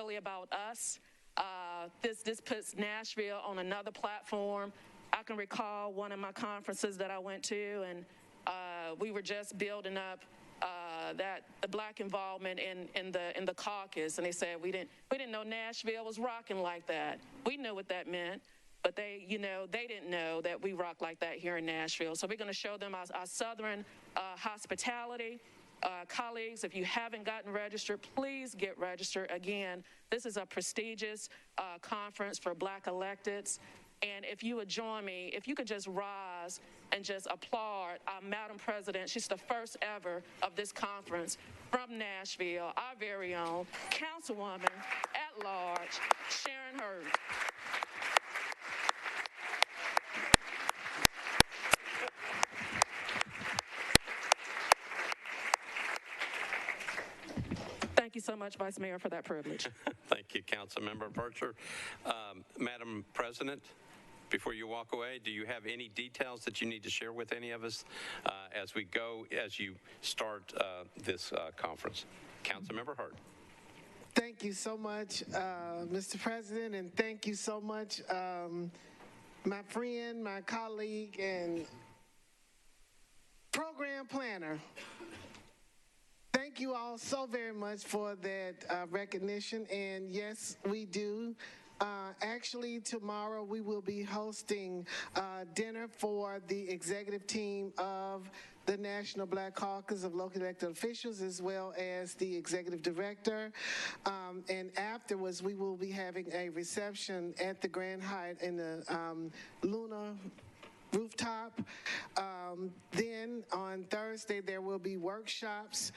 really about us. This puts Nashville on another platform. I can recall one of my conferences that I went to, and we were just building up the black involvement in the caucus, and they said we didn't know Nashville was rocking like that. We knew what that meant, but they didn't know that we rock like that here in Nashville. So we're going to show them our Southern hospitality. Colleagues, if you haven't gotten registered, please get registered. Again, this is a prestigious conference for black electeds. And if you would join me, if you could just rise and just applaud our Madam President. She's the first ever of this conference from Nashville, our very own Councilwoman at Large, Sharon Hurd. Thank you so much, Vice Mayor, for that privilege. Thank you, Councilmember Bircher. Madam President, before you walk away, do you have any details that you need to share with any of us as you start this conference? Councilmember Hurd. Thank you so much, Mr. President, and thank you so much, my friend, my colleague, and program planner. Thank you all so very much for that recognition, and yes, we do. Actually, tomorrow we will be hosting dinner for the executive team of the National Black Caucus of Local Elected Officials, as well as the executive director. And afterwards, we will be having a reception at the Grand Hyatt in the Luna rooftop. Then on Thursday, there will be workshops.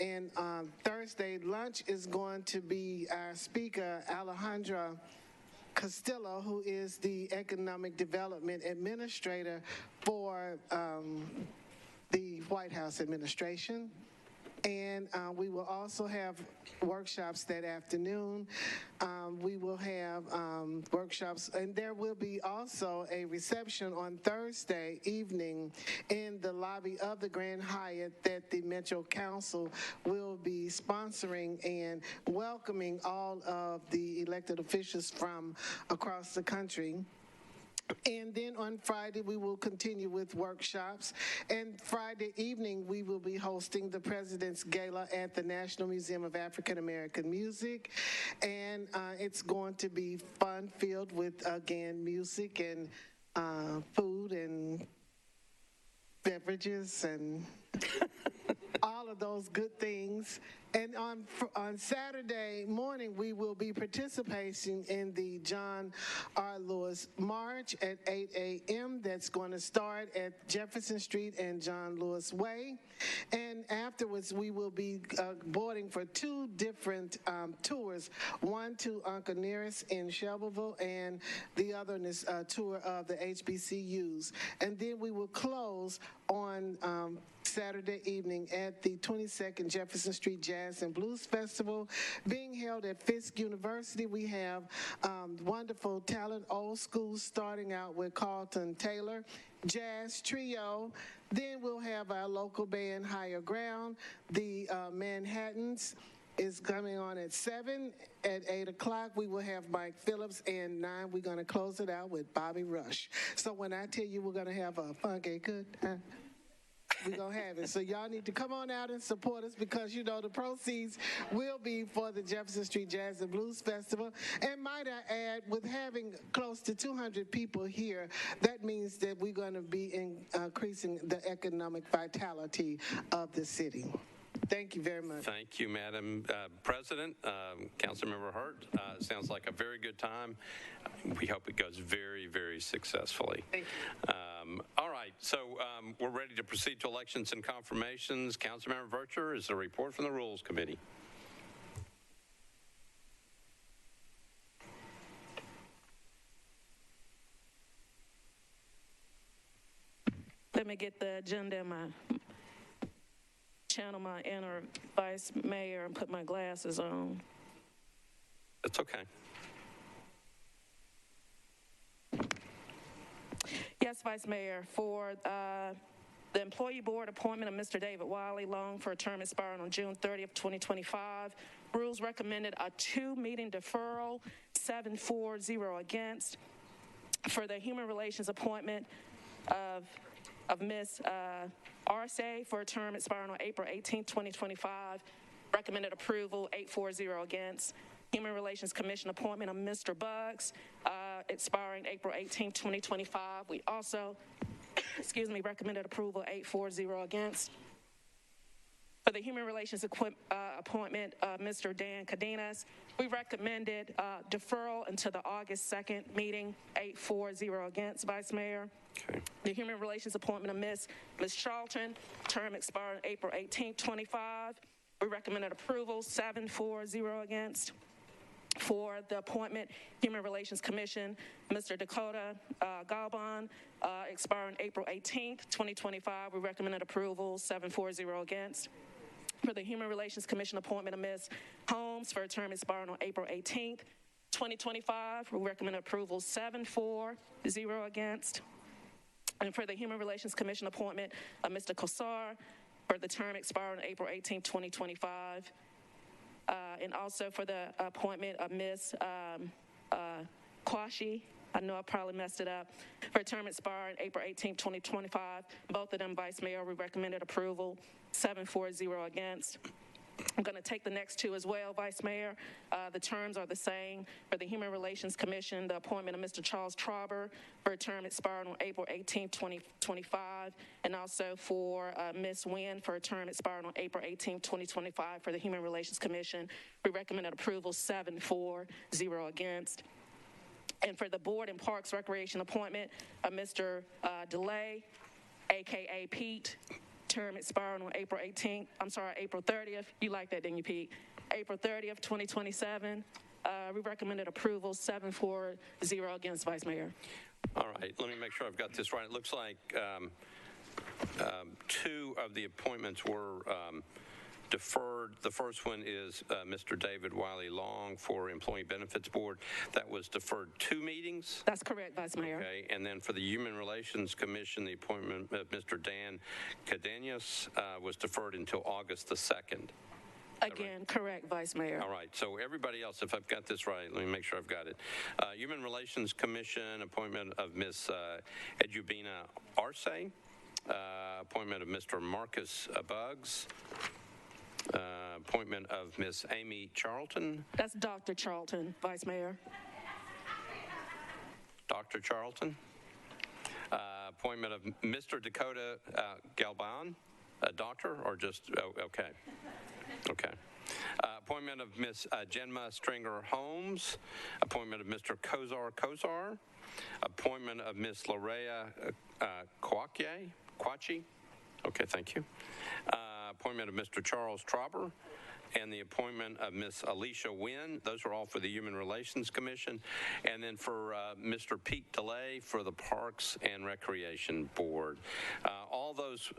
And on Thursday, lunch is going to be our speaker, Alejandra Castillo, who is the Economic Development Administrator for the White House administration. And we will also have workshops that afternoon. We will have workshops, and there will be also a reception on Thursday evening in the lobby of the Grand Hyatt that the Metro Council will be sponsoring and welcoming all of the elected officials from across the country. And then on Friday, we will continue with workshops. And Friday evening, we will be hosting the President's Gala at the National Museum of African American Music. And it's going to be fun-filled with, again, music and food and beverages and all of those good things. And on Saturday morning, we will be participating in the John R. Lewis March at 8 a.m. That's going to start at Jefferson Street and John Lewis Way. And afterwards, we will be boarding for two different tours, one to Uncle Nearest in Shelbyville, and the other is a tour of the HBCUs. And then we will close on Saturday evening at the 22nd Jefferson Street Jazz and Blues Festival being held at Fisk University. We have wonderful talent, old school, starting out with Carlton Taylor, jazz trio. Then we'll have our local band, Higher Ground. The Manhattans is coming on at 7. At 8 o'clock, we will have Mike Phillips, and 9, we're going to close it out with Bobby Rush. So when I tell you we're going to have a funky good time, we're going to have it. So y'all need to come on out and support us because, you know, the proceeds will be for the Jefferson Street Jazz and Blues Festival. And might I add, with having close to 200 people here, that means that we're going to be increasing the economic vitality of the city. Thank you very much. Thank you, Madam President. Councilmember Hurt, sounds like a very good time. We hope it goes very, very successfully. Thank you. All right, so we're ready to proceed to elections and confirmations. Councilmember Bircher is a report from the Rules Committee. Let me get the agenda in my channel my inner vice mayor and put my glasses on. That's okay. Yes, Vice Mayor, for the employee board appointment of Mr. David Wiley, long for a term expiring on June 30th, 2025, Rules recommended a 2-meeting deferral, 7-4-0 against. For the Human Relations appointment of Ms. Arce for a term expiring on April 18, 2025, recommended approval, 8-4-0 against. Human Relations Commission appointment of Mr. Buggs, expiring April 18, 2025. We also, recommended approval, 8-4-0 against. For the Human Relations appointment of Mr. Dan Cadenas, we recommended deferral until the August 2nd meeting, 8-4-0 against, Vice Mayor. Okay. The Human Relations appointment of Ms. Charlton, term expiring April 18, 25. We recommended approval, 7-4-0 against. For the appointment, Human Relations Commission, Mr. Dakota Galban, expiring April 18th, 2025. We recommended approval, 7-4-0 against. For the Human Relations Commission appointment of Ms. Holmes for a term expiring on April 18th, 2025. We recommend approval, 7-4-0 against. And for the Human Relations Commission appointment of Mr. Kosar for the term expiring on April 18th, 2025. And also for the appointment of Ms. Kwashi, I know I probably messed it up, for a term expiring April 18, 2025. Both of them, Vice Mayor, we recommended approval, 7-4-0 against. I'm going to take the next two as well, Vice Mayor. The terms are the same. For the Human Relations Commission, the appointment of Mr. Charles Trauber for a term expiring on April 18, 2025, and also for Ms. Nguyen for a term expiring on April 18, 2025 for the Human Relations Commission. We recommended approval, 7-4-0 against. And for the Board and Parks Recreation appointment of Mr. DeLay, a.k.a. Pete, term expiring on April 30th. You like that, didn't you, Pete? April 30th, 2027. We recommended approval, 7-4-0 against, Vice Mayor. All right, let me make sure I've got this right. It looks like two of the appointments were deferred. The first one is Mr. David Wiley Long for Employee Benefits Board. That was deferred 2 meetings. That's correct, Vice Mayor. Okay, and then for the Human Relations Commission, the appointment of Mr. Dan Cadenas was deferred until August the 2nd. Again, right? Correct, Vice Mayor. All right, so everybody else, if I've got this right, let me make sure I've got it. Human Relations Commission, appointment of Ms. Edubina Arce, appointment of Mr. Marcus Buggs, appointment of Ms. Amy Charlton. That's Dr. Charlton, Vice Mayor. Dr. Charlton. Appointment of Mr. Dakota Galban, a doctor, or just, okay. Okay. Appointment of Ms. Jenma Stringer Holmes. Appointment of Mr. Kosar. Appointment of Ms. Lorea Kwachi. Okay, thank you. Appointment of Mr. Charles Trauber, and the appointment of Ms. Alicia Nguyen. Those are all for the Human Relations Commission. And then for Mr. Pete DeLay for the Parks and Recreation Board. All those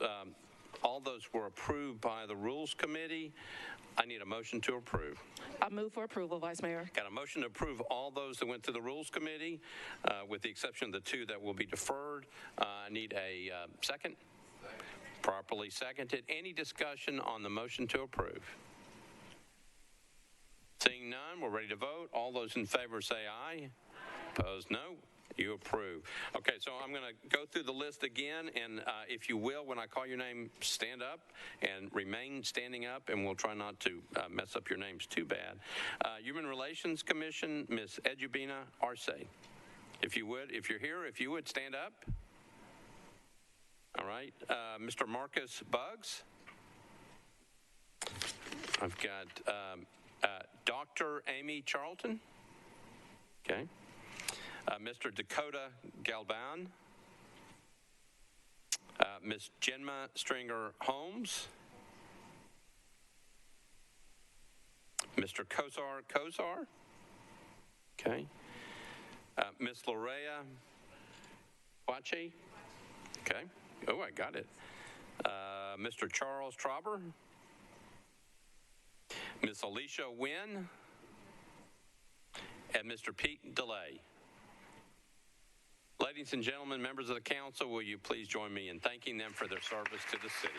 were approved by the Rules Committee. I need a motion to approve. I move for approval, Vice Mayor. Got a motion to approve all those that went to the Rules Committee, with the exception of the 2 that will be deferred. I need a second. Properly seconded. Any discussion on the motion to approve? Seeing none, we're ready to vote. All those in favor say aye. Opposed, no. You approve. Okay, so I'm going to go through the list again, and if you will, when I call your name, stand up and remain standing up, and we'll try not to mess up your names too bad. Human Relations Commission, Ms. Edubina Arce. If you would, if you're here, if you would stand up. All right, Mr. Marcus Buggs. I've got Dr. Amy Charlton. Okay. Mr. Dakota Galban. Ms. Jenma Stringer Holmes. Mr. Kosar. Okay. Ms. Lorea Kwachi. Okay. Oh, I got it. Mr. Charles Trauber. Ms. Alicia Nguyen. And Mr. Pete DeLay. Ladies and gentlemen, members of the council, will you please join me in thanking them for their service to the city?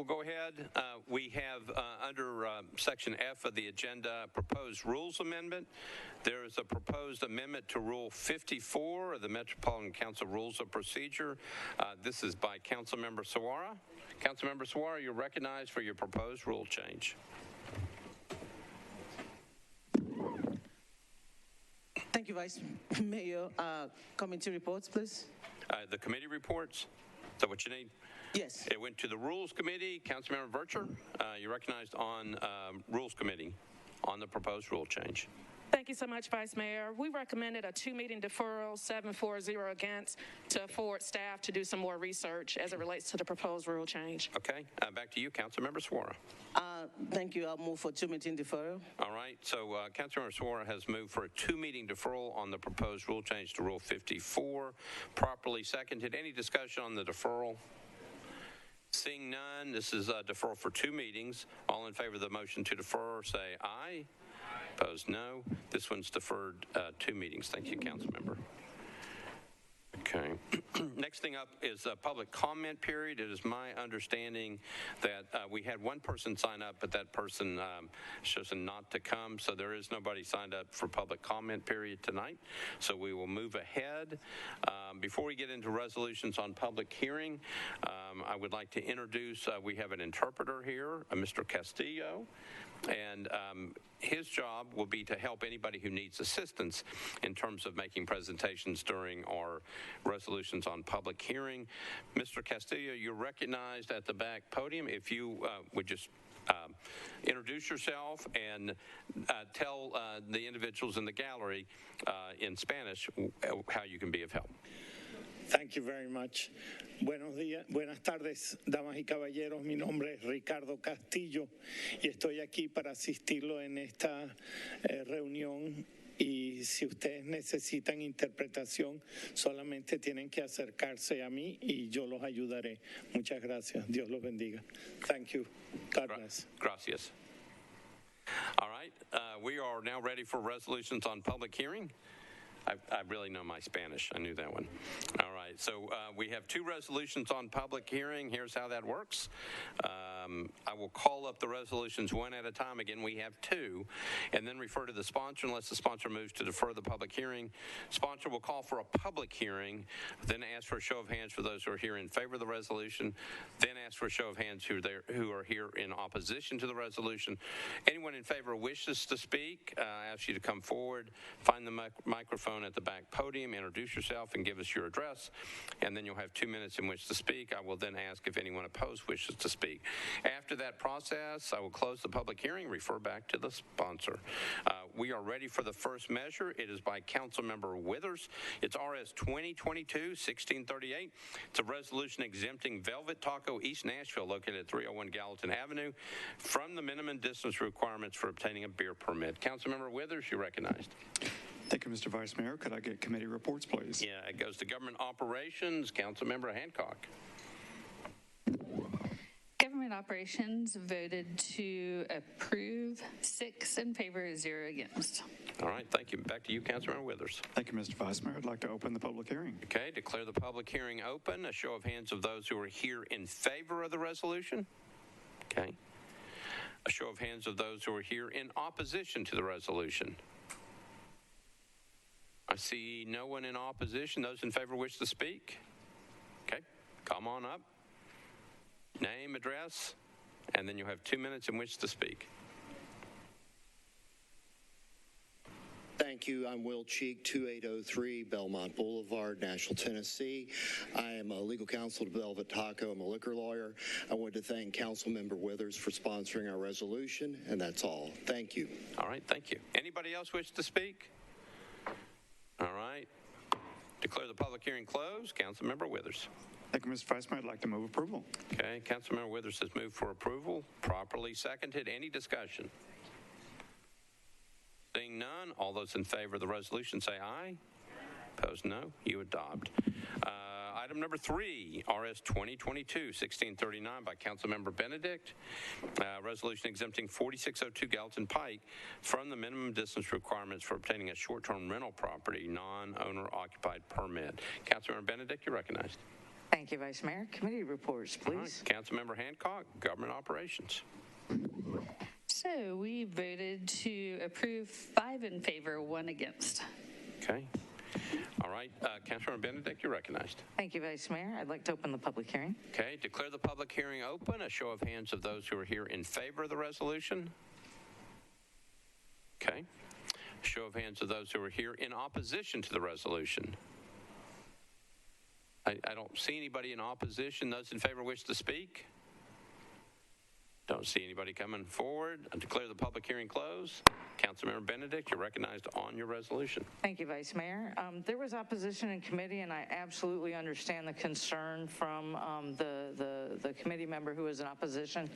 we'll go ahead. We have under Section F of the agenda, proposed rules amendment. There is a proposed amendment to Rule 54 of the Metropolitan Council Rules of Procedure. This is by Councilmember Suara. Councilmember Suara, you're recognized for your proposed rule change. Thank you, Vice Mayor. Committee reports, please. The committee reports, is that what you need? Yes. It went to the Rules Committee. Councilmember Vercher, you're recognized on Rules Committee on the proposed rule change. Thank you so much, Vice Mayor. We recommended a 2-meeting deferral, 7-4-0 against, to afford staff to do some more research as it relates to the proposed rule change. Okay, back to you, Councilmember Suara. Thank you. I'll move for 2-meeting deferral. All right, so Councilmember Suara has moved for a 2-meeting deferral on the proposed rule change to Rule 54. Properly seconded. Any discussion on the deferral? Seeing none, this is a deferral for 2 meetings. All in favor of the motion to defer, say aye. Opposed, no. This one's deferred 2 meetings. Thank you, Councilmember. Okay. Next thing up is a public comment period. It is my understanding that we had one person sign up, but that person chosen not to come, so there is nobody signed up for public comment period tonight. So we will move ahead. Before we get into resolutions on public hearing, I would like to introduce, we have an interpreter here, Mr. Castillo. And his job will be to help anybody who needs assistance in terms of making presentations during our resolutions on public hearing. Mr. Castillo, you're recognized at the back podium. If you would just introduce yourself and tell the individuals in the gallery in Spanish how you can be of help. Thank you very much. Buenos días, buenas tardes, damas y caballeros. Mi nombre es Ricardo Castillo y estoy aquí para asistirlo en esta reunión. Y si ustedes necesitan interpretación, solamente tienen que acercarse a mí y yo los ayudaré. Muchas gracias. Dios los bendiga. Thank you. God bless. Gracias. All right. We are now ready for resolutions on public hearing. I really know my Spanish. I knew that one. All right. So we have 2 resolutions on public hearing. Here's how that works. I will call up the resolutions one at a time. Again, we have 2, and then refer to the sponsor unless the sponsor moves to defer the public hearing. Sponsor will call for a public hearing, then ask for a show of hands for those who are here in favor of the resolution, then ask for a show of hands who are here in opposition to the resolution. Anyone in favor wishes to speak, I ask you to come forward, find the microphone at the back podium, introduce yourself, and give us your address, and then you'll have 2 minutes in which to speak. I will then ask if anyone opposed wishes to speak. After that process, I will close the public hearing, refer back to the sponsor. We are ready for the first measure. It is by Councilmember Withers. It's RS 2022-1638. It's a resolution exempting Velvet Taco East Nashville, located at 301 Gallatin Avenue, from the minimum distance requirements for obtaining a beer permit. Councilmember Withers, you're recognized. Thank you, Mr. Vice Mayor. Could I get committee reports, please? Yeah, it goes to Government Operations. Councilmember Hancock. Government Operations voted to approve, 6 in favor, 0 against. All right, thank you. Back to you, Councilmember Withers. Thank you, Mr. Vice Mayor. I'd like to open the public hearing. Okay, declare the public hearing open. A show of hands of those who are here in favor of the resolution. Okay. A show of hands of those who are here in opposition to the resolution. I see no one in opposition. Those in favor wish to speak? Okay, come on up. Name, address, and then you'll have 2 minutes in which to speak. Thank you. I'm Will Cheek, 2803 Belmont Boulevard, Nashville, Tennessee. I am a legal counsel to Velvet Taco. I'm a liquor lawyer. I wanted to thank Councilmember Withers for sponsoring our resolution, and that's all. Thank you. All right, thank you. Anybody else wish to speak? All right. Declare the public hearing closed. Councilmember Withers. Thank you, Mr. Vice Mayor. I'd like to move approval. Okay, Councilmember Withers has moved for approval. Properly seconded. Any discussion? Seeing none, all those in favor of the resolution say aye. Opposed, no. You adopt. Item number 3, RS 2022-1639 by Councilmember Benedict. Resolution exempting 4602 Gallatin Pike from the minimum distance requirements for obtaining a short-term rental property non-owner occupied permit. Councilmember Benedict, you're recognized. Thank you, Vice Mayor. Committee reports, All right, please. Councilmember Hancock, Government Operations. So we voted to approve 5 in favor, 1 against. Okay. All right, Councilmember Benedict, you're recognized. Thank you, Vice Mayor. I'd like to open the public hearing. Okay, declare the public hearing open. A show of hands of those who are here in favor of the resolution. Okay. Show of hands of those who are here in opposition to the resolution. I don't see anybody in opposition. Those in favor wish to speak? Don't see anybody coming forward. I declare the public hearing closed. Councilmember Benedict, you're recognized on your resolution. Thank you, Vice Mayor. There was opposition in committee, and I absolutely understand the concern from the committee member who is in opposition.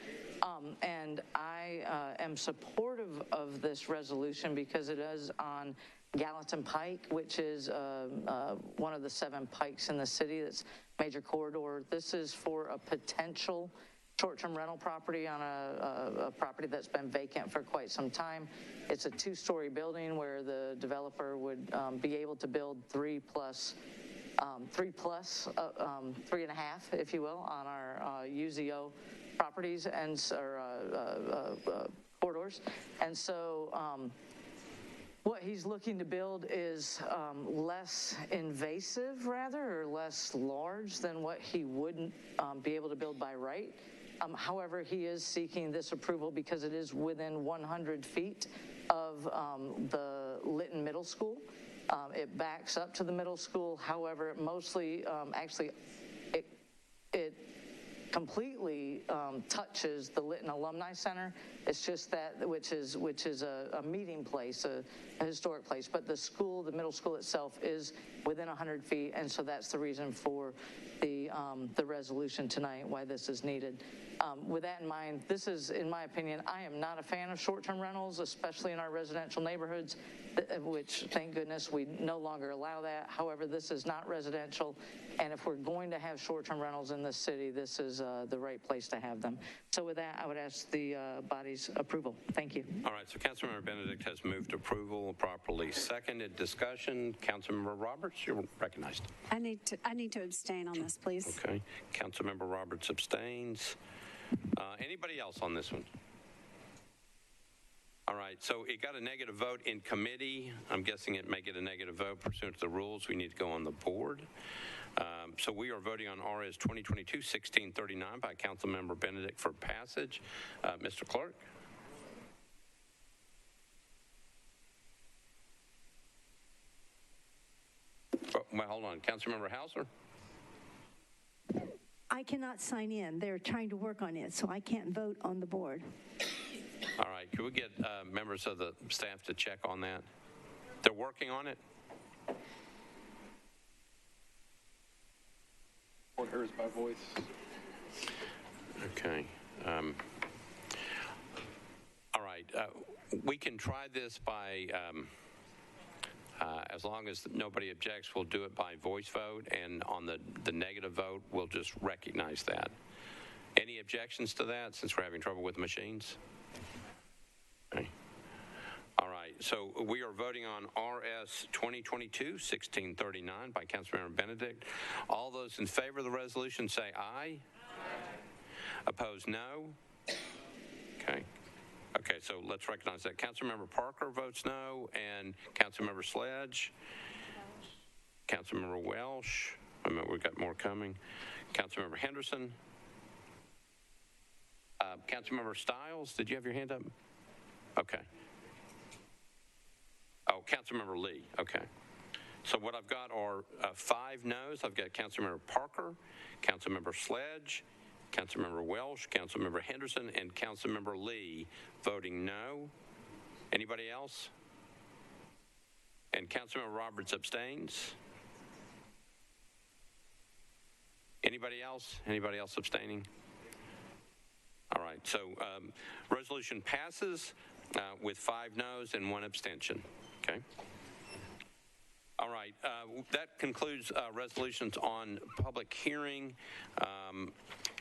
And I am supportive of this resolution because it is on Gallatin Pike, which is one of the 7 pikes in the city. That's major corridor. This is for a potential short-term rental property on a property that's been vacant for quite some time. It's a 2-story building where the developer would be able to build 3+, 3.5, if you will, on our UZO properties and corridors. And so what he's looking to build is less invasive, rather, or less large than what he wouldn't be able to build by right. However, he is seeking this approval because it is within 100 feet of the Lytton Middle School. It backs up to the middle school. However, it mostly, actually, it completely touches the Lytton Alumni Center. It's just that, which is a meeting place, a historic place. But the school, the middle school itself, is within 100 feet, and so that's the reason for the resolution tonight, why this is needed. With that in mind, this is, in my opinion, I am not a fan of short-term rentals, especially in our residential neighborhoods, which, thank goodness, we no longer allow that. However, this is not residential, and if we're going to have short-term rentals in this city, this is the right place to have them. So with that, I would ask the body's approval. Thank you. All right, so Councilmember Benedict has moved approval, properly seconded. Discussion. Councilmember Roberts, you're recognized. I need to abstain on this, please. Okay, Councilmember Roberts abstains. Anybody else on this one? All right, so it got a negative vote in committee. I'm guessing it may get a negative vote pursuant to the rules. We need to go on the board. So we are voting on RS 2022-1639 by Councilmember Benedict for passage. Mr. Clerk. Oh, well, hold on. Councilmember Hauser. I cannot sign in. They're trying to work on it, so I can't vote on the board. All right, could we get members of the staff to check on that? They're working on it? Or hers by voice. Okay. All right, we can try this by, as long as nobody objects, we'll do it by voice vote, and on the negative vote, we'll just recognize that. Any objections to that, since we're having trouble with machines? Okay. All right, so we are voting on RS 2022-1639 by Councilmember Benedict. All those in favor of the resolution say aye. Aye. Opposed, no. Okay. Okay, so let's recognize that. Councilmember Parker votes no, and Councilmember Sledge, Councilmember Welsh, I mean, we've got more coming, Councilmember Henderson, Councilmember Stiles, did you have your hand up? Okay. Oh, Councilmember Lee, okay. So what I've got are 5 no's. I've got Councilmember Parker, Councilmember Sledge, Councilmember Welsh, Councilmember Henderson, and Councilmember Lee voting no. Anybody else? And Councilmember Roberts abstains. Anybody else? Anybody else abstaining? All right, so resolution passes with 5 no's and 1 abstention, okay? All right, that concludes resolutions on public hearing.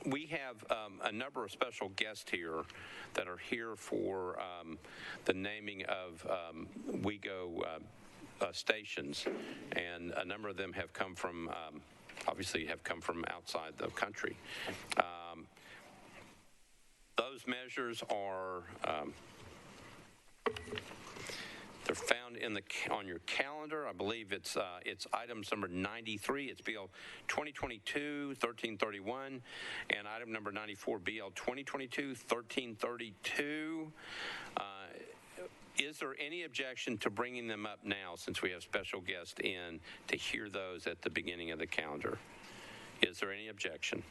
We have a number of special guests here that are here for the naming of WeGo stations, and a number of them have come from obviously have come from outside the country. Those measures are they're found on your calendar. I believe it's items number 93. It's BL 2022-1331, and item number 94, BL 2022-1332. Is there any objection to bringing them up now, since we have special guests in, to hear those at the beginning of the calendar? Is there any objection?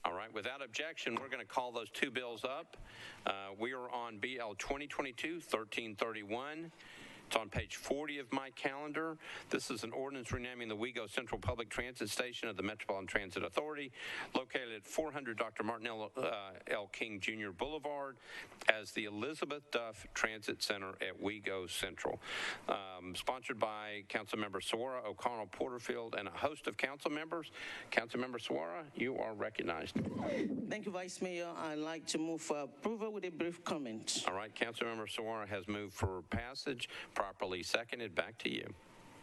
All right, without objection, we're going to call those two bills up. We are on BL 2022-1331. It's on page 40 of my calendar. This is an ordinance renaming the Wego Central Public Transit Station of the Metropolitan Transit Authority, located at 400 Dr. Martin L. King Jr. Boulevard, as the Elizabeth Duff Transit Center at Wego Central. Sponsored by Councilmember Suara, O'Connell, Porterfield, and a host of council members. Councilmember Suara, you are recognized. Thank you, Vice Mayor. I'd like to move for approval with a brief comment. All right, Councilmember Suara has moved for passage. Properly seconded. Back to you.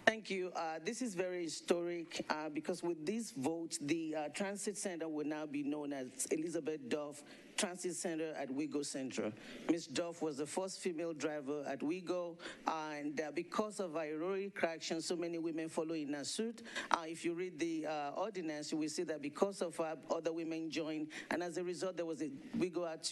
Thank you. This is very historic because with this vote, the transit center will now be known as Elizabeth Duff Transit Center at Wego Central. Ms. Duff was the first female driver at Wego, and because of her heroic action, so many women follow in her suit. If you read the ordinance, you will see that because of her, other women joined, and as a result, Wego had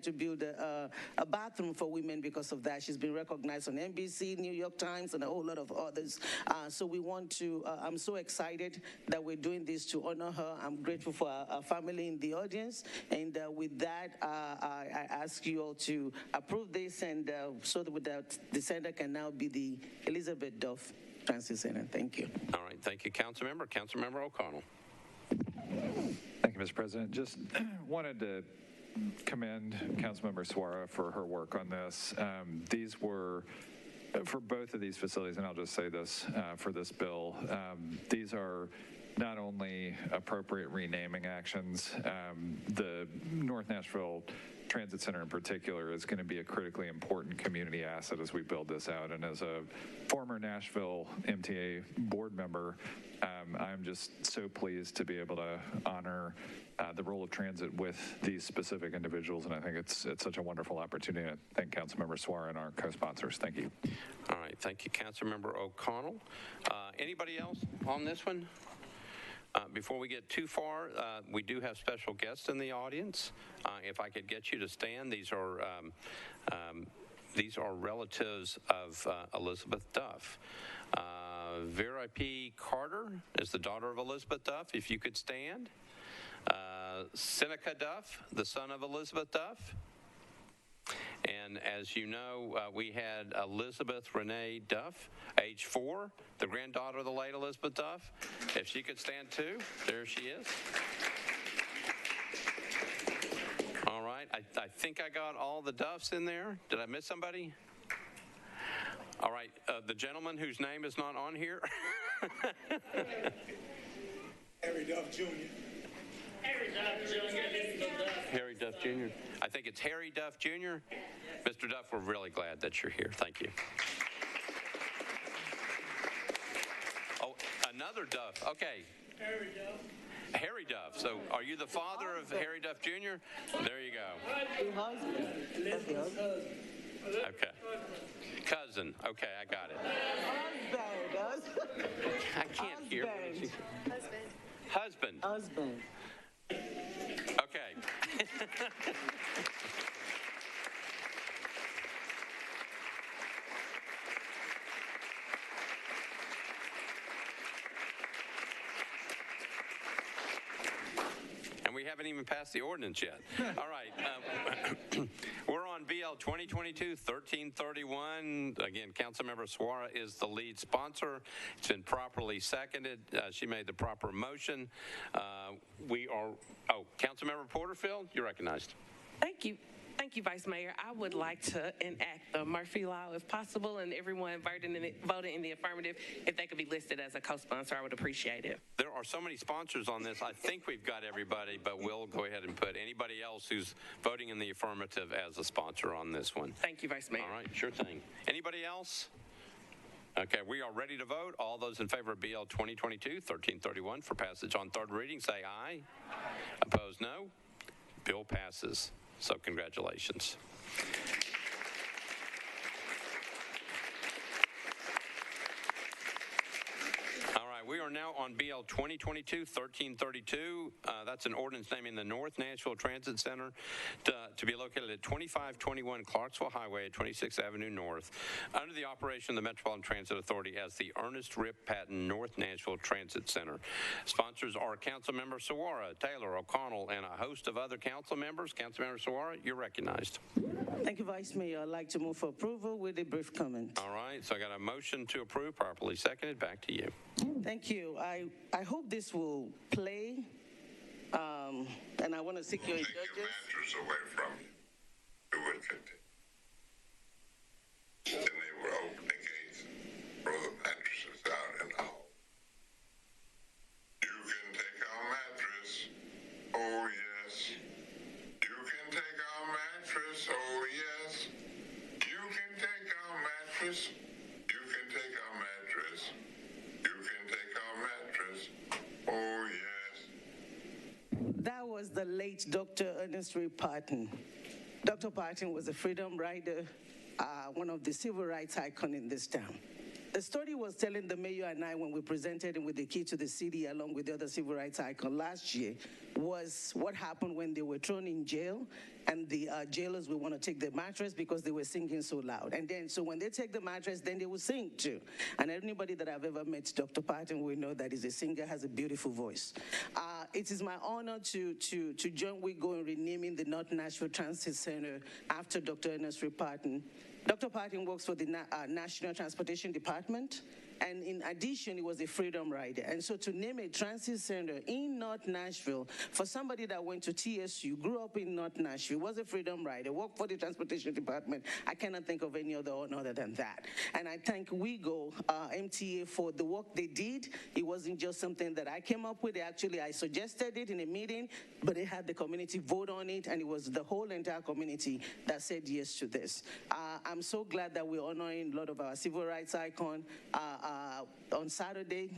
to build a bathroom for women because of that. She's been recognized on NBC, New York Times, and a whole lot of others. So we want to, I'm so excited that we're doing this to honor her. I'm grateful for our family in the audience, and with that, I ask you all to approve this, and so that the center can now be the Elizabeth Duff Transit Center. Thank you. All right, thank you, Councilmember. Councilmember O'Connell. Thank you, Mr. President. Just wanted to commend Councilmember Suara for her work on this. These were, for both of these facilities, and I'll just say this for this bill, these are not only appropriate renaming actions, the North Nashville Transit Center in particular is going to be a critically important community asset as we build this out. And as a former Nashville MTA board member, I'm just so pleased to be able to honor the role of transit with these specific individuals, and I think it's such a wonderful opportunity. I thank Councilmember Suara and our co-sponsors. Thank you. All right, thank you, Councilmember O'Connell. Anybody else on this one? Before we get too far, we do have special guests in the audience. If I could get you to stand, these are relatives of Elizabeth Duff. Vera P. Carter is the daughter of Elizabeth Duff. If you could stand. Seneca Duff, the son of Elizabeth Duff. And as you know, we had Elizabeth Renee Duff, age 4, the granddaughter of the late Elizabeth Duff. If she could stand too, there she is. All right, I think I got all the Duffs in there. Did I miss somebody? All right, the gentleman whose name is not on here. Harry Duff Jr. Harry Duff Jr. Harry Duff Jr. I think it's Harry Duff Jr. Mr. Duff, we're really glad that you're here. Thank you. Oh, another Duff. Okay. Harry Duff. Harry Duff. So are you the father of Harry Duff Jr.? There you go. Okay. Cousin. Okay, I got it. I can't hear. Husband. Husband. Okay. And we haven't even passed the ordinance yet. All right. We're on BL 2022-1331. Again, Councilmember Suara is the lead sponsor. It's been properly seconded. She made the proper motion. Councilmember Porterfield, you're recognized. Thank you. Thank you, Vice Mayor. I would like to enact the Murphy Law if possible, and everyone voted in the affirmative. If they could be listed as a co-sponsor, I would appreciate it. There are so many sponsors on this. I think we've got everybody, but we'll go ahead and put anybody else who's voting in the affirmative as a sponsor on this one. Thank you, Vice Mayor. All right, sure thing. Anybody else? Okay, we are ready to vote. All those in favor of BL 2022-1331 for passage on third reading, say aye. Opposed, no. Bill passes. So congratulations. All right, we are now on BL 2022-1332. That's an ordinance naming the North Nashville Transit Center to be located at 2521 Clarksville Highway at 26th Avenue North, under the operation of the Metropolitan Transit Authority as the Ernest Rip Patton North Nashville Transit Center. Sponsors are Councilmember Saguara, Taylor, O'Connell, and a host of other council members. Councilmember Saguara, you're recognized. Thank you, Vice Mayor. I'd like to move for approval with a brief comment. All right, so I got a motion to approve, properly seconded. Back to you. Thank you. I hope this will play, and I want to seek your indulgence. Take your mattress away from you. It would continue. And they will open the gates, throw the mattresses out in the hall. You can take our mattress. Oh, yes. You can take our mattress. Oh, yes. You can take our mattress. You can take our mattress. You can take our mattress. Oh, yes. That was the late Dr. Ernest Rip Patton. Dr. Patton was a freedom rider, one of the civil rights icons in this town. The story was telling the mayor and I when we presented him with the key to the city along with the other civil rights icon last year was what happened when they were thrown in jail and the jailers would want to take the mattress because they were singing so loud. And then, so when they take the mattress, then they will sing too. And anybody that I've ever met, Dr. Patton, will know that he's a singer, has a beautiful voice. It is my honor to join with Go in renaming the North Nashville Transit Center after Dr. Ernest Rip Patton. Dr. Patton works for the National Transportation Department, and in addition, he was a freedom rider. And so to name a transit center in North Nashville for somebody that went to TSU, grew up in North Nashville, was a freedom rider, worked for the Transportation Department, I cannot think of any other honor other than that. And I thank WeGo, MTA, for the work they did. It wasn't just something that I came up with. Actually, I suggested it in a meeting, but they had the community vote on it, and it was the whole entire community that said yes to this. I'm so glad that we're honoring a lot of our civil rights icons. On Saturday,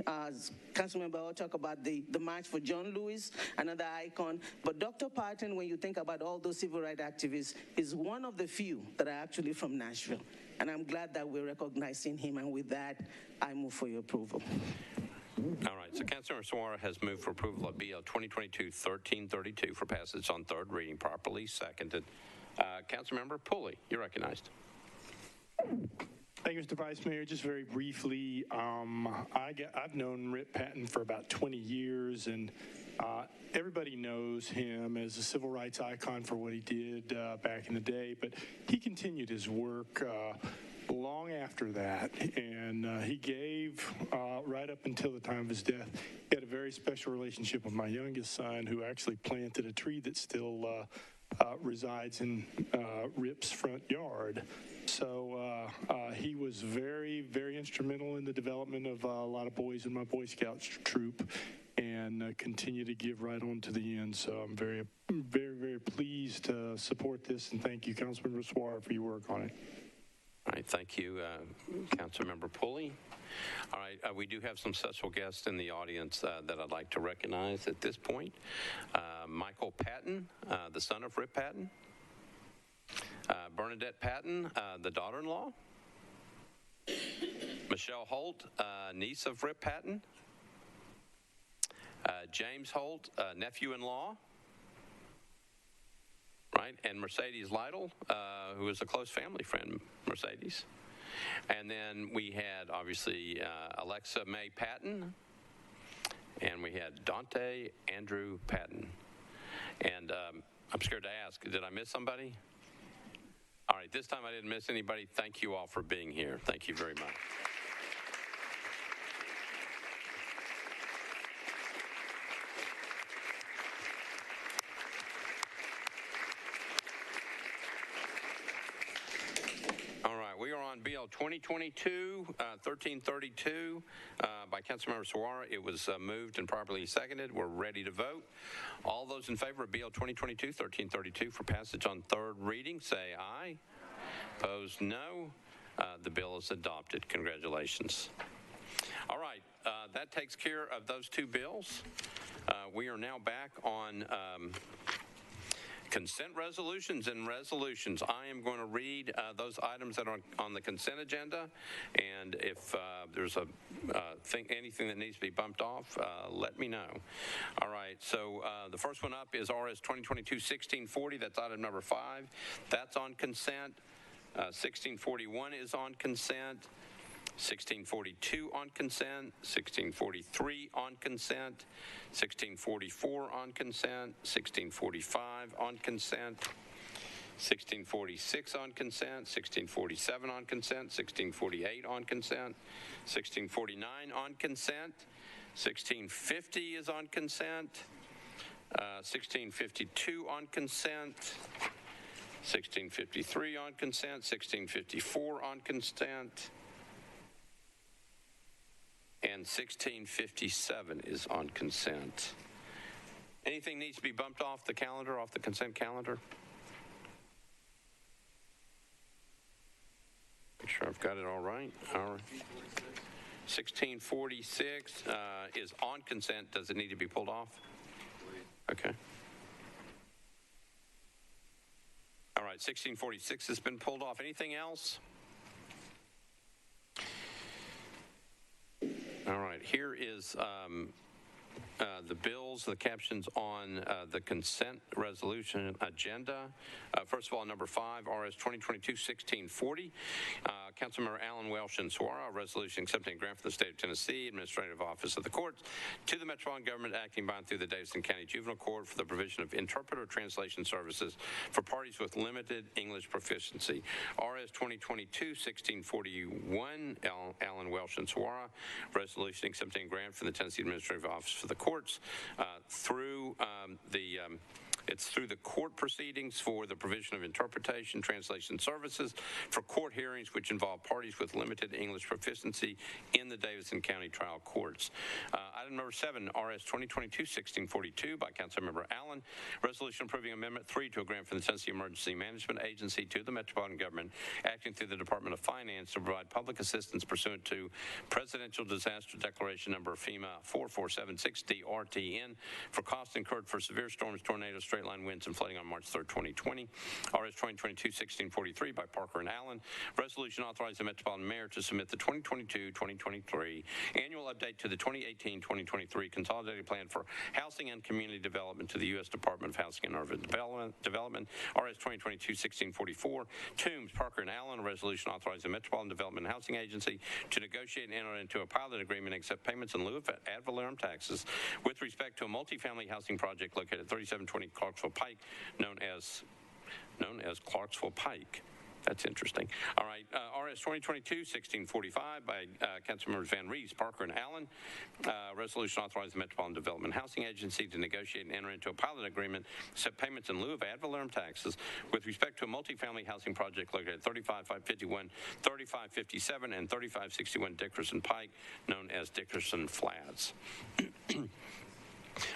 Councilmember will talk about the March for John Lewis, another icon. But Dr. Patton, when you think about all those civil rights activists, is one of the few that are actually from Nashville. And I'm glad that we're recognizing him. And with that, I move for your approval. All right, so Councilmember Saguara has moved for approval of BL 2022-1332 for passage on third reading, properly seconded. Councilmember Pulley, you're recognized. Thank you, Mr. Vice Mayor. Just very briefly, I've known Rip Patton for about 20 years, and everybody knows him as a civil rights icon for what he did back in the day, but he continued his work long after that, and he gave right up until the time of his death. He had a very special relationship with my youngest son, who actually planted a tree that still resides in Rip's front yard. So he was very, very instrumental in the development of a lot of boys in my Boy Scouts troop, and continue to give right on to the end. So I'm very, very, very pleased to support this, and thank you, Councilmember Saguara, for your work on it. All right, thank you, Councilmember Pulley. All right, we do have some special guests in the audience that I'd like to recognize at this point. Michael Patton, the son of Rip Patton. Bernadette Patton, the daughter-in-law. Michelle Holt, niece of Rip Patton. James Holt, nephew-in-law. Right, and Mercedes Lytle, who is a close family friend, Mercedes. And then we had, obviously, Alexa May Patton, and we had Dante Andrew Patton. And I'm scared to ask, did I miss somebody? All right, this time I didn't miss anybody. Thank you all for being here. Thank you very much. We are on BL 2022-1332 by Councilmember Saguara. It was moved and properly seconded. We're ready to vote. All those in favor of BL 2022-1332 for passage on third reading, say aye. Opposed, no. The bill is adopted. Congratulations. All right, that takes care of those two bills. We are now back on consent resolutions and resolutions. I am going to read those items that are on the consent agenda, and if there's anything that needs to be bumped off, let me know. All right, so the first one up is RS 2022-1640. That's item number 5. That's on consent. 1641 is on consent. 1642 on consent, 1643 on consent, 1644 on consent, 1645 on consent, 1646 on consent, 1647 on consent, 1648 on consent, 1649 on consent, 1650 is on consent, 1652 on consent, 1653 on consent, 1654 on consent, and 1657 is on consent. Anything needs to be bumped off the calendar, off the consent calendar? Make sure I've got it all right. All right. 1646 is on consent. Does it need to be pulled off? Okay. All right, 1646 has been pulled off. Anything else? All right, here is the bills, the captions on the consent resolution agenda. First of all, number 5, RS 2022-1640. Councilmember Alan Welsh and Suara, a resolution accepting a grant from the state of Tennessee, Administrative Office of the Courts, to the Metropolitan Government acting by and through the Davidson County Juvenile Court for the provision of interpreter translation services for parties with limited English proficiency. RS 2022-1641, Alan Welsh and Suara, resolution accepting a grant from the Tennessee Administrative Office for the Courts it's through the court proceedings for the provision of interpretation, translation services for court hearings which involve parties with limited English proficiency in the Davidson County trial courts. Item number 7, RS 2022-1642 by Councilmember Allen, resolution approving Amendment 3 to a grant from the Tennessee Emergency Management Agency to the Metropolitan Government acting through the Department of Finance to provide public assistance pursuant to Presidential Disaster Declaration number FEMA 4476-DRTN for costs incurred for severe storms, tornadoes, straight-line winds, and flooding on March 3rd, 2020. RS 2022-1643 by Parker and Allen. Resolution authorizing the Metropolitan Mayor to submit the 2022-2023 annual update to the 2018-2023 Consolidated Plan for Housing and Community Development to the U.S. Department of Housing and Urban Development. RS 2022-1644. Toombs, Parker and Allen. A resolution authorizing the Metropolitan Development and Housing Agency to negotiate and enter into a pilot agreement and accept payments in lieu of ad valorem taxes with respect to a multifamily housing project located at 3720 Clarksville Pike, known as Clarksville Pike. That's interesting. All right, RS 2022-1645 by Councilmembers Van Rees, Parker, and Allen. Resolution authorizing the Metropolitan Development Housing Agency to negotiate and enter into a pilot agreement, set payments in lieu of ad valorem taxes with respect to a multifamily housing project located at 35551, 3557, and 3561 Dickerson Pike, known as Dickerson Flats.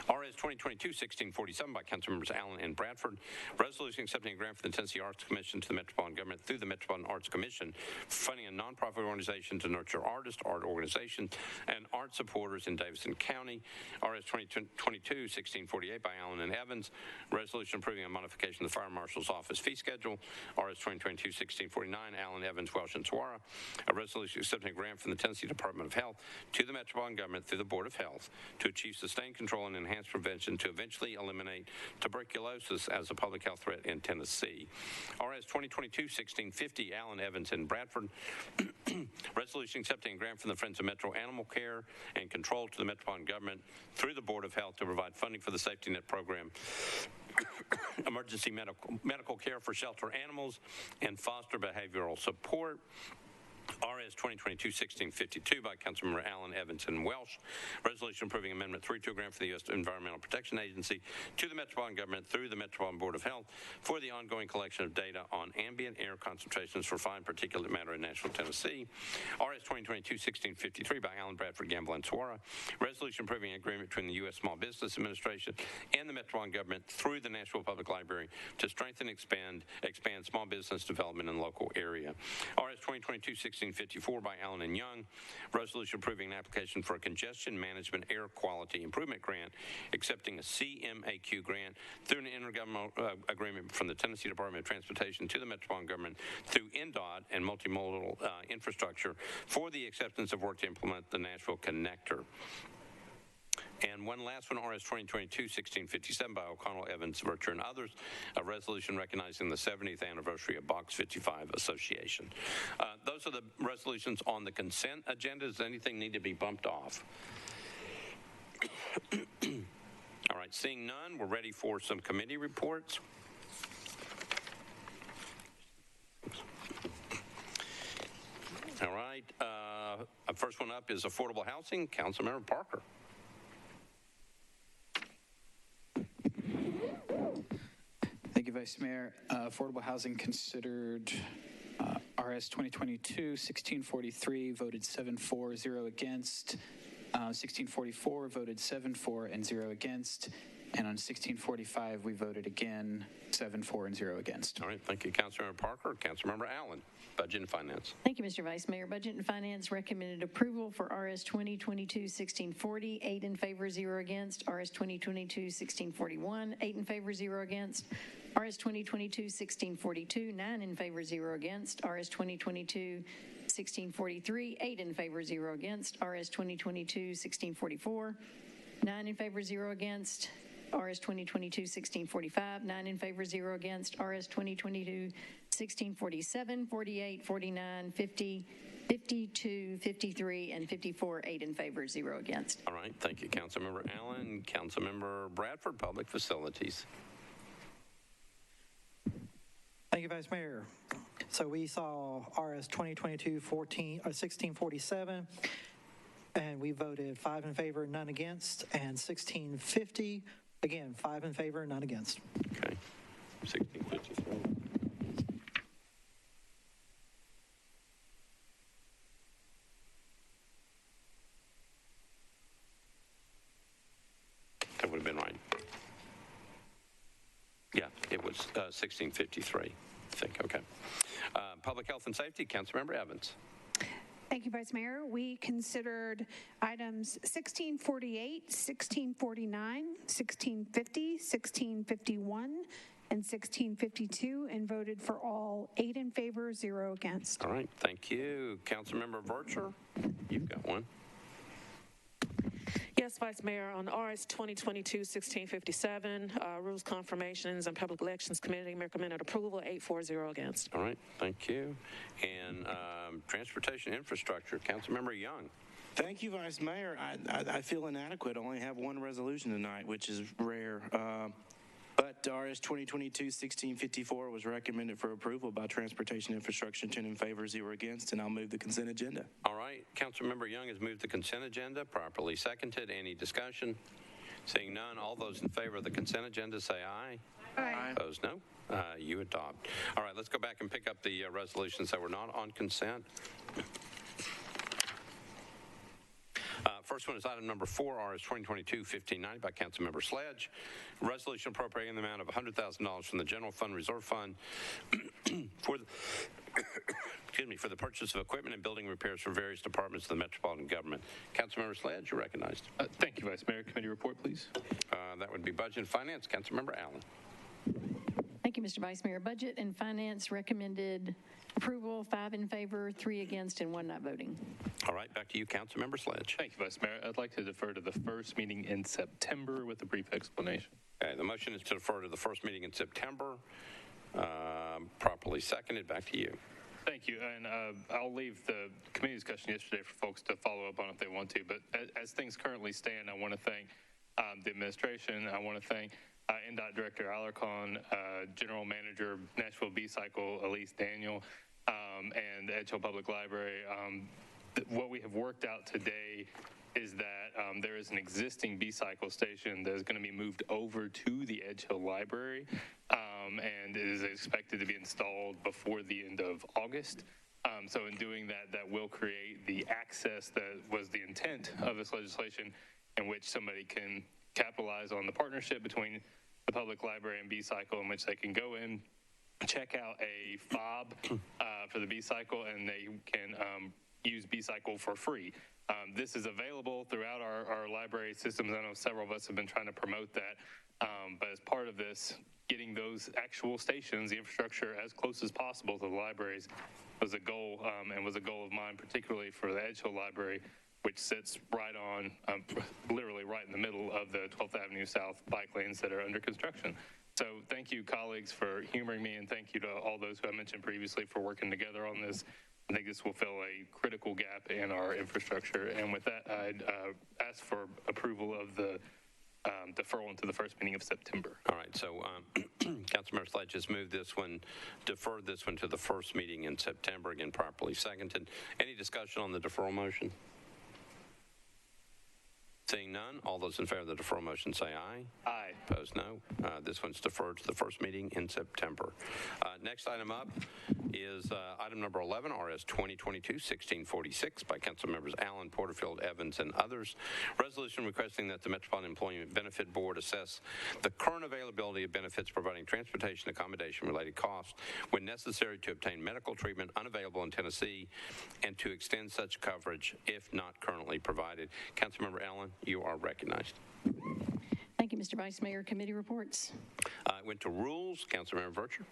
RS 2022-1647 by Councilmembers Allen and Bradford. Resolution accepting a grant from the Tennessee Arts Commission to the Metropolitan Government through the Metropolitan Arts Commission, funding a nonprofit organization to nurture artists, art organizations, and art supporters in Davidson County. RS 2022-1648 by Allen and Evans. Resolution approving a modification of the Fire Marshal's Office fee schedule. RS 2022-1649, Allen, Evans, Welsh, and Suara. A resolution accepting a grant from the Tennessee Department of Health to the Metropolitan Government through the Board of Health to achieve sustained control and enhanced prevention to eventually eliminate tuberculosis as a public health threat in Tennessee. RS 2022-1650, Allen, Evans, and Bradford. Resolution accepting a grant from the Friends of Metro Animal Care and Control to the Metropolitan Government through the Board of Health to provide funding for the Safety Net Program, emergency medical care for shelter animals, and foster behavioral support. RS 2022-1652 by Councilmember Allen, Evans, and Welsh. Resolution approving Amendment 3 to a grant for the U.S. Environmental Protection Agency to the Metropolitan Government through the Metropolitan Board of Health for the ongoing collection of data on ambient air concentrations for fine particulate matter in Nashville, Tennessee. RS 2022-1653 by Allen, Bradford, Gamble, and Suara. Resolution approving an agreement between the U.S. Small Business Administration and the Metropolitan Government through the Nashville Public Library to strengthen and expand small business development in the local area. RS 2022-1654 by Allen and Young. Resolution approving an application for a congestion management air quality improvement grant, accepting a CMAQ grant through an intergovernmental agreement from the Tennessee Department of Transportation to the Metropolitan Government through NDOT and multimodal infrastructure for the acceptance of work to implement the Nashville Connector. And one last one, RS 2022-1657 by O'Connell, Evans, Virtue, and others, a resolution recognizing the 70th anniversary of Box 55 Association. Those are the resolutions on the consent agenda. Does anything need to be bumped off? All right, seeing none, we're ready for some committee reports. All right, first one up is affordable housing. Councilmember Parker. Thank you, Vice Mayor. Affordable housing considered RS 2022-1643, voted 7-4, 0 against. 1644 voted 7-4 and 0 against. And on 1645, we voted again 7-4 and 0 against. All right, thank you, Councilmember Parker. Councilmember Allen, Budget and Finance. Thank you, Mr. Vice Mayor. Budget and Finance recommended approval for RS 2022-1640, 8 in favor, 0 against. RS 2022-1641, 8 in favor, 0 against. RS 2022-1642, 9 in favor, 0 against. RS 2022-1643, 8 in favor, 0 against. RS 2022-1644, 9 in favor, 0 against. RS 2022-1645, 9 in favor, 0 against. RS 2022-1647, 48, 49, 50, 52, 53, and 54, 8 in favor, 0 against. All right, thank you, Councilmember Allen. Councilmember Bradford, Public Facilities. Thank you, Vice Mayor. So we saw RS 2022-1647, and we voted 5 in favor, none against, and 1650, again, 5 in favor, none against. Okay, 1653. That would have been right. Yeah, it was 1653, I think. Okay. Public Health and Safety, Councilmember Evans. Thank you, Vice Mayor. We considered items 1648, 1649, 1650, 1651, and 1652, and voted for all 8 in favor, 0 against. All right, thank you. Councilmember Vercher, you've got one. Yes, Vice Mayor, on RS 2022-1657, Rules, Confirmations, and Public Elections Committee recommended approval, 8-4-0 against. All right, thank you. And Transportation Infrastructure, Councilmember Young. Thank you, Vice Mayor. I feel inadequate. I only have one resolution tonight, which is rare. But RS 2022-1654 was recommended for approval by Transportation Infrastructure, 10 in favor, 0 against, and I'll move the consent agenda. All right, Councilmember Young has moved the consent agenda, properly seconded. Any discussion? Seeing none, all those in favor of the consent agenda say aye. Aye. Opposed, no. You adopt. All right, let's go back and pick up the resolutions that were not on consent. First one is item number 4, RS 2022-1590 by Councilmember Sledge. Resolution appropriating the amount of $100,000 from the General Fund Reserve Fund for the for the purchase of equipment and building repairs for various departments of the Metropolitan Government. Councilmember Sledge, you're recognized. Thank you, Vice Mayor. Committee report, please. That would be Budget and Finance. Councilmember Allen. Thank you, Mr. Vice Mayor. Budget and Finance recommended approval, 5 in favor, 3 against, and 1 not voting. All right, back to you, Councilmember Sledge. Thank you, Vice Mayor. I'd like to defer to the first meeting in September with a brief explanation. Okay, the motion is to defer to the first meeting in September. Properly seconded. Back to you. Thank you, and I'll leave the committee discussion yesterday for folks to follow up on if they want to, but as things currently stand, I want to thank the administration. I want to thank NDOT Director Alarcon, General Manager Nashville B-Cycle Elise Daniel, and the Edge Hill Public Library. What we have worked out today is that there is an existing B-cycle station that is going to be moved over to the Edge Hill Library, and it is expected to be installed before the end of August. So in doing that, that will create the access that was the intent of this legislation, in which somebody can capitalize on the partnership between the public library and B-cycle, in which they can go in, check out a fob for the B-cycle, and they can use B-cycle for free. This is available throughout our library systems. I know several of us have been trying to promote that, but as part of this, getting those actual stations, the infrastructure, as close as possible to the libraries was a goal, and was a goal of mine, particularly for the Edge Hill Library, which sits right on, literally right in the middle of the 12th Avenue South bike lanes that are under construction. So thank you, colleagues, for humoring me, and thank you to all those who I mentioned previously for working together on this. I think this will fill a critical gap in our infrastructure. And with that, I'd ask for approval of the deferral into the first meeting of September. All right, so Councilmember Sledge has moved this one, deferred this one to the first meeting in September, again properly seconded. Any discussion on the deferral motion? Seeing none, all those in favor of the deferral motion say aye. Aye. Opposed, no. This one's deferred to the first meeting in September. Next item up is item number 11, RS 2022-1646 by Council Members Allen, Porterfield, Evans, and others. Resolution requesting that the Metropolitan Employment Benefit Board assess the current availability of benefits providing transportation accommodation related costs when necessary to obtain medical treatment unavailable in Tennessee, and to extend such coverage if not currently provided. Councilmember Allen, you are recognized. Thank you, Mr. Vice Mayor. Committee reports. Went to rules. Councilmember Vircher.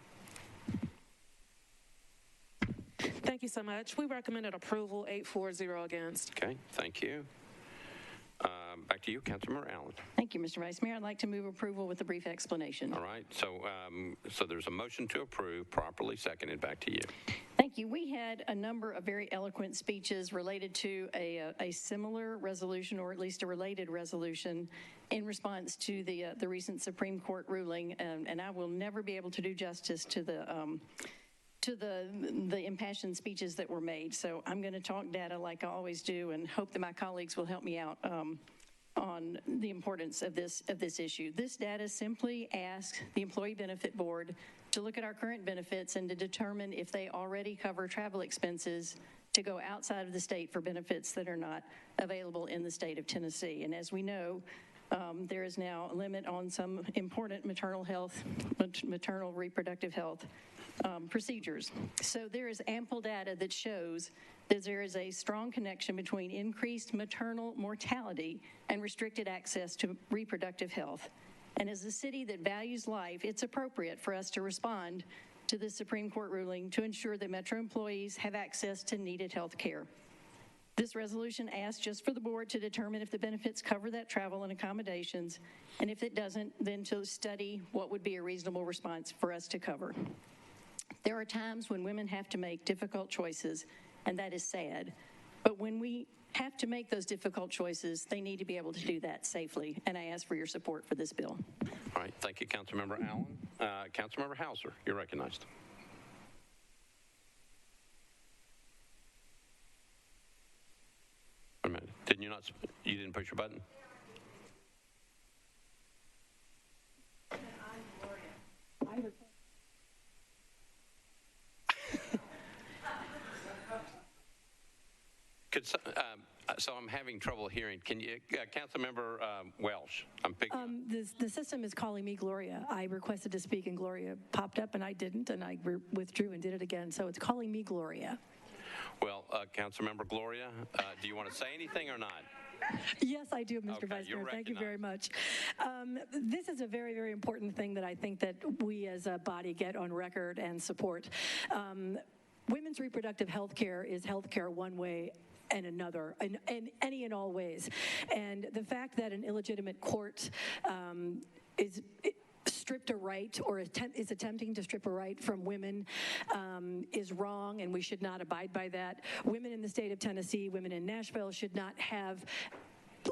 Thank you so much. We recommended approval, 8-4-0 against. Okay, thank you. Back to you, Councilmember Allen. Thank you, Mr. Vice Mayor. I'd like to move approval with a brief explanation. All right, so there's a motion to approve, properly seconded. Back to you. Thank you. We had a number of very eloquent speeches related to a similar resolution, or at least a related resolution, in response to the recent Supreme Court ruling, and I will never be able to do justice to the impassioned speeches that were made. So I'm going to talk data like I always do, and hope that my colleagues will help me out on the importance of this issue. This data simply asks the Employee Benefit Board to look at our current benefits and to determine if they already cover travel expenses to go outside of the state for benefits that are not available in the state of Tennessee. And as we know, there is now a limit on some important maternal reproductive health procedures. So there is ample data that shows that there is a strong connection between increased maternal mortality and restricted access to reproductive health. And as a city that values life, it's appropriate for us to respond to the Supreme Court ruling to ensure that Metro employees have access to needed health care. This resolution asks just for the board to determine if the benefits cover that travel and accommodations, and if it doesn't, then to study what would be a reasonable response for us to cover. There are times when women have to make difficult choices, and that is sad. But when we have to make those difficult choices, they need to be able to do that safely, and I ask for your support for this bill. All right, thank you, Councilmember Allen. Councilmember Hauser, you're recognized. Wait a minute, you didn't push your button? So I'm having trouble hearing. Can you, Councilmember Welsh? I'm picking. The system is calling me Gloria. I requested to speak, and Gloria popped up, and I didn't, and I withdrew and did it again. So it's calling me Gloria. Well, Councilmember Gloria, do you want to say anything or not? Yes, I do, Mr. Vice Mayor. Thank you very much. This is a very, very important thing that I think that we as a body get on record and support. Women's reproductive health care is health care one way and another, in any and all ways. And the fact that an illegitimate court is stripped a right, or is attempting to strip a right from women, is wrong, and we should not abide by that. Women in the state of Tennessee, women in Nashville should not have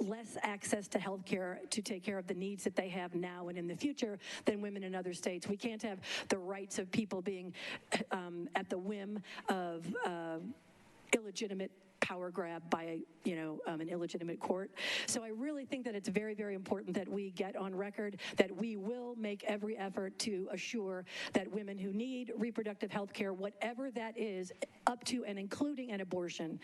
less access to health care to take care of the needs that they have now and in the future than women in other states. We can't have the rights of people being at the whim of illegitimate power grab by an illegitimate court. So I really think that it's very, very important that we get on record that we will make every effort to assure that women who need reproductive health care, whatever that is, up to and including an abortion,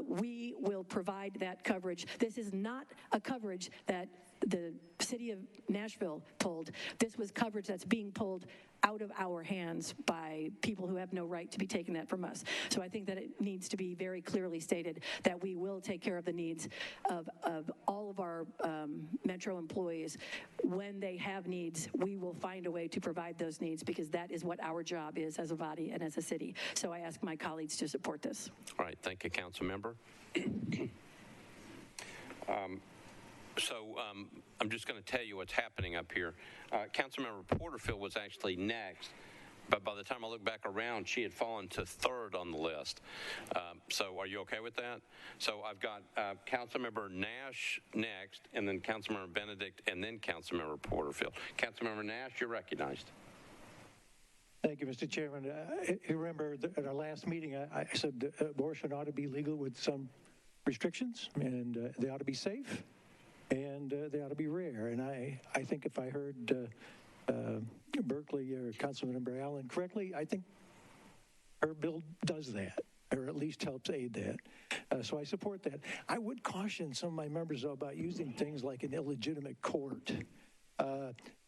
we will provide that coverage. This is not a coverage that the city of Nashville pulled. This was coverage that's being pulled out of our hands by people who have no right to be taking that from us. So I think that it needs to be very clearly stated that we will take care of the needs of all of our Metro employees. When they have needs, we will find a way to provide those needs because that is what our job is as a body and as a city. So I ask my colleagues to support this. All right, thank you, Council Member. I'm just going to tell you what's happening up here. Councilmember Porterfield was actually next, but by the time I look back around, she had fallen to third on the list. So are you okay with that? So I've got Councilmember Nash next, and then Councilmember Benedict, and then Councilmember Porterfield. Councilmember Nash, you're recognized. Thank you, Mr. Chairman. You remember at our last meeting, I said that abortion ought to be legal with some restrictions, and they ought to be safe. And they ought to be rare. And I think if I heard Berkeley or Councilmember Allen correctly, I think her bill does that, or at least helps aid that. So I support that. I would caution some of my members, though, about using things like an illegitimate court.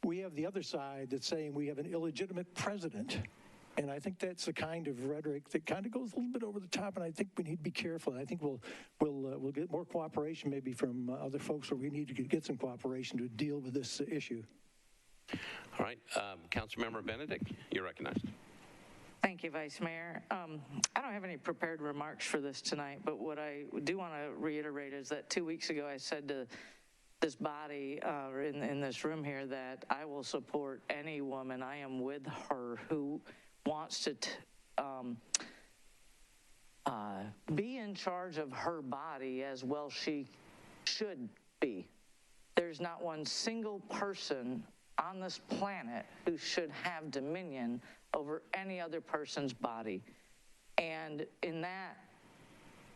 We have the other side that's saying we have an illegitimate president. And I think that's the kind of rhetoric that kind of goes a little bit over the top, and I think we need to be careful. I think we'll get more cooperation maybe from other folks where we need to get some cooperation to deal with this issue. All right, Councilmember Benedict, you're recognized. Thank you, Vice Mayor. I don't have any prepared remarks for this tonight, but what I do want to reiterate is that 2 weeks ago I said to this body in this room here that I will support any woman. I am with her who wants to be in charge of her body as well she should be. There's not one single person on this planet who should have dominion over any other person's body. And in that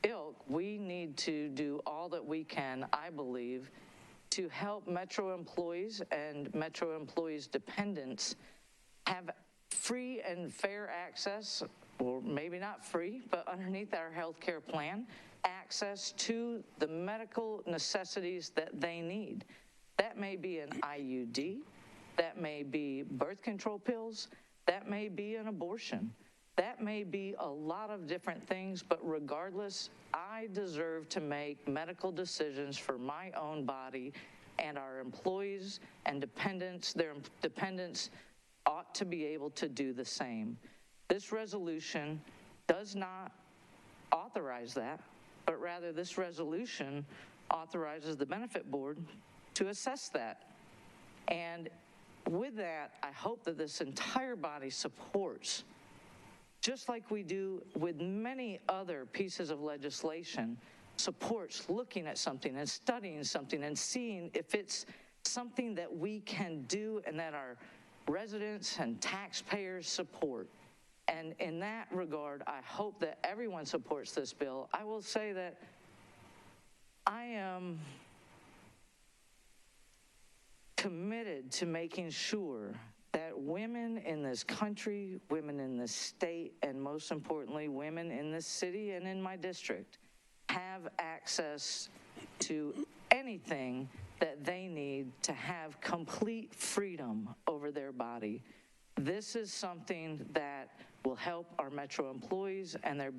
ilk, we need to do all that we can, I believe, to help Metro employees and Metro employees' dependents have free and fair access, or maybe not free, but underneath our health care plan, access to the medical necessities that they need. That may be an IUD, that may be birth control pills, that may be an abortion, that may be a lot of different things, but regardless, I deserve to make medical decisions for my own body, and our employees and dependents, their dependents, ought to be able to do the same. This resolution does not authorize that, but rather this resolution authorizes the benefit board to assess that. And with that, I hope that this entire body supports, just like we do with many other pieces of legislation, supports looking at something and studying something and seeing if it's something that we can do and that our residents and taxpayers support. And in that regard, I hope that everyone supports this bill. I will say that I am committed to making sure that women in this country, women in this state, and most importantly, women in this city and in my district have access to anything that they need to have complete freedom over their body. This is something that will help our Metro employees and their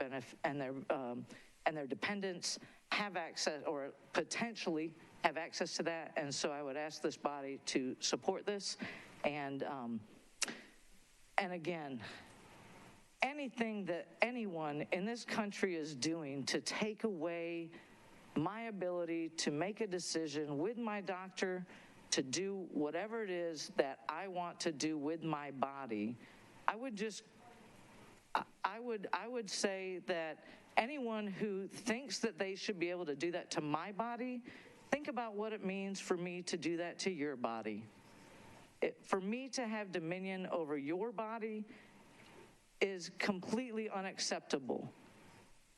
dependents have access, or potentially have access to that. And so I would ask this body to support this. And again, anything that anyone in this country is doing to take away my ability to make a decision with my doctor to do whatever it is that I want to do with my body, I would say that anyone who thinks that they should be able to do that to my body, think about what it means for me to do that to your body. For me to have dominion over your body is completely unacceptable.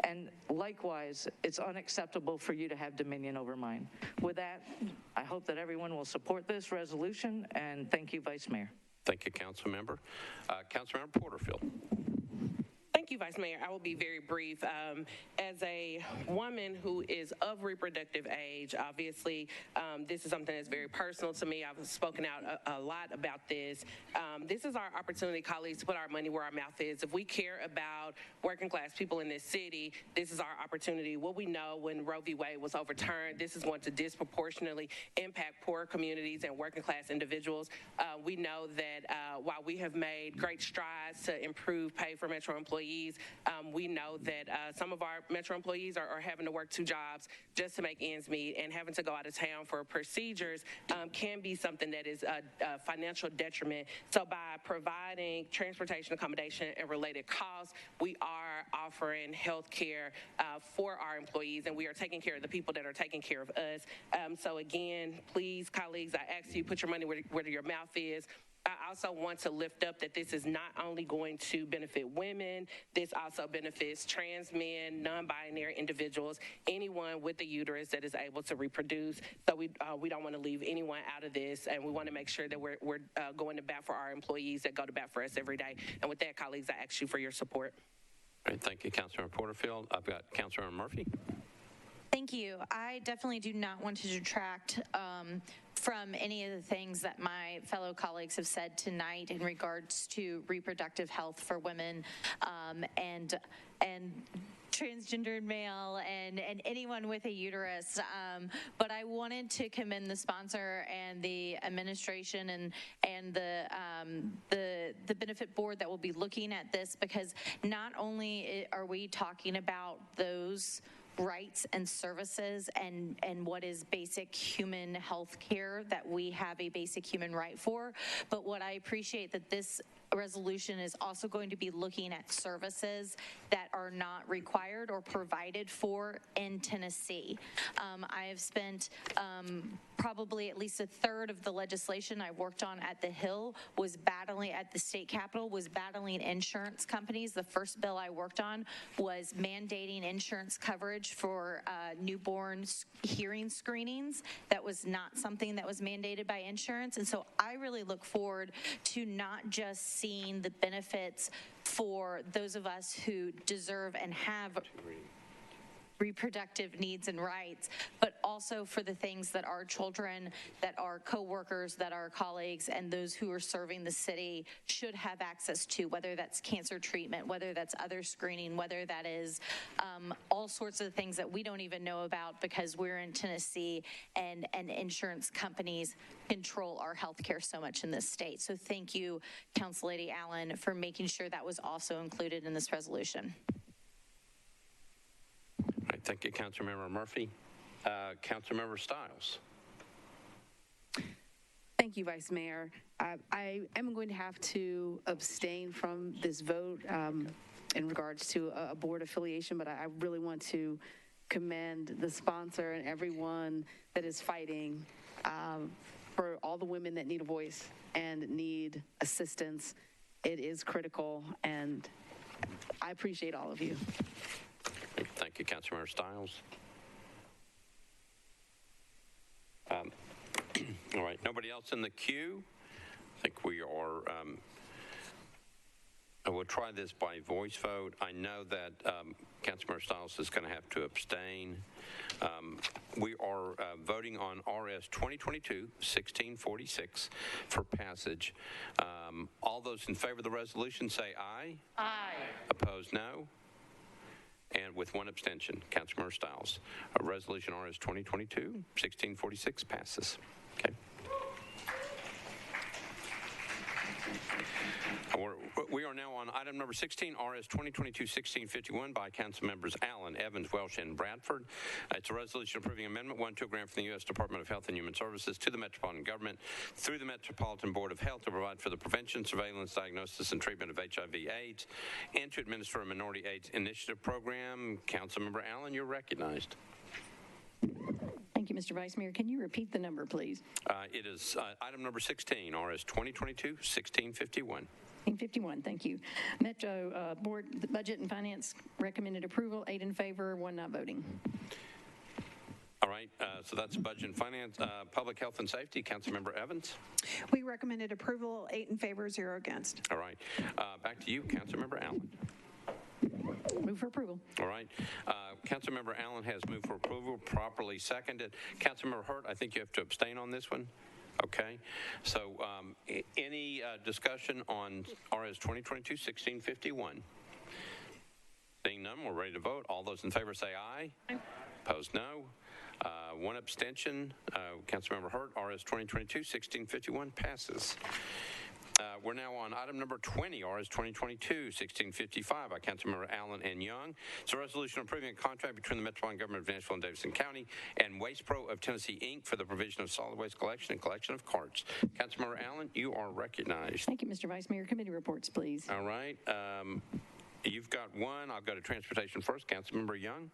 And likewise, it's unacceptable for you to have dominion over mine. With that, I hope that everyone will support this resolution, and thank you, Vice Mayor. Thank you, Council Member. Council Member Porterfield. Thank you, Vice Mayor. I will be very brief. As a woman who is of reproductive age, obviously, this is something that's very personal to me. I've spoken out a lot about this. This is our opportunity, colleagues, to put our money where our mouth is. If we care about working class people in this city, this is our opportunity. What we know when Roe v. Wade was overturned, this is going to disproportionately impact poor communities and working class individuals. We know that while we have made great strides to improve pay for Metro employees, we know that some of our Metro employees are having to work 2 jobs just to make ends meet, and having to go out of town for procedures can be something that is a financial detriment. So by providing transportation, accommodation, and related costs, we are offering health care for our employees, and we are taking care of the people that are taking care of us. So again, please, colleagues, I ask you, put your money where your mouth is. I also want to lift up that this is not only going to benefit women, this also benefits trans men, non-binary individuals, anyone with a uterus that is able to reproduce. So we don't want to leave anyone out of this, and we want to make sure that we're going to bat for our employees that go to bat for us every day. And with that, colleagues, I ask you for your support. All right, thank you, Councilmember Porterfield. I've got Councilmember Murphy. Thank you. I definitely do not want to detract from any of the things that my fellow colleagues have said tonight in regards to reproductive health for women and transgendered male and anyone with a uterus. But I wanted to commend the sponsor and the administration and the benefit board that will be looking at this, because not only are we talking about those rights and services and what is basic human health care that we have a basic human right for, but what I appreciate that this resolution is also going to be looking at services that are not required or provided for in Tennessee. I have spent probably at least a third of the legislation I worked on at the Hill was battling at the state capitol, was battling insurance companies. The first bill I worked on was mandating insurance coverage for newborn hearing screenings. That was not something that was mandated by insurance. And so I really look forward to not just seeing the benefits for those of us who deserve and have reproductive needs and rights, but also for the things that our children, that our coworkers, that our colleagues, and those who are serving the city should have access to, whether that's cancer treatment, whether that's other screening, whether that is all sorts of things that we don't even know about because we're in Tennessee and insurance companies control our health care so much in this state. So thank you, Council Lady Allen, for making sure that was also included in this resolution. All right, thank you, Councilmember Murphy. Councilmember Stiles. Thank you, Vice Mayor. I am going to have to abstain from this vote in regards to a board affiliation, but I really want to commend the sponsor and everyone that is fighting for all the women that need a voice and need assistance. It is critical, and I appreciate all of you. Thank you, Councilmember Stiles. All right, nobody else in the queue? I think we are, I will try this by voice vote. I know that Councilmember Stiles is going to have to abstain. We are voting on RS 2022-1646 for passage. All those in favor of the resolution say aye. Aye. Opposed, no. And with one abstention, Councilmember Stiles. Resolution RS 2022-1646 passes. Okay. We are now on item number 16, RS 2022-1651 by Council members Allen, Evans, Welsh, and Bradford. It's a resolution approving Amendment 1 to a grant from the U.S. Department of Health and Human Services to the Metropolitan Government through the Metropolitan Board of Health to provide for the prevention, surveillance, diagnosis, and treatment of HIV/AIDS and to administer a Minority AIDS Initiative program. Councilmember Allen, you're recognized. Thank you, Mr. Vice Mayor. Can you repeat the number, please? It is item number 16, RS 2022-1651. 1951, thank you. Metro Board Budget and Finance recommended approval, 8 in favor, 1 not voting. All right, so that's Budget and Finance. Public Health and Safety, Councilmember Evans. We recommended approval, 8 in favor, 0 against. All right, back to you, Councilmember Allen. Move for approval. All right. Councilmember Allen has moved for approval, properly seconded. Councilmember Hurt, I think you have to abstain on this one. Okay. So any discussion on RS 2022-1651? Seeing none, we're ready to vote. All those in favor say aye. Aye. Opposed, no. 1 abstention. Councilmember Hurt, RS 2022-1651 passes. We're now on item number 20, RS 2022-1655 by Councilmember Allen and Young. It's a resolution approving a contract between the Metropolitan Government of Nashville and Davidson County and Waste Pro of Tennessee, Inc. for the provision of solid waste collection and collection of carts. Councilmember Allen, you are recognized. Thank you, Mr. Vice Mayor. Committee reports, please. All right. You've got one. I'll go to transportation first. Councilmember Young.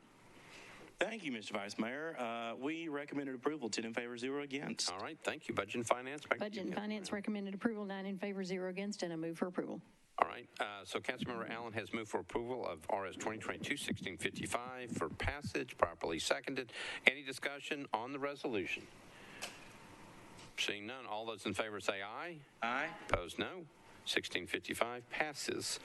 Thank you, Mr. Vice Mayor. We recommended approval, 10 in favor, 0 against. All right, thank you. Budget and Finance. Budget and Finance recommended approval, 9 in favor, 0 against, and a move for approval. All right, so Councilmember Allen has moved for approval of RS 2022-1655 for passage, properly seconded. Any discussion on the resolution? Seeing none, all those in favor say aye. Aye. Opposed, no. 1655 passes.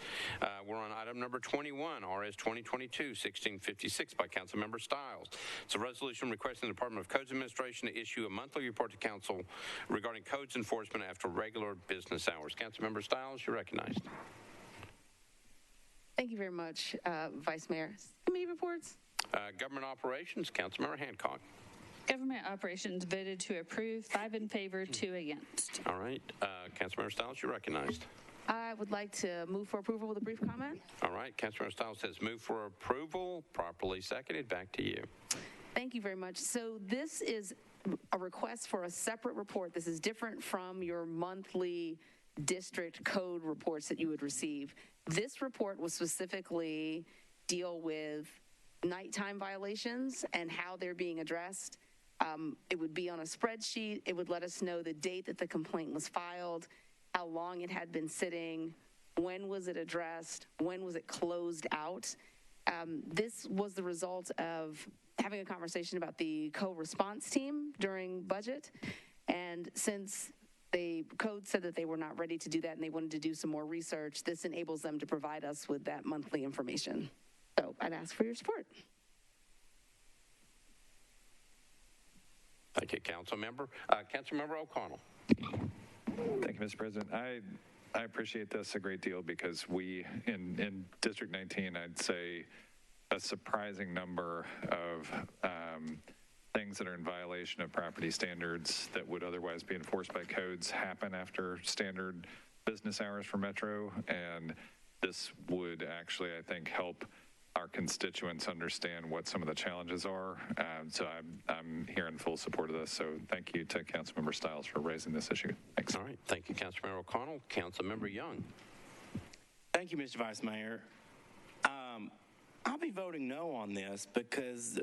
We're on item number 21, RS 2022-1656 by Councilmember Stiles. It's a resolution requesting the Department of Codes Administration to issue a monthly report to Council regarding codes enforcement after regular business hours. Councilmember Stiles, you're recognized. Thank you very much, Vice Mayor. Committee reports. Government Operations, Councilmember Hancock. Government Operations voted to approve, 5 in favor, 2 against. All right. Councilmember Stiles, you're recognized. I would like to move for approval with a brief comment. All right. Councilmember Stiles has moved for approval, properly seconded. Back to you. Thank you very much. So this is a request for a separate report. This is different from your monthly district code reports that you would receive. This report will specifically deal with nighttime violations and how they're being addressed. It would be on a spreadsheet. It would let us know the date that the complaint was filed, how long it had been sitting, when was it addressed, when was it closed out. This was the result of having a conversation about the co-response team during budget. And since the code said that they were not ready to do that and they wanted to do some more research, this enables them to provide us with that monthly information. So I'd ask for your support. Thank you, Councilmember. Councilmember O'Connell. Thank you, Mr. President. I appreciate this a great deal because we, in District 19, I'd say a surprising number of things that are in violation of property standards that would otherwise be enforced by codes happen after standard business hours for Metro. And this would actually, I think, help our constituents understand what some of the challenges are. So I'm here in full support of this. So thank you to Councilmember Stiles for raising this issue. Thanks. All right. Thank you, Councilmember O'Connell. Councilmember Young. Thank you, Mr. Vice Mayor. I'll be voting no on this because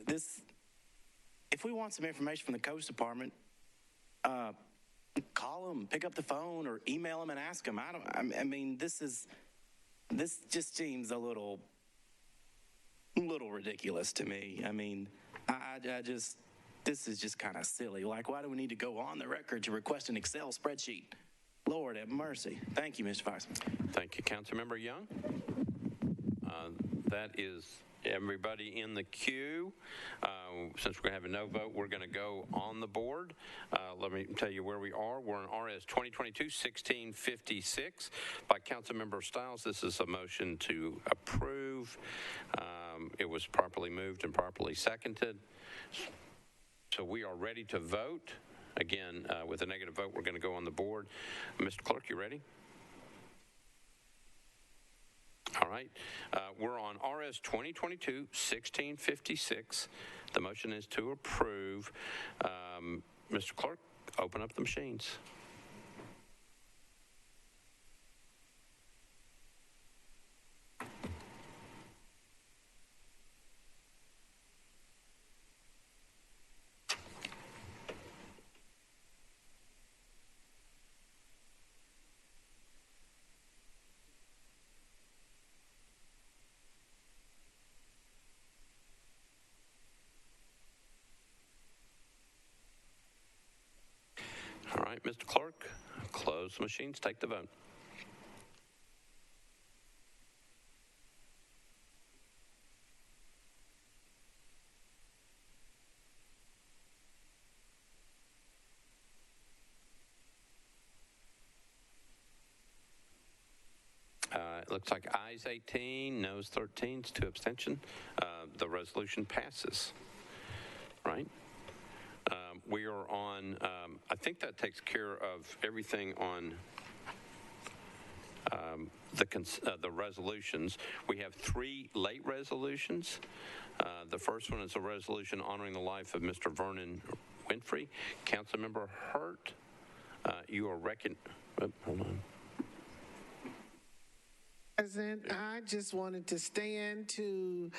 this, if we want some information from the Coast Department, call them, pick up the phone, or email them and ask them. I mean, this just seems a little ridiculous to me. I mean, this is just kind of silly. Like, why do we need to go on the record to request an Excel spreadsheet? Lord have mercy. Thank you, Mr. Vice Mayor. Thank you, Councilmember Young. That is everybody in the queue. Since we're going to have a no vote, we're going to go on the board. Let me tell you where we are. We're on RS 2022-1656 by Councilmember Stiles. This is a motion to approve. It was properly moved and properly seconded. So we are ready to vote. Again, with a negative vote, we're going to go on the board. Mr. Clerk, you ready? All right. We're on RS 2022-1656. The motion is to approve. Mr. Clerk, open up the machines. All right, Mr. Clerk, close the machines, take the vote. It looks like ayes 18, noes 13, 2 abstention. The resolution passes. Right? We are on, I think that takes care of everything on the resolutions. We have 3 late resolutions. The first one is a resolution honoring the life of Mr. Vernon Winfrey. Councilmember Hurt, you are hold on. President, I just wanted to stand to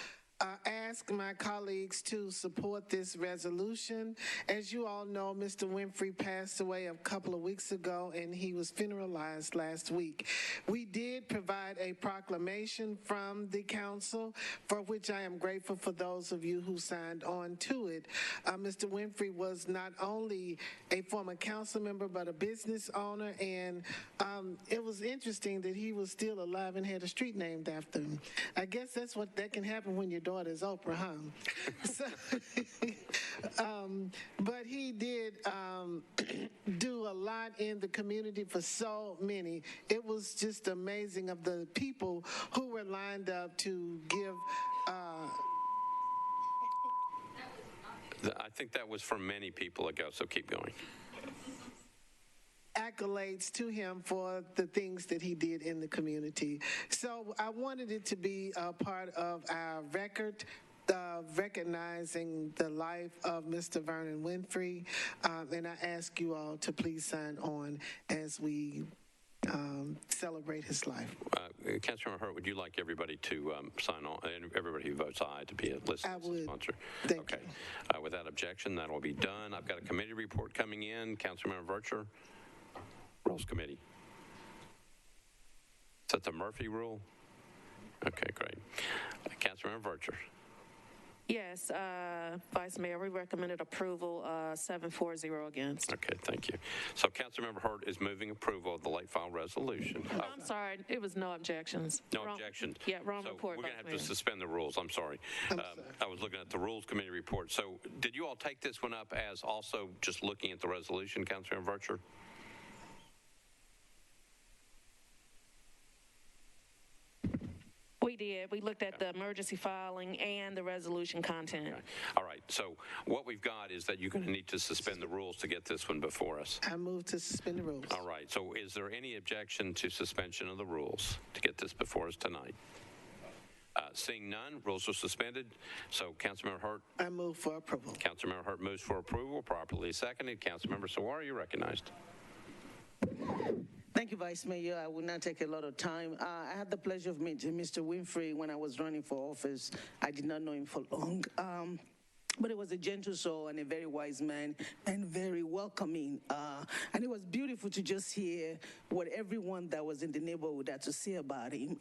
ask my colleagues to support this resolution. As you all know, Mr. Winfrey passed away a couple of weeks ago, and he was funeralized last week. We did provide a proclamation from the council, for which I am grateful for those of you who signed on to it. Mr. Winfrey was not only a former council member, but a business owner, and it was interesting that he was still alive and had a street named after him. I guess that can happen when your daughter is Oprah, huh? So, but he did do a lot in the community for so many. It was just amazing of the people who were lined up to give. I think that was from many people ago, so keep going. Accolades to him for the things that he did in the community. So I wanted it to be a part of our record of recognizing the life of Mr. Vernon Winfrey, and I ask you all to please sign on as we celebrate his life. Councilmember Hurt, would you like everybody to sign on, and everybody who votes aye to be listed as a sponsor? Thank you. Without objection, that will be done. I've got a committee report coming in. Councilmember Vercher. Rules Committee. Is that the Murphy rule? Okay, great. Councilmember Vercher. Yes, Vice Mayor, we recommended approval, 7-4-0 against. Okay, thank you. So Councilmember Hurt is moving approval of the late file resolution. I'm sorry, it was no objections. No objections. Yeah, wrong so report. We're going to have to suspend the rules. I'm sorry. I was looking at the Rules Committee report. So did you all take this one up as also just looking at the resolution, Councilmember Vercher? We did. We looked at the emergency filing and the resolution content. Okay. All right. So what we've got is that you're going to need to suspend the rules to get this one before us. I move to suspend the rules. All right. So is there any objection to suspension of the rules to get this before us tonight? Seeing none, rules are suspended. So Councilmember Hurt. I move for approval. Councilmember Hurt moves for approval, properly seconded. Councilmember Sawara, you're recognized. Thank you, Vice Mayor. I will not take a lot of time. I had the pleasure of meeting Mr. Winfrey when I was running for office. I did not know him for long. But he was a gentle soul and a very wise man and very welcoming. And it was beautiful to just hear what everyone that was in the neighborhood had to say about him.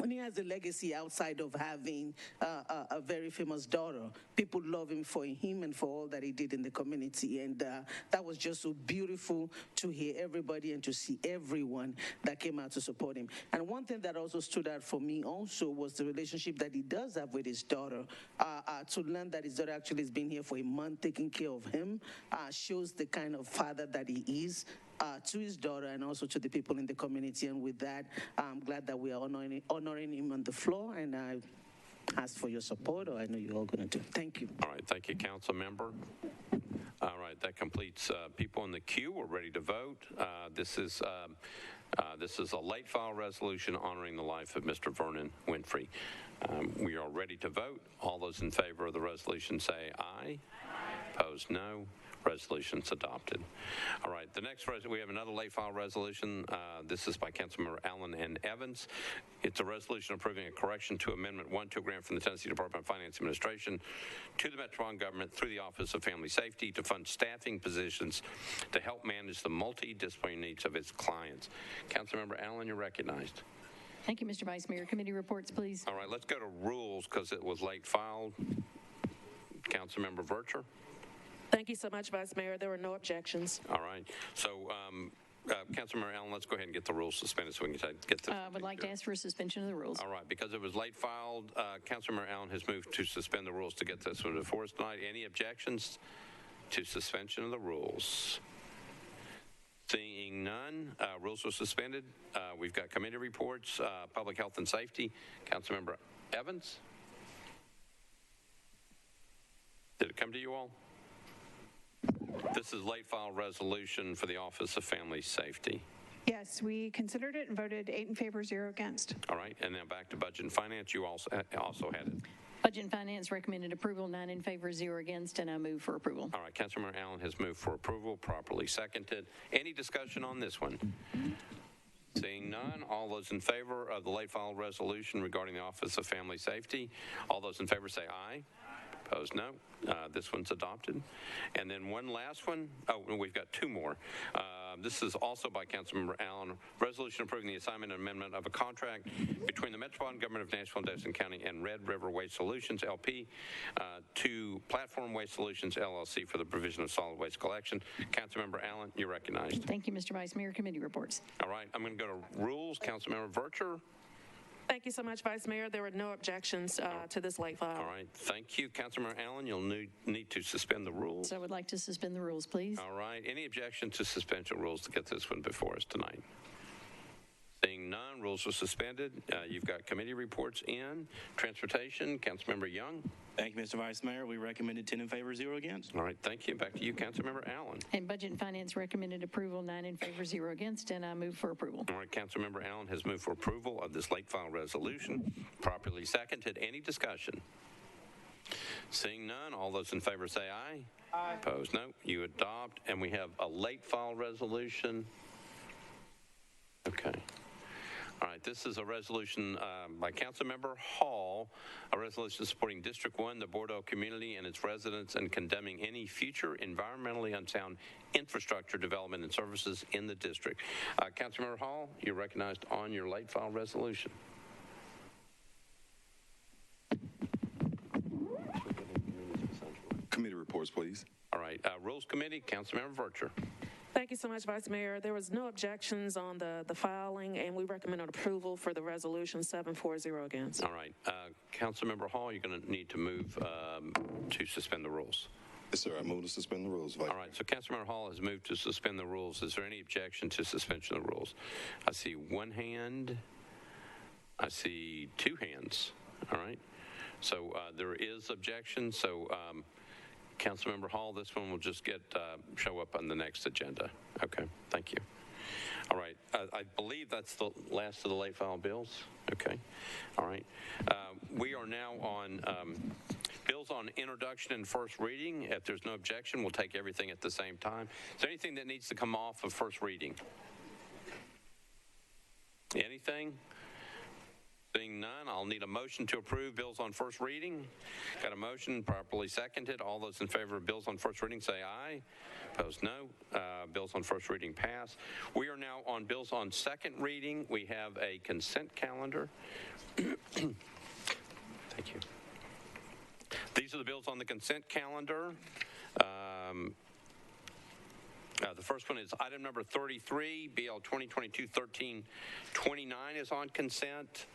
And he has a legacy outside of having a very famous daughter. People love him for him and for all that he did in the community. And that was just so beautiful to hear everybody and to see everyone that came out to support him. And one thing that also stood out for me also was the relationship that he does have with his daughter. To learn that his daughter actually has been here for a month taking care of him shows the kind of father that he is. To his daughter and also to the people in the community. And with that, I'm glad that we are honoring him on the floor, and I ask for your support, or I know you're all going to do. Thank you. All right. Thank you, Council Member. All right. That completes people in the queue. We're ready to vote. This is This is a late file resolution honoring the life of Mr. Vernon Winfrey. We are ready to vote. All those in favor of the resolution say aye. Opposed, no. Resolution's adopted. All right, the next we have another late file resolution. This is by Councilmember Allen and Evans. It's a resolution approving a correction to Amendment 1 to a grant from the Tennessee Department of Finance Administration to the Metropolitan Government through the Office of Family Safety to fund staffing positions to help manage the multidisciplinary needs of its clients. Councilmember Allen, you're recognized. Thank you, Mr. Vice Mayor. Committee reports, please. All right, let's go to rules because it was late filed. Councilmember Vercher. Thank you so much, Vice Mayor. There were no objections. All right. So, Councilmember Allen, let's go ahead and get the rules suspended so we can get this. I would like to ask for a suspension of the rules. All right. Because it was late filed, Councilmember Allen has moved to suspend the rules to get this one before us tonight. Any objections to suspension of the rules? Seeing none, rules are suspended. We've got committee reports, Public Health and Safety. Councilmember Evans? Did it come to you all? This is late file resolution for the Office of Family Safety. Yes, we considered it and voted 8 in favor, 0 against. All right, and then back to Budget and Finance. You also had it. Budget and Finance recommended approval, 9 in favor, 0 against, and I move for approval. All right, Councilmember Allen has moved for approval, properly seconded. Any discussion on this one? Seeing none, all those in favor of the late file resolution regarding the Office of Family Safety, all those in favor say aye. Opposed, no. This one's adopted. And then one last one. Oh, we've got two more. This is also by Councilmember Allen. Resolution approving the assignment and amendment of a contract between the Metropolitan Government of Nashville and Davidson County and Red River Waste Solutions, LP, to Platform Waste Solutions, LLC, for the provision of solid waste collection. Councilmember Allen, you're recognized. Thank you, Mr. Vice Mayor. Committee reports. All right, I'm going to go to rules. Councilmember Vercher. Thank you so much, Vice Mayor. There were no objections to this late file. All right. Thank you, Councilmember Allen. You'll need to suspend the rules. So I would like to suspend the rules, please. All right. Any objection to suspension rules to get this one before us tonight? Seeing none, rules are suspended. You've got committee reports in. Transportation, Councilmember Young. Thank you, Mr. Vice Mayor. We recommended 10 in favor, 0 against. All right. Thank you. Back to you, Councilmember Allen. And Budget and Finance recommended approval, 9 in favor, 0 against, and I move for approval. All right. Councilmember Allen has moved for approval of this late file resolution. Properly seconded. Any discussion? Seeing none, all those in favor say aye. Aye. Opposed, no. You adopt, and we have a late file resolution. Okay. All right, this is a resolution by Councilmember Hall, a resolution supporting District 1, the Bordeaux community and its residents, and condemning any future environmentally unsound infrastructure development and services in the district. Councilmember Hall, you're recognized on your late file resolution. Committee reports, please. All right, Rules Committee, Councilmember Vercher. Thank you so much, Vice Mayor. There was no objections on the filing, and we recommend approval for the resolution, 7-4-0 against. All right. Councilmember Hall, you're going to need to move to suspend the rules. Yes, sir. I move to suspend the rules, Vice. All right. So Councilmember Hall has moved to suspend the rules. Is there any objection to suspension of the rules? I see one hand. I see two hands. All right. So there is objection. So Councilmember Hall, this one will just show up on the next agenda. Okay, thank you. All right, I believe that's the last of the late file bills. Okay, all right. We are now on bills on introduction and first reading. If there's no objection, we'll take everything at the same time. Is there anything that needs to come off of first reading? Anything? Seeing none, I'll need a motion to approve bills on first reading. Got a motion properly seconded. All those in favor of bills on first reading say aye. Opposed, no. Bills on first reading pass. We are now on bills on second reading. We have a consent calendar. Thank you. These are the bills on the consent calendar. The first one is item number 33, BL 2022-1329 is on consent.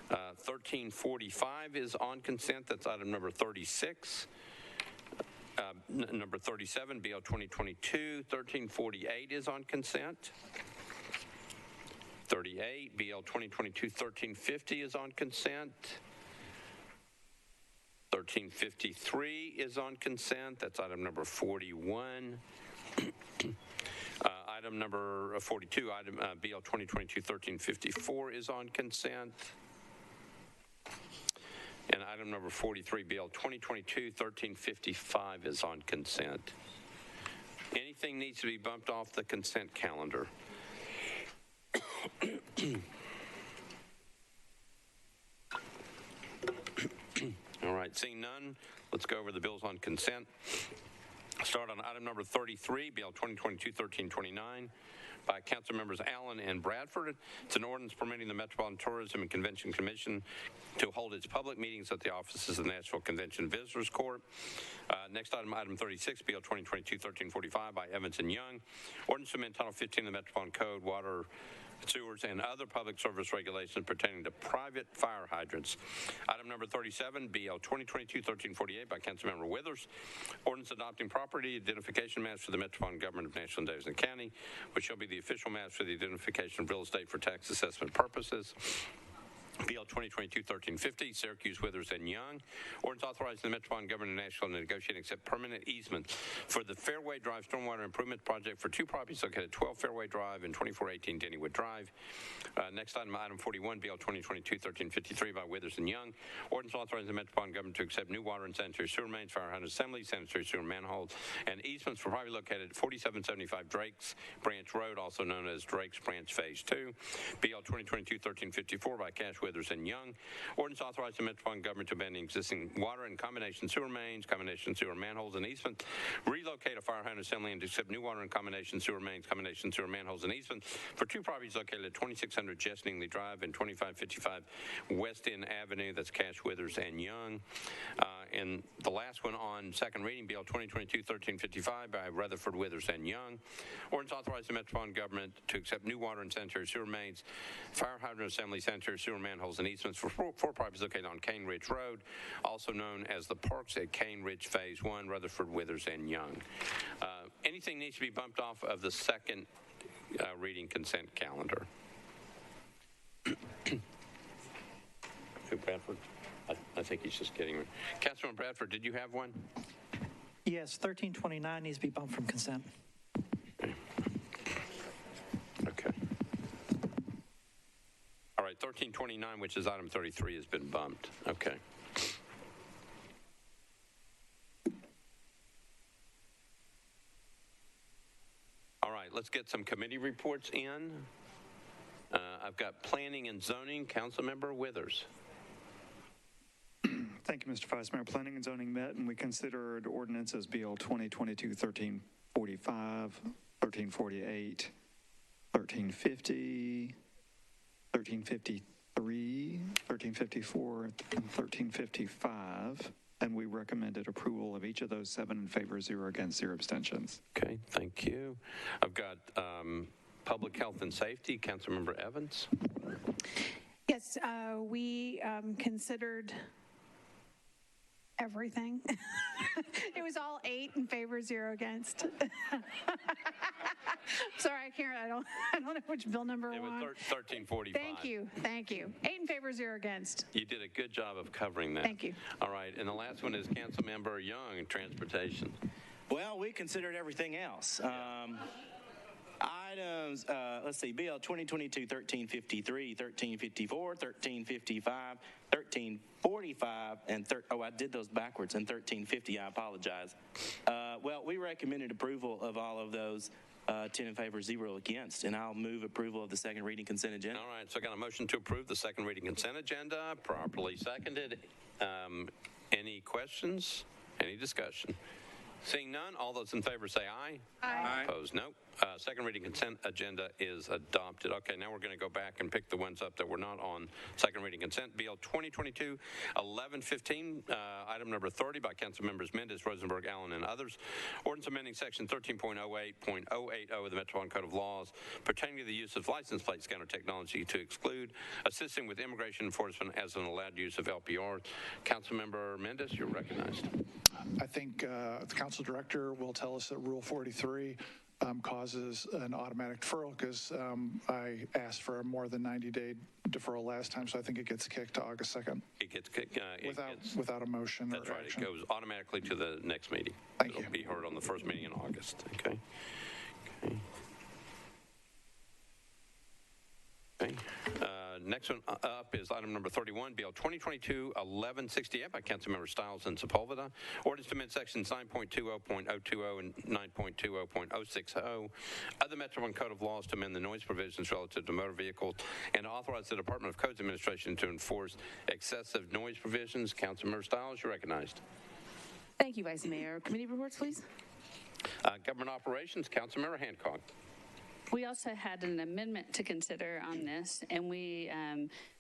1345 is on consent. That's item number 36. Number 37, BL 2022, 1348 is on consent. 38, BL 2022, 1350 is on consent. 1353 is on consent. That's item number 41. Item number 42, item BL 2022-1354 is on consent. And item number 43, BL 2022-1355 is on consent. Anything needs to be bumped off the consent calendar? All right, seeing none, let's go over the bills on consent. Start on item number 33, BL 2022-1329, by Council Members Allen and Bradford. It's an ordinance permitting the Metropolitan Tourism and Convention Commission to hold its public meetings at the offices of the Nashville Convention Visitors Court. Next item, item 36, BL 2022-1345 by Evans and Young. Ordinance to amend Title 15 of the Metropolitan Code, Water, Sewers, and other public service regulations pertaining to private fire hydrants. Item number 37, BL 2022-1348 by Councilmember Withers. Ordinance adopting property identification maps for the Metropolitan Government of Nashville and Davidson County, which shall be the official maps for the identification of real estate for tax assessment purposes. BL 2022-1350, Syracuse, Withers, and Young. Ordinance authorizing the Metropolitan Government of Nashville to negotiate and accept permanent easements for the Fairway Drive Stormwater Improvement Project for two properties located at 12 Fairway Drive and 2418 Dennywood Drive. Next item, item 41, BL 2022-1353 by Withers and Young. Ordinance authorizing the Metropolitan Government to accept new water and sanitary sewer mains, fire hydrant assemblies, sanitary sewer manholes, and easements for property located at 4775 Drakes Branch Road, also known as Drakes Branch Phase 2. BL 2022-1354 by Cash, Withers, and Young. Ordinance authorizing the Metropolitan Government to abandon existing water and combination sewer mains, combination sewer manholes, and easements, relocate a fire hydrant assembly, and to accept new water and combination sewer mains, combination sewer manholes, and easements for two properties located at 2600 Jessingley Drive and 2555 West End Avenue. That's Cash, Withers, and Young. And the last one on second reading, BL 2022-1355 by Rutherford, Withers, and Young. Ordinance authorizing the Metropolitan Government to accept new water and sanitary sewer mains, fire hydrant assembly, sanitary sewer manholes, and easements for four properties located on Cane Ridge Road, also known as the Parks at Cane Ridge Phase 1, Rutherford, Withers, and Young. Anything needs to be bumped off of the second reading consent calendar? Bradford? I think he's just kidding me. Councilman Bradford, did you have one? Yes, 1329 needs to be bumped from consent. Okay. All right, 1329, which is item 33, has been bumped. Okay. All right, let's get some committee reports in. I've got Planning and Zoning, Councilmember Withers. Thank you, Mr. Vice Mayor. Planning and Zoning met, and we considered ordinances BL 2022-1345, 1348, 1350, 1353, 1354, and 1355, and we recommended approval of each of those 7 in favor, 0 against, 0 abstentions. Okay, thank you. I've got Public Health and Safety, Councilmember Evans. Yes, we considered everything. It was all 8 in favor, 0 against. Sorry, I don't know which bill number it we're on. It was 1345. Thank you. 8 in favor, 0 against. You did a good job of covering that. Thank you. All right, and the last one is Councilmember Young, Transportation. Well, we considered everything else. Items, let's see, BL 2022-1353, 1354, 1355, 1345, and I did those backwards, and 1350, I apologize. Well, we recommended approval of all of those, 10 in favor, 0 against, and I'll move approval of the second reading consent agenda. All right, so I got a motion to approve the second reading consent agenda, properly seconded. Any questions? Any discussion? Seeing none, all those in favor say aye. Aye. Opposed, no. Second reading consent agenda is adopted. Okay, now we're going to go back and pick the ones up that were not on second reading consent. BL 2022-1115, item number 30 by Council Members Mendez, Rosenberg, Allen, and others. Ordinance amending section 13.08.080 of the Metropolitan Code of Laws pertaining to the use of license plate scanner technology to exclude assisting with immigration enforcement as an allowed use of LPR. Councilmember Mendez, you're recognized. I think the council director will tell us that Rule 43 causes an automatic deferral because I asked for a more than 90-day deferral last time, so I think it gets kicked to August 2nd. It gets kicked without a motion. That's or right. action. It goes automatically to the next meeting. Thank you. It'll be heard on the first meeting in August. Okay. Okay. Next one up is item number 31, Bill 2022-1168 by Councilmember Stiles and Sepulveda. Ordinance to amend sections 9.20.020 and 9.20.060 of the Metropolitan Code of Laws to amend the noise provisions relative to motor vehicles and to authorize the Department of Codes Administration to enforce excessive noise provisions. Councilmember Stiles, you're recognized. Thank you, Vice Mayor. Committee reports, please. Government Operations, Councilmember Hancock. We also had an amendment to consider on this, and we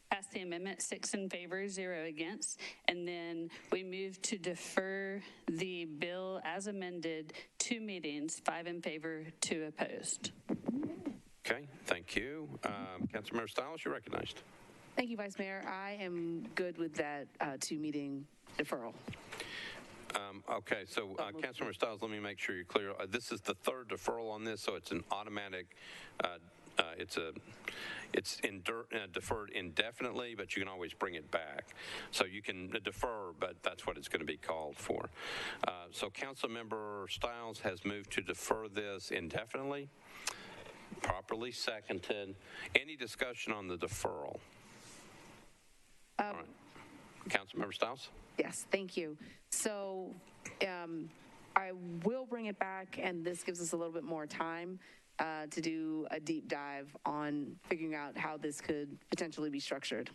passed the amendment, 6 in favor, 0 against, and then we moved to defer the bill as amended 2 meetings, 5 in favor, 2 opposed. Okay, thank you. Councilmember Stiles, you're recognized. Thank you, Vice Mayor. I am good with that 2-meeting deferral. Okay, so Councilmember Stiles, let me make sure you're clear. This is the third deferral on this, so it's an automatic. It's deferred indefinitely, but you can always bring it back. So you can defer, but that's what it's going to be called for. So Councilmember Stiles has moved to defer this indefinitely. Properly seconded. Any discussion on the deferral? All right. Councilmember Stiles? Yes, thank you. So I will bring it back, and this gives us a little bit more time to do a deep dive on figuring out how this could potentially be structured.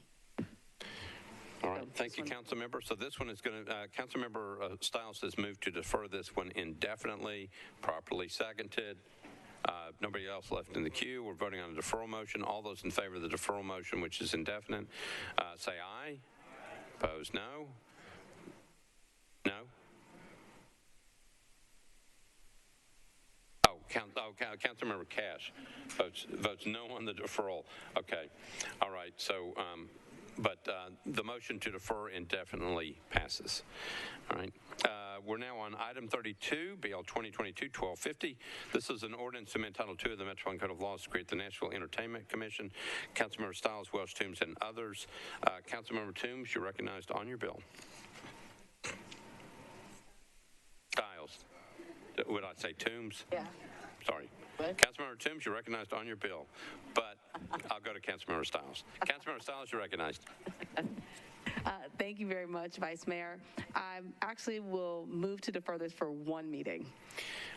All right, thank you, Councilmember. So this one is going to, Councilmember Stiles has moved to defer this one indefinitely, properly seconded. Nobody else left in the queue. We're voting on a deferral motion. All those in favor of the deferral motion, which is indefinite, say aye. Opposed, no. No? Councilmember Cash votes no on the deferral. Okay. All right. So, but the motion to defer indefinitely passes. All right. We're now on item 32, BL 2022-1250. This is an ordinance to amend Title II of the Metropolitan Code of Laws to create the Nashville Entertainment Commission. Councilmember Stiles, Welch, Toombs, and others. Councilmember Toombs, you're recognized on your bill. Stiles. Would I say Toombs? Yeah. Sorry. Councilmember Toombs, you're recognized on your bill, but I'll go to Councilmember Stiles. Councilmember Stiles, you're recognized. Thank you very much, Vice Mayor. I actually will move to defer this for 1 meeting.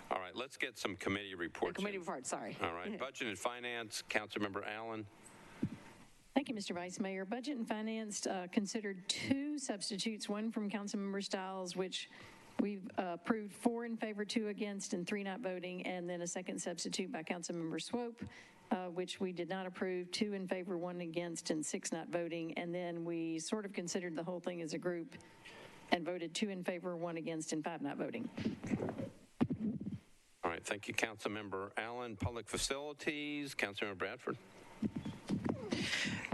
All right, let's get some committee reports. Committee reports, sorry. All right, Budget and Finance, Councilmember Allen. Thank you, Mr. Vice Mayor. Budget and Finance considered 2 substitutes, one from Councilmember Stiles, which we've approved 4 in favor, 2 against, and 3 not voting, and then a second substitute by Councilmember Swope, which we did not approve, 2 in favor, 1 against, and 6 not voting. And then we sort of considered the whole thing as a group and voted 2 in favor, 1 against, and 5 not voting. All right, thank you, Councilmember Allen. Public Facilities, Councilmember Bradford.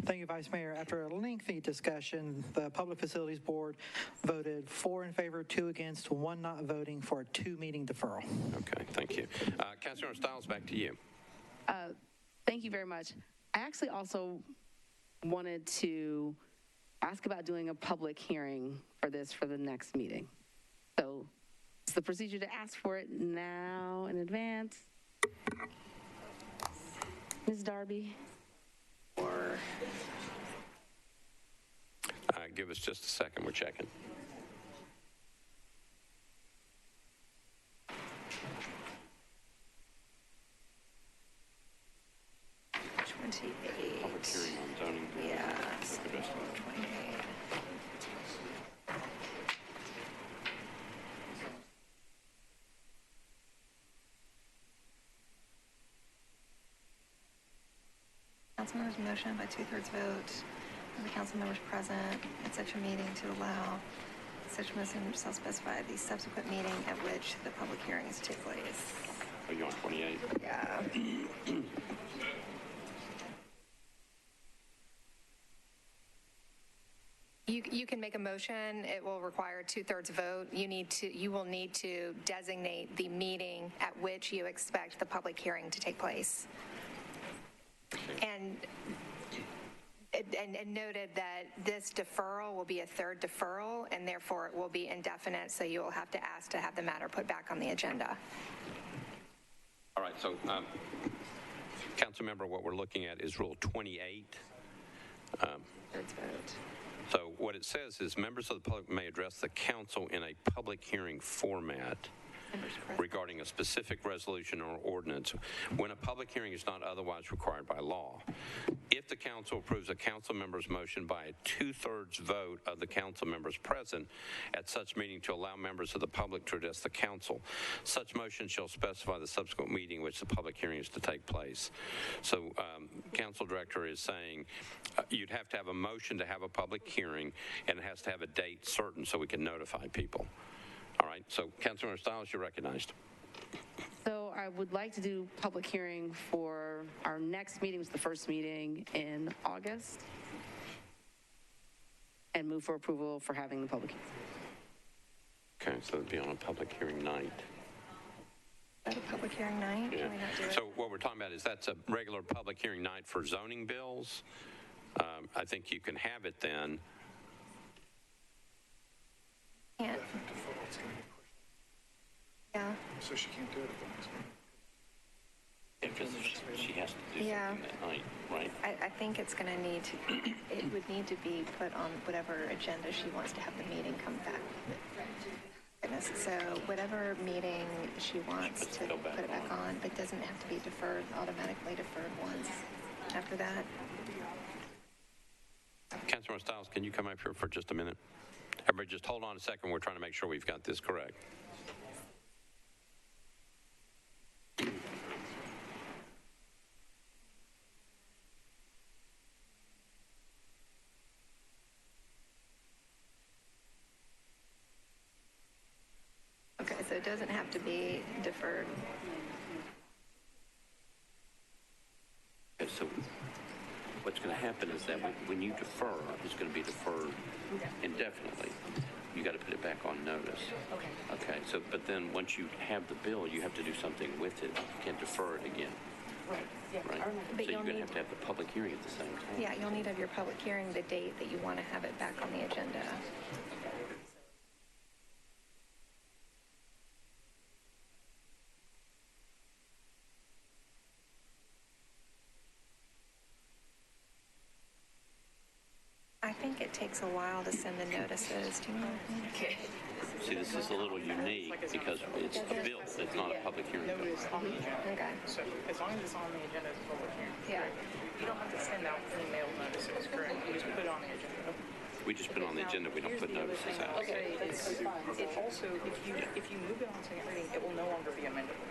Thank you, Vice Mayor. After a lengthy discussion, the Public Facilities Board voted 4 in favor, 2 against, 1 not voting for a 2-meeting deferral. Okay, thank you. Councilmember Stiles, back to you. Thank you very much. I actually also wanted to ask about doing a public hearing for this for the next meeting. So it's the procedure to ask for it now in advance. Ms. Darby? Or give us just a second. We're checking. Public hearing on zoning. Yeah. 28. Councilmember's motion by 2/3 vote of the council members present at such a meeting to allow such motion shall specify the subsequent meeting at which the public hearing is to take place. Are you on 28? Yeah. You can make a motion. It will require 2/3 vote. You will need to designate the meeting at which you expect the public hearing to take place. And noted that this deferral will be a 3rd deferral, and therefore it will be indefinite, so you will have to ask to have the matter put back on the agenda. All right, so Council member, what we're looking at is Rule 28. Thirds vote. So what it says is members of the public may address the council in a public hearing format regarding a specific resolution or ordinance when a public hearing is not otherwise required by law. If the council approves a council member's motion by a 2/3 vote of the council members present at such meeting to allow members of the public to address the council, such motion shall specify the subsequent meeting in which the public hearing is to take place. So council director is saying you'd have to have a motion to have a public hearing, and it has to have a date certain so we can notify people. All right, so Councilmember Stiles, you're recognized. So I would like to do public hearing for our next meeting, was the first meeting in August, and move for approval for having the public hearing. Okay, so it'd be on a public hearing night. At a public hearing night? Yeah. Can we not do it? So what we're talking about is that's a regular public hearing night for zoning bills. I think you can have it then. Can't. Yeah. So she can't do it at the next meeting. Because she has to do Yeah. something that night, right? I think it's going to need to, it would need to be put on whatever agenda she wants to have the meeting come back. Goodness. So whatever meeting she wants to put it back on, but doesn't have to be deferred, automatically deferred once after that. Councilmember Stiles, can you come up here for just a minute? Everybody just hold on a second. We're trying to make sure we've got this correct. Okay, so it doesn't have to be deferred. Okay, so what's going to happen is that when you defer, it's going to be deferred indefinitely. You got to put it back on notice. Okay. Okay, so, but then once you have the bill, you have to do something with it. You can't defer it again. Right. Yeah. Right? But So you're you'll going to need, have the public hearing at the same time. yeah, you'll need to have your public hearing the date that you want to have it back on the agenda. I think it takes a while to send the notices, do you know? Okay. See, this is a little unique because it's a bill. It's not a public hearing. Okay. So as long as it's on the agenda, it's a public hearing. Yeah. You don't have to send out email notices, correct? You just put it on the agenda. We just put it on the agenda. We don't put notices out. Okay. It also, if you move it on second reading, it will no longer be amendable.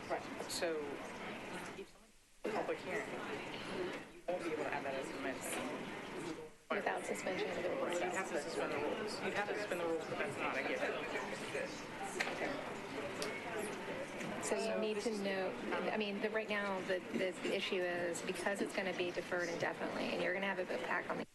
Right. So if someone public hearing, you won't be able to add that as an amendment. Without suspension of the rules. You have to suspend the rules. You have to suspend the rules, but that's not a given. So you need to know, I mean, right now, the issue is because it's going to be deferred indefinitely, and you're going to have it back on the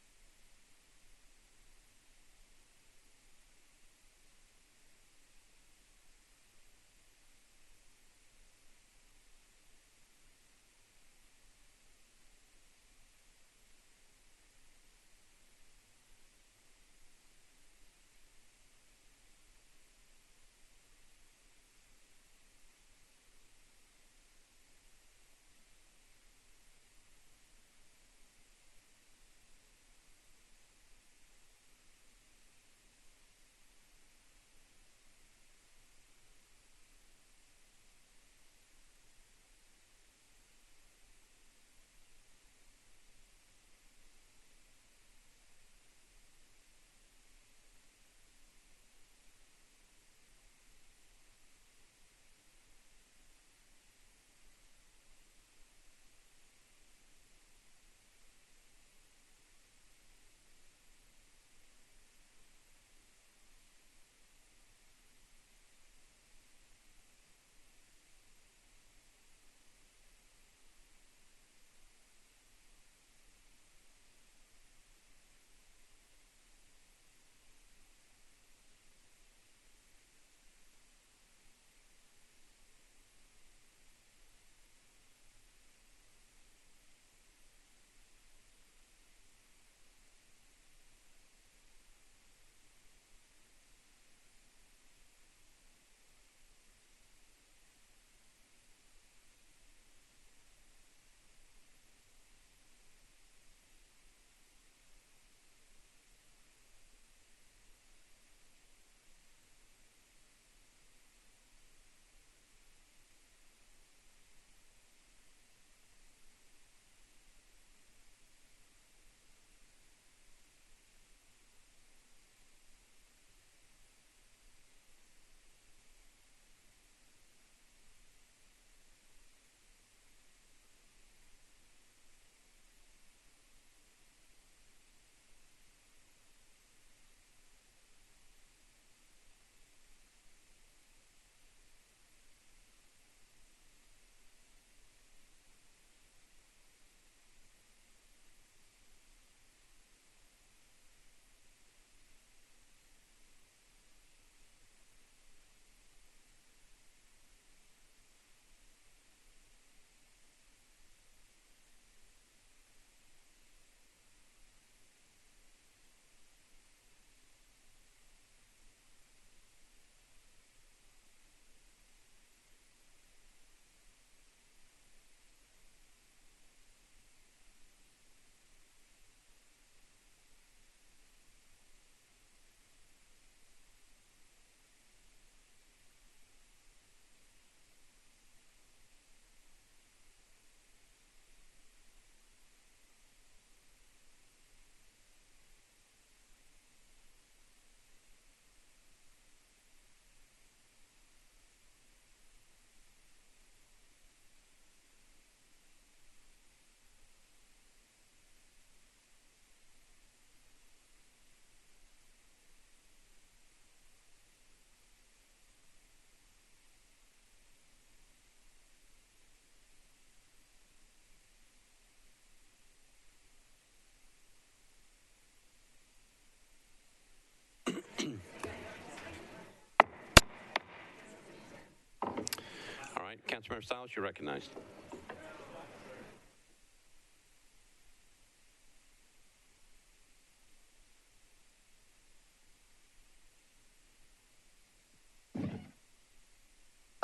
Councilmember Stiles, you're recognized.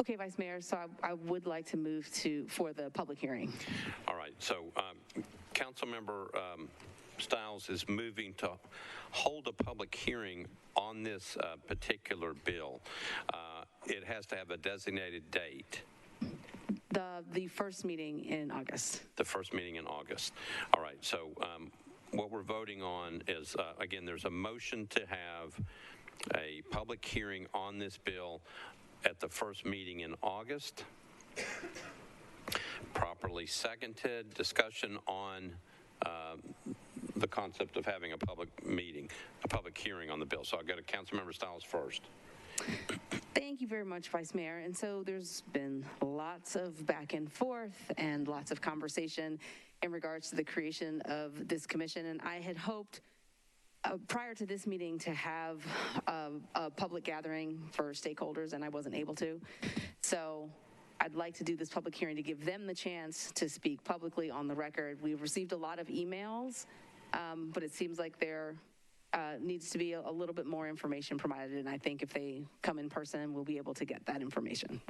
Okay, Vice Mayor, so I would like to move for the public hearing. All right, so Councilmember Stiles is moving to hold a public hearing on this particular bill. It has to have a designated date. The first meeting in August. The first meeting in August. All right, so what we're voting on is, again, there's a motion to have a public hearing on this bill at the first meeting in August. Properly seconded. Discussion on the concept of having a public meeting, a public hearing on the bill. So I'll go to Councilmember Stiles first. Thank you very much, Vice Mayor. And so there's been lots of back and forth and lots of conversation in regards to the creation of this commission. And I had hoped prior to this meeting to have a public gathering for stakeholders, and I wasn't able to. So I'd like to do this public hearing to give them the chance to speak publicly on the record. We've received a lot of emails, but it seems like there needs to be a little bit more information provided, and I think if they come in person, we'll be able to get that information.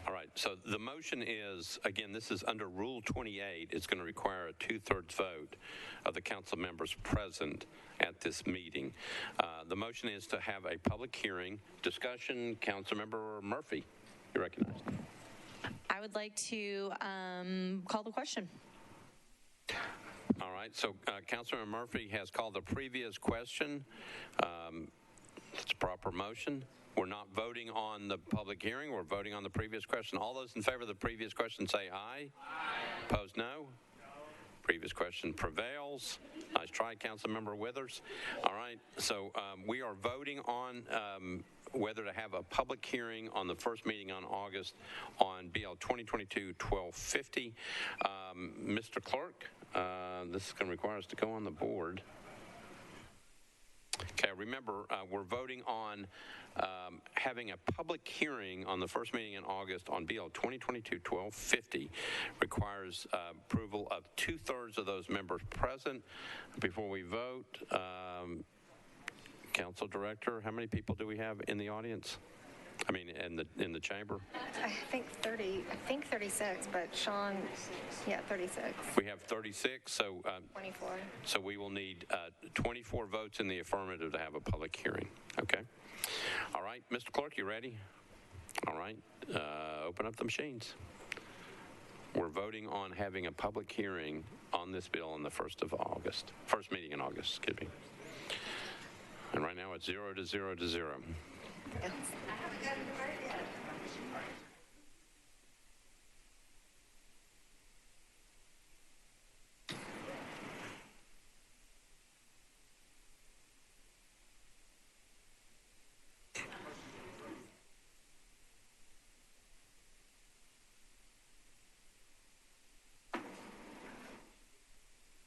All right, so the motion is, again, this is under Rule 28. It's going to require a 2/3 vote of the council members present at this meeting. The motion is to have a public hearing. Discussion, Councilmember Murphy, you're recognized. I would like to call the question. All right, so Councilmember Murphy has called the previous question. It's a proper motion. We're not voting on the public hearing. We're voting on the previous question. All those in favor of the previous question say aye. Aye. Opposed, no. Previous question prevails. Nice try, Councilmember Withers. All right, so we are voting on whether to have a public hearing on the first meeting on August on BL 2022-1250. Mr. Clerk, this is going to require us to go on the board. Okay, remember, we're voting on having a public hearing on the first meeting in August on BL 2022-1250. Requires approval of 2/3 of those members present. Before we vote, Council Director, how many people do we have in the audience? I mean, in the chamber? I think 36, but Sean, yeah, 36. We have 36, so 24. So we will need 24 votes in the affirmative to have a public hearing. Okay. All right, Mr. Clerk, you ready? All right, open up the machines. We're voting on having a public hearing on this bill on the first meeting in August, excuse me. And right now it's 0 to 0 to 0. Yes.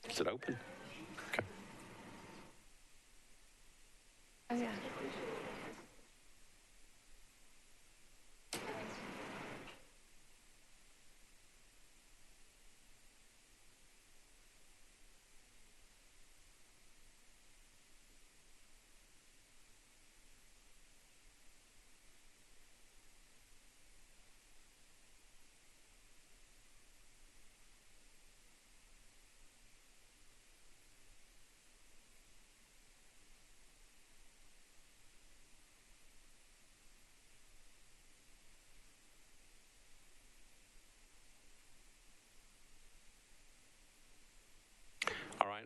Is it open? Okay. Oh, yeah.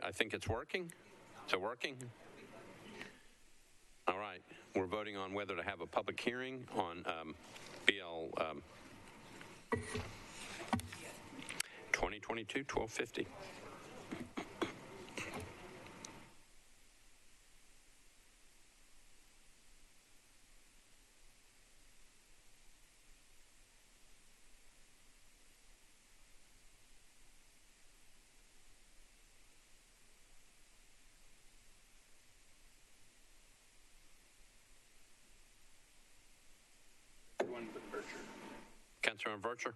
I think it's working. Is it working? All right. We're voting on whether to have a public hearing on BL 2022-1250. Councilmember Councilmember Vercher?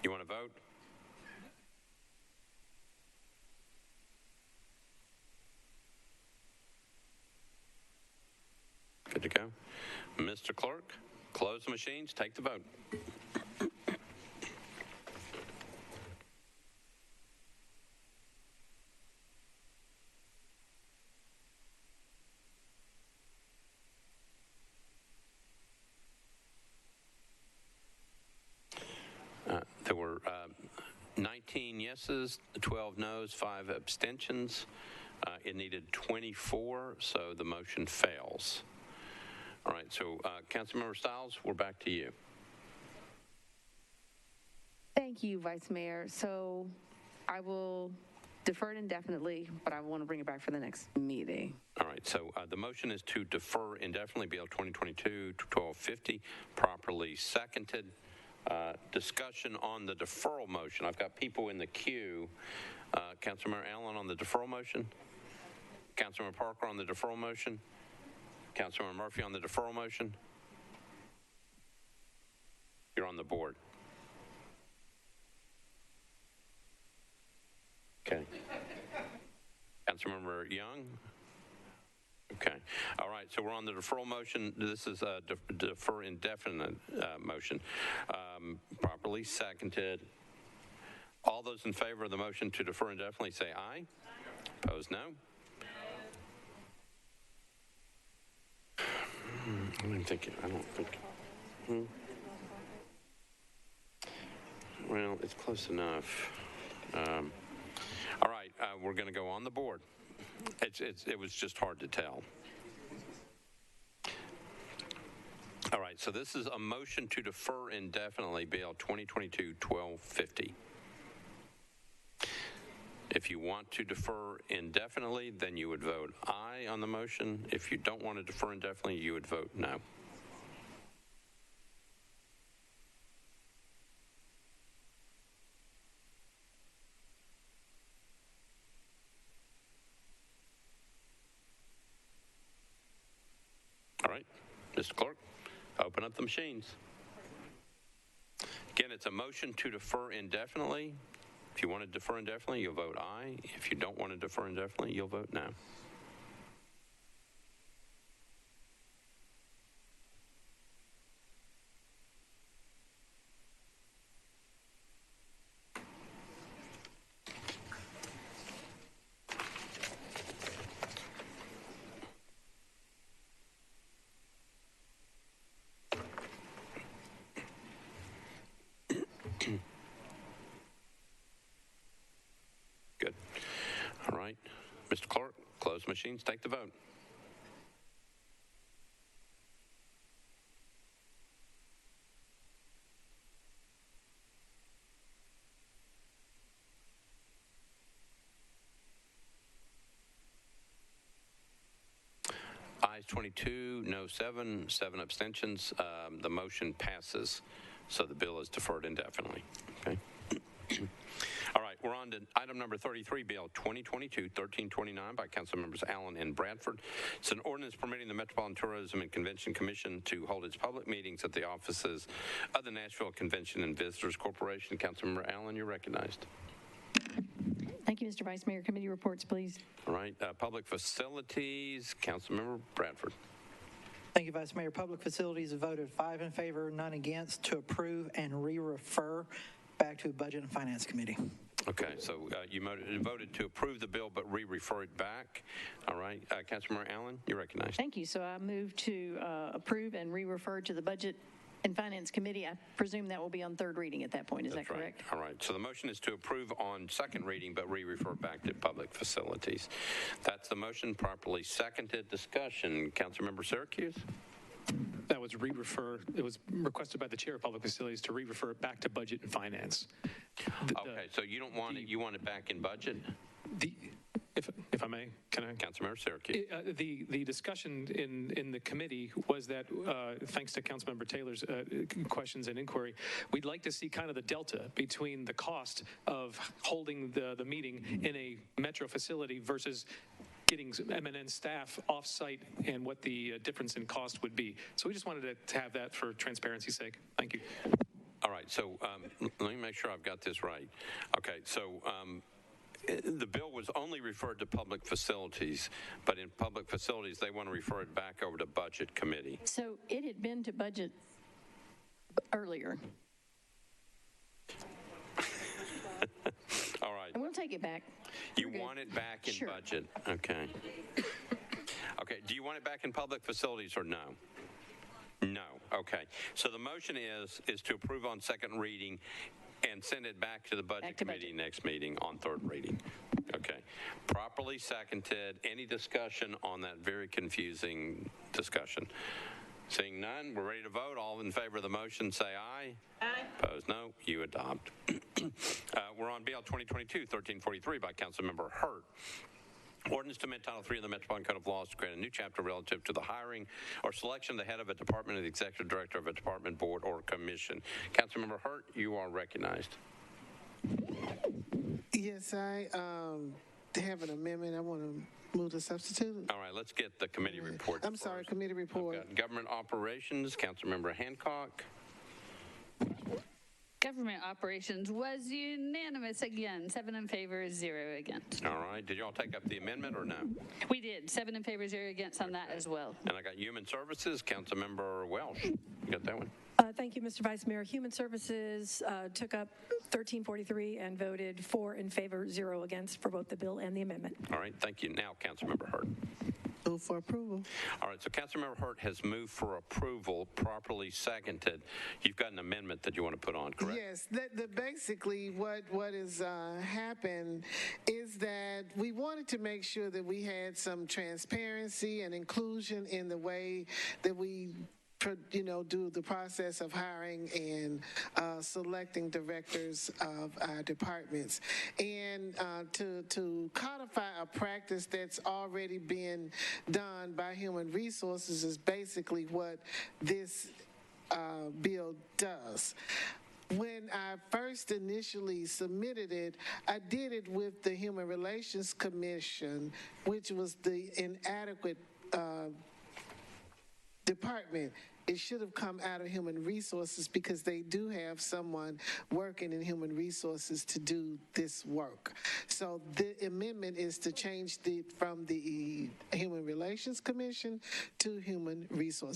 You want to vote? Good to go. Mr. Clerk, close the machines, take the vote. There were 19 yeses, 12 noes, 5 abstentions. It needed 24, so the motion fails. All right, so Councilmember Stiles, we're back to you. Thank you, Vice Mayor. So I will defer it indefinitely, but I want to bring it back for the next meeting. All right, so the motion is to defer indefinitely Bill 2022-1250, properly seconded. Discussion on the deferral motion. I've got people in the queue. Councilmember Allen on the deferral motion. Councilmember Parker on the deferral motion. Councilmember Murphy on the deferral motion. You're on the board. Okay. Councilmember Young. Okay. All right. So we're on the deferral motion. This is a defer indefinite motion. Properly seconded. All those in favor of the motion to defer indefinitely say aye. Opposed, no. I don't think. Well, it's close enough. All right. We're going to go on the board. It was just hard to tell. All right, so this is a motion to defer indefinitely Bill 2022-1250. If you want to defer indefinitely, then you would vote aye on the motion. If you don't want to defer indefinitely, you would vote no. All right, Mr. Clerk, open up the machines. Again, it's a motion to defer indefinitely. If you want to defer indefinitely, you'll vote aye. If you don't want to defer indefinitely, you'll vote no. Good. All right. Mr. Clerk, close machines, take the vote. Ayes 22, no 7, 7 abstentions. The motion passes, so the bill is deferred indefinitely. Okay. All right, we're on to item number 33, Bill 2022-1329 by Council Members Allen and Bradford. It's an ordinance permitting the Metropolitan Tourism and Convention Commission to hold its public meetings at the offices of the Nashville Convention and Visitors Corporation. Councilmember Allen, you're recognized. Thank you, Mr. Vice Mayor. Committee reports, please. All right, public facilities, Councilmember Bradford. Thank you, Vice Mayor. Public facilities voted 5 in favor, none against, to approve and re-refer back to Budget and Finance Committee. Okay, so you voted to approve the bill but re-refer it back. All right, Councilmember Allen, you're recognized. Thank you. So I move to approve and re-refer to the Budget and Finance Committee. I presume that will be on third reading at that point. Is that correct? All right. So the motion is to approve on second reading but re-refer back to public facilities. That's the motion, properly seconded. Discussion. Councilmember Syracuse? That was re-refer. It was requested by the chair of public facilities to re-refer it back to budget and finance. Okay, so you don't want it, you want it back in budget? If I may, can I? Councilmember Syracuse. The discussion in the committee was that, thanks to Councilmember Taylor's questions and inquiry, we'd like to see kind of the delta between the cost of holding the meeting in a metro facility versus getting MNN staff off-site and what the difference in cost would be. So we just wanted to have that for transparency's sake. Thank you. All right, so let me make sure I've got this right. Okay, so the bill was only referred to public facilities, but in public facilities, they want to refer it back over to Budget Committee. So it had been to budget earlier. All right. And we'll take it back. You want it back in Sure. budget? Okay. Okay, do you want it back in public facilities or no? No, okay. So the motion is to approve on second reading and send it back to the Budget Committee next meeting on third reading. Okay. Properly seconded. Any discussion on that very confusing discussion? Seeing none, we're ready to vote. All in favor of the motion, say aye. Aye. Opposed, no. You adopt. We're on BL 2022-1343 by Councilmember Hurt. Ordinance to amend Title III of the Metropolitan Code of Laws to create a new chapter relative to the hiring or selection of the head of a department or the executive director of a department, board, or commission. Councilmember Hurt, you are recognized. Yes, I have an amendment. I want to move the substitute. All right, let's get the committee report. I'm sorry, committee report. I've got Government Operations, Councilmember Hancock. Government operations was unanimous again, 7 in favor, 0 against. All right, did y'all take up the amendment or no? We did, 7 in favor, 0 against on that as well. And I got Human Services, Councilmember Welsh. You got that one? Thank you, Mr. Vice Mayor. Human Services took up 1343 and voted 4 in favor, 0 against for both the bill and the amendment. All right, thank you. Now, Councilmember Hurt. Move for approval. All right, so Councilmember Hurt has moved for approval, properly seconded. You've got an amendment that you want to put on, correct? Yes, basically what has happened is that we wanted to make sure that we had some transparency and inclusion in the way that we do the process of hiring and selecting directors of our departments. And to codify a practice that's already been done by Human Resources is basically what this bill does. When I first initially submitted it, I did it with the Human Relations Commission, which was the inadequate department. It should have come out of Human Resources because they do have someone working in Human Resources to do this work. So the amendment is to change from the Human Relations Commission to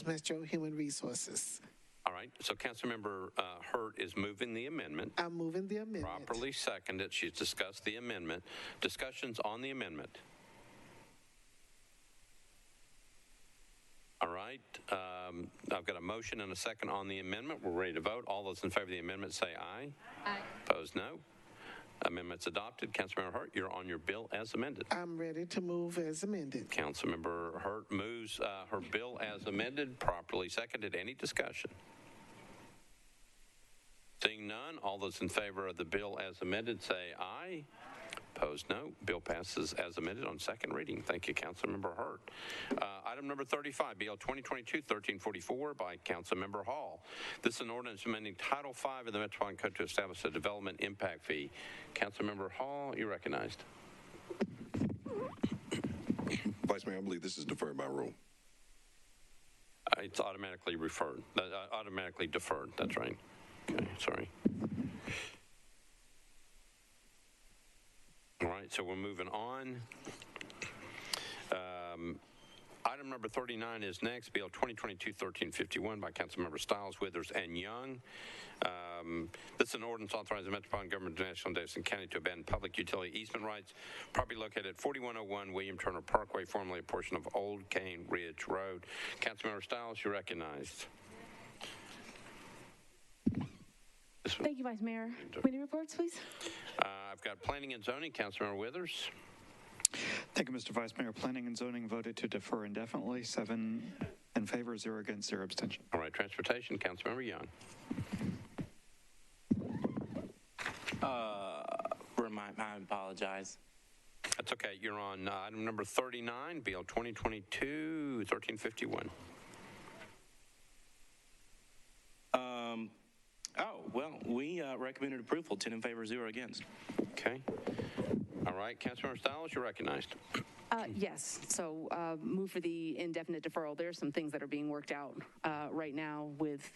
Metro Human Resources. All right, so Councilmember Hurt is moving the amendment. I'm moving the amendment. Properly seconded. She's discussed the amendment. Discussions on the amendment. All right, I've got a motion and a second on the amendment. We're ready to vote. All those in favor of the amendment say aye. Aye. Opposed, no. Amendment's adopted. Councilmember Hurt, you're on your bill as amended. I'm ready to move as amended. Councilmember Hurt moves her bill as amended, properly seconded. Any discussion? Seeing none, all those in favor of the bill as amended say aye. Opposed, no. Bill passes as amended on second reading. Thank you, Councilmember Hurt. Item number 35, BL 2022-1344 by Councilmember Hall. This is an ordinance amending Title V of the Metropolitan Code to establish a development impact fee. Councilmember Hall, you're recognized. Vice Mayor, I believe this is deferred by rule. It's automatically referred. Automatically deferred. That's right. Okay, sorry. All right, so we're moving on. Item number 39 is next, BL 2022-1351 by Councilmember Stiles, Withers, and Young. This is an ordinance authorizing the Metropolitan Government of Nashville and Davidson County to abandon public utility easement rights. Property located at 4101 William Turner Parkway, formerly a portion of Old Cane Ridge Road. Councilmember Stiles, you're recognized. Thank you, Vice Mayor. Committee reports, please. I've got Planning and Zoning, Councilmember Withers. Thank you, Mr. Vice Mayor. Planning and Zoning voted to defer indefinitely, 7 in favor, 0 against, 0 abstention. All right, Transportation, Councilmember Young. I apologize. That's okay. You're on item number 39, BL 2022-1351. We recommended approval, 10 in favor, 0 against. Okay. All right, Councilmember Stiles, you're recognized. Yes, so move for the indefinite deferral. There are some things that are being worked out right now with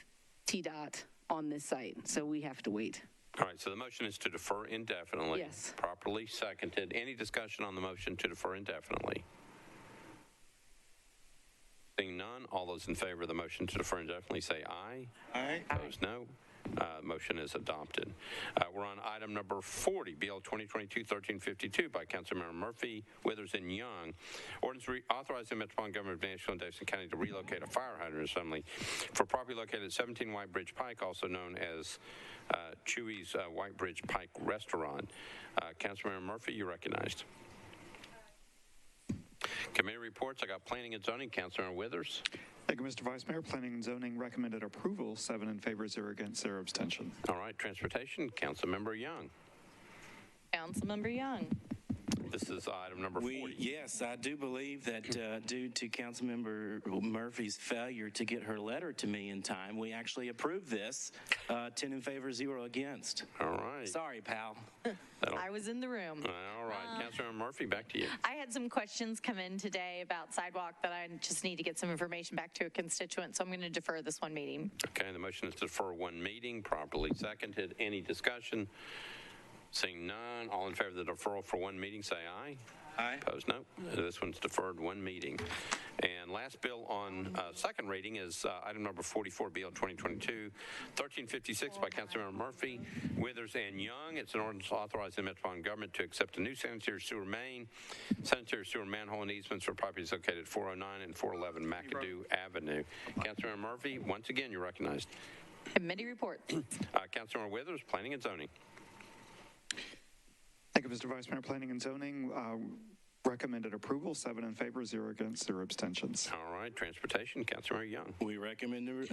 TDOT on this site, so we have to wait. All right, so the motion is to defer indefinitely. Yes. Properly seconded. Any discussion on the motion to defer indefinitely? Seeing none, all those in favor of the motion to defer indefinitely say aye. Aye. Opposed, no. Motion is adopted. We're on item number 40, BL 2022-1352 by Councilmember Murphy, Withers, and Young. Ordinance authorizing the Metropolitan Government of Nashville and Davidson County to relocate a fire hydrant assembly for property located at 17 White Bridge Pike, also known as Chewy's White Bridge Pike Restaurant. Councilmember Murphy, you're recognized. Committee reports. I got Planning and Zoning. Councilmember Withers. Thank you, Mr. Vice Mayor. Planning and Zoning recommended approval, 7 in favor, 0 against, 0 abstention. All right, Transportation, Councilmember Young. Councilmember Young. This is item number 40. Yes, I do believe that due to Councilmember Murphy's failure to get her letter to me in time, we actually approved this, 10 in favor, 0 against. All right. Sorry, pal. I was in the room. All right, Councilmember Murphy, back to you. I had some questions come in today about sidewalk that I just need to get some information back to a constituent, so I'm going to defer this one meeting. Okay, the motion is to defer one meeting, properly seconded. Any discussion? Seeing none, all in favor of the deferral for one meeting, say aye. Aye. Opposed, no. This one's deferred one meeting. And last bill on second reading is item number 44, BL 2022-1356 by Councilmember Murphy, Withers, and Young. It's an ordinance authorizing the Metropolitan Government to accept a new sanitary sewer main, sanitary sewer manhole and easements for properties located at 409 and 411 McAdoo Avenue. Councilmember Murphy, once again, you're recognized. Committee report. Councilmember Withers, Planning and Zoning. Thank you, Mr. Vice Mayor. Planning and Zoning recommended approval, 7 in favor, 0 against, 0 abstentions. All right, Transportation, Councilmember Young. We recommended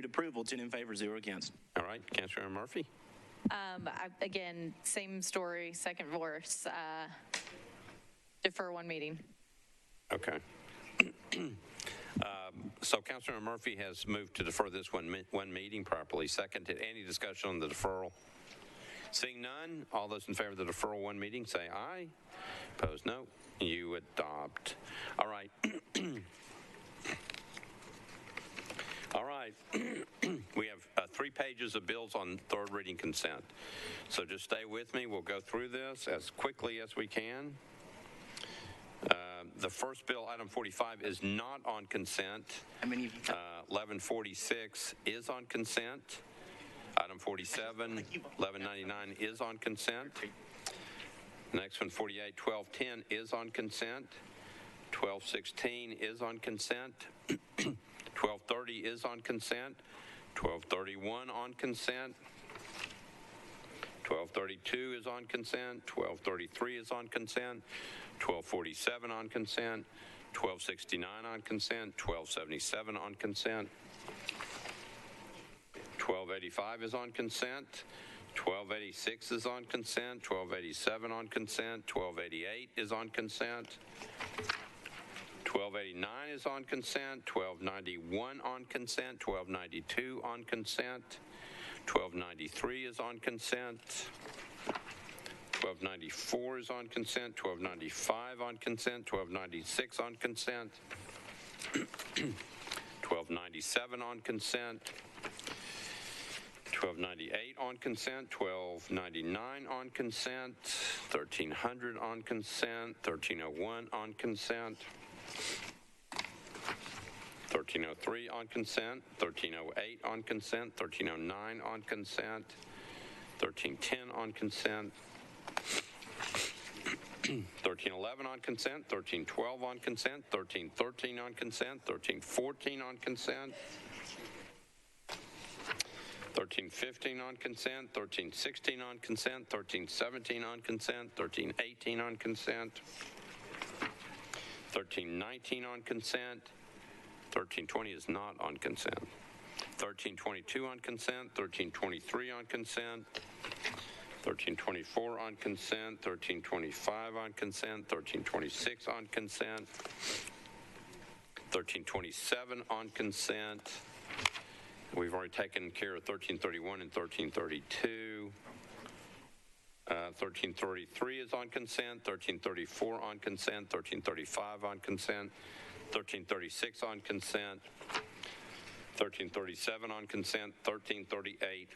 approval, 10 in favor, 0 against. All right, Councilmember Murphy. Again, same story, second verse. Defer one meeting. Okay. So Councilmember Murphy has moved to defer this one meeting, properly seconded. Any discussion on the deferral? Seeing none, all those in favor of the deferral one meeting say aye. Opposed, no. You adopt. All right. All right. We have 3 pages of bills on third reading consent. So just stay with me. We'll go through this as quickly as we can. The first bill, item 45, is not on consent. 1146 is on consent. Item 47, 1199 is on consent. Next one, 48, 1210 is on consent. 1216 is on consent. 1230 is on consent. 1231 on consent. 1232 is on consent. 1233 is on consent. 1247 on consent. 1269 on consent. 1277 on consent. 1285 is on consent. 1286 is on consent. 1287 on consent. 1288 is on consent. 1289 is on consent. 1291 on consent. 1292 on consent. 1293 is on consent. 1294 is on consent. 1295 on consent. 1296 on consent. 1297 on consent. 1298 on consent, 1299 on consent, 1300 on consent, 1301 on consent, 1303 on consent, 1308 on consent, 1309 on consent, 1310 on consent, 1311 on consent, 1312 on consent, 1313 on consent, 1314 on consent, 1315 on consent, 1316 on consent, 1317 on consent, 1318 on consent, 1319 on consent, 1320 is not on consent, 1322 on consent, 1323 on consent, 1324 on consent, 1325 on consent, 1326 on consent, 1327 on consent. We've already taken care of 1331 and 1332. 1333 is on consent, 1334 on consent, 1335 on consent, 1336 on consent, 1337 on consent, 1338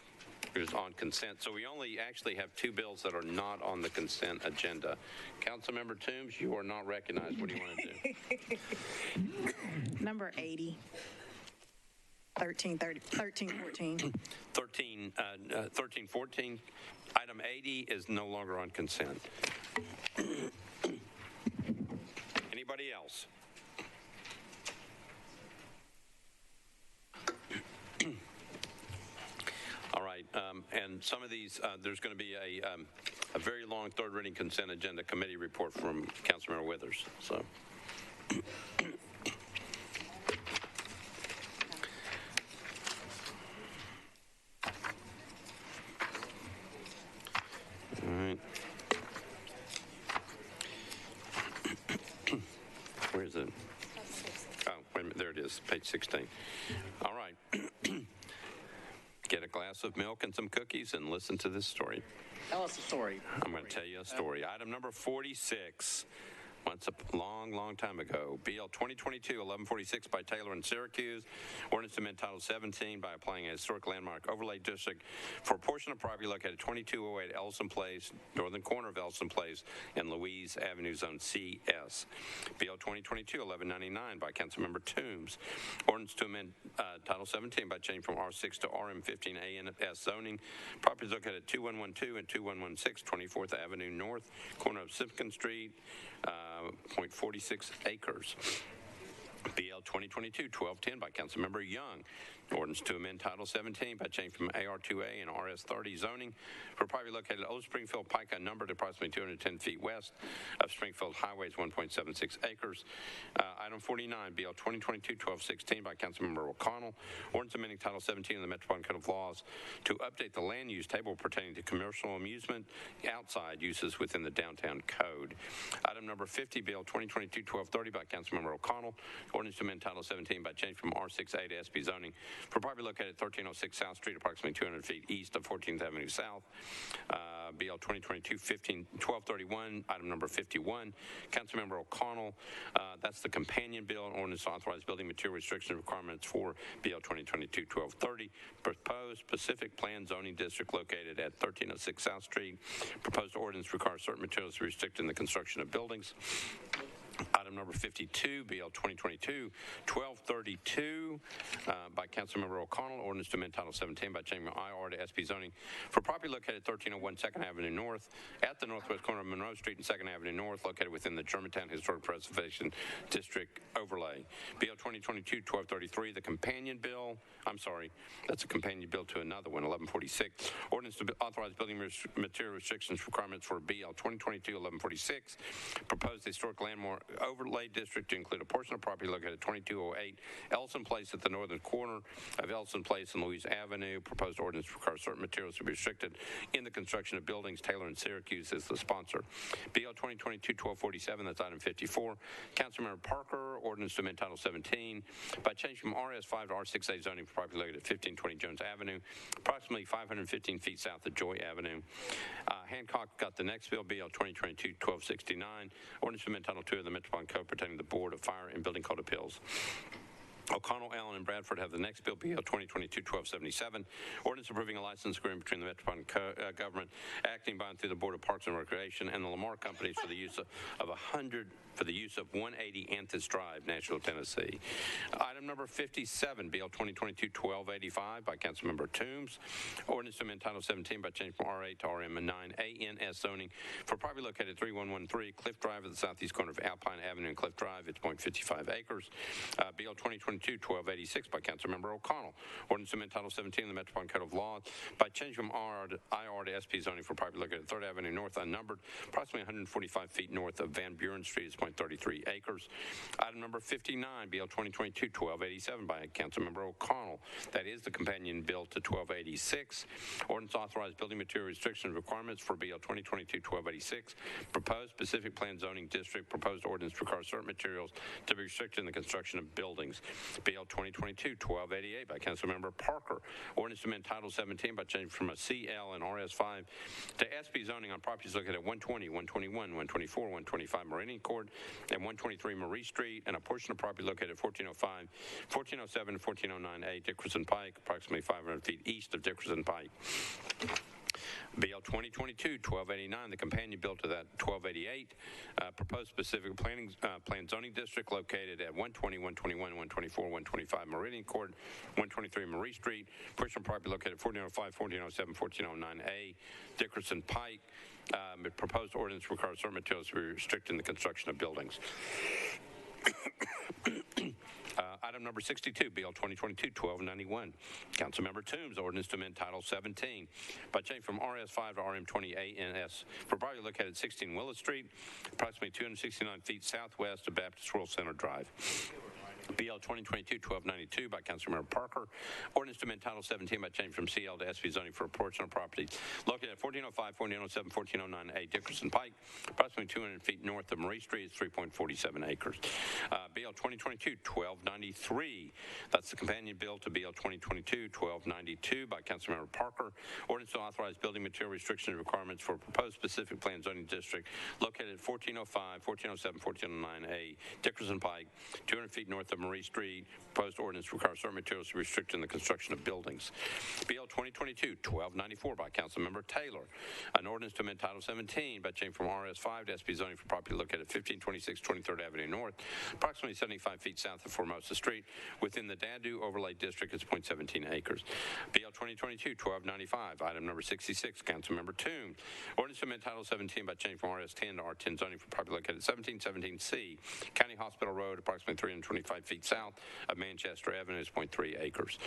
is on consent. So we only actually have two bills that are not on the consent agenda. Councilmember Toombs, you are not recognized. What do you want to do? Number 80. 1314. 1314. Item 80 is no longer on consent. Anybody else? All right, and some of these, there's going to be a very long third reading consent agenda committee report from Councilmember Withers. So. All right. Where is it? Oh, wait a minute. There it is, page 16. All right. Get a glass of milk and some cookies and listen to this story. Tell us a story. I'm going to tell you a story. Item number 46. Once a long time ago, BL 2022-1146 by Taylor and Syracuse, ordinance to amend Title 17 by applying a historic landmark overlay district for a portion of property located at 2208 Ellison Place, northern corner of Ellison Place, and Louise Avenue, Zone CS. BL 2022-1199 by Councilmember Toombs, ordinance to amend Title 17 by changing from R6 to RM15 ANS zoning. Properties located at 2112 and 2116 24th Avenue North, corner of Simpkin Street, 0.46 acres. BL 2022-1210 by Councilmember Young. Ordinance to amend Title 17 by changing from AR2A and RS30 zoning for property located at Old Springfield Pike, numbered approximately 210 feet west of Springfield Highway, 1.76 acres. Item 49, BL 2022-1216 by Councilmember O'Connell. Ordinance amending Title 17 of the Metropolitan Code of Laws to update the land use table pertaining to commercial amusement outside uses within the downtown code. Item number 50, BL 2022-1230 by Councilmember O'Connell. Ordinance to amend Title 17 by change from R6A to SP zoning for property located at 1306 South Street, approximately 200 feet east of 14th Avenue South. BL 2022-1231, item number 51. Councilmember O'Connell, that's the companion bill, an ordinance to authorize building material restriction requirements for BL 2022-1230. Proposed Pacific Plan zoning district located at 1306 South Street. Proposed ordinance requires certain materials to be restricted in the construction of buildings. Item number 52, BL 2022-1232 by Councilmember O'Connell, ordinance to amend Title 17 by changing IR to SP zoning for property located at 1301 2nd Avenue North at the northwest corner of Monroe Street and 2nd Avenue North, located within the Germantown Historic Preservation District overlay. BL 2022-1233, the companion bill, I'm sorry, that's a companion bill to another one, 1146. Ordinance to authorize building material restrictions requirements for BL 2022-1146. Proposed historic landmark overlay district to include a portion of property located at 2208 Ellison Place at the northern corner of Ellison Place and Louise Avenue. Proposed ordinance requires certain materials to be restricted in the construction of buildings. Taylor and Syracuse is the sponsor. BL 2022-1247, that's item 54. Councilmember Parker, ordinance to amend Title 17 by changing from RS5 to R6A zoning for property located at 1520 Jones Avenue, approximately 515 feet south of Joy Avenue. Hancock got the next bill, BL 2022-1269, ordinance to amend Title 2 of the Metropolitan Code pertaining to the Board of Fire and Building Code Appeals. O'Connell, Allen, and Bradford have the next bill, BL 2022-1277, ordinance approving a license agreement between the Metropolitan government acting by and through the Board of Parks and Recreation and the Lamar Companies for the use of 180 Anthus Drive, Nashville, Tennessee. Item number 57, BL 2022-1285 by Councilmember Toombs, ordinance to amend Title 17 by changing from R8 to RM9 ANS zoning for property located at 3113 Cliff Drive at the southeast corner of Alpine Avenue and Cliff Drive. It's 0.55 acres. BL 2022-1286 by Councilmember O'Connell, ordinance to amend Title 17 of the Metropolitan Code of Law by changing from IR to SP zoning for property located at 3rd Avenue North, unnumbered, approximately 145 feet north of Van Buren Street. It's 0.33 acres. Item number 59, BL 2022-1287 by Councilmember O'Connell. That is the companion bill to 1286. Ordinance authorized building material restriction requirements for BL 2022-1286. Proposed Pacific Plan zoning district. Proposed ordinance requires certain materials to be restricted in the construction of buildings. BL 2022-1288 by Councilmember Parker. Ordinance to amend Title 17 by changing from a CL and RS5 to SP zoning on properties located at 120, 121, 124, 125 Meridian Court, and 123 Marie Street, and a portion of property located at 1405, 1407, 1409A Dickerson Pike, approximately 500 feet east of Dickerson Pike. BL 2022-1289, the companion bill to that 1288, proposed specific plan zoning district located at 120, 121, 124, 125 Meridian Court, 123 Marie Street, portion of property located at 1405, 1407, 1409A Dickerson Pike. Proposed ordinance requires certain materials to be restricted in the construction of buildings. Item number 62, BL 2022-1291. Councilmember Toombs, ordinance to amend Title 17 by change from RS5 to RM20ANS for property located at 16 Willis Street, approximately 269 feet southwest of Baptist World Center Drive. BL 2022-1292 by Councilmember Parker. Ordinance to amend Title 17 by change from CL to SV zoning for a portion of property located at 1405, 1407, 1409A Dickerson Pike, approximately 200 feet north of Marie Street. It's 3.47 acres. BL 2022-1293. That's the companion bill to BL 2022-1292 by Councilmember Parker. Ordinance to authorize building material restriction requirements for proposed specific plan zoning district located at 1405, 1407, 1409A Dickerson Pike, 200 feet north of Marie Street. Proposed ordinance requires certain materials to be restricted in the construction of buildings. BL 2022-1294 by Councilmember Taylor. An ordinance to amend Title 17 by change from RS5 to SP zoning for property located at 1526 23rd Avenue North, approximately 75 feet south of Formosa Street, within the Dadu Overlay District. It's 0.17 acres. BL 2022-1295, item number 66, Councilmember Toombs. Ordinance to amend Title 17 by change from RS10 to R10 zoning for property located at 1717C, County Hospital Road, approximately 325 feet south of Manchester Avenue. Is 0.3 acres.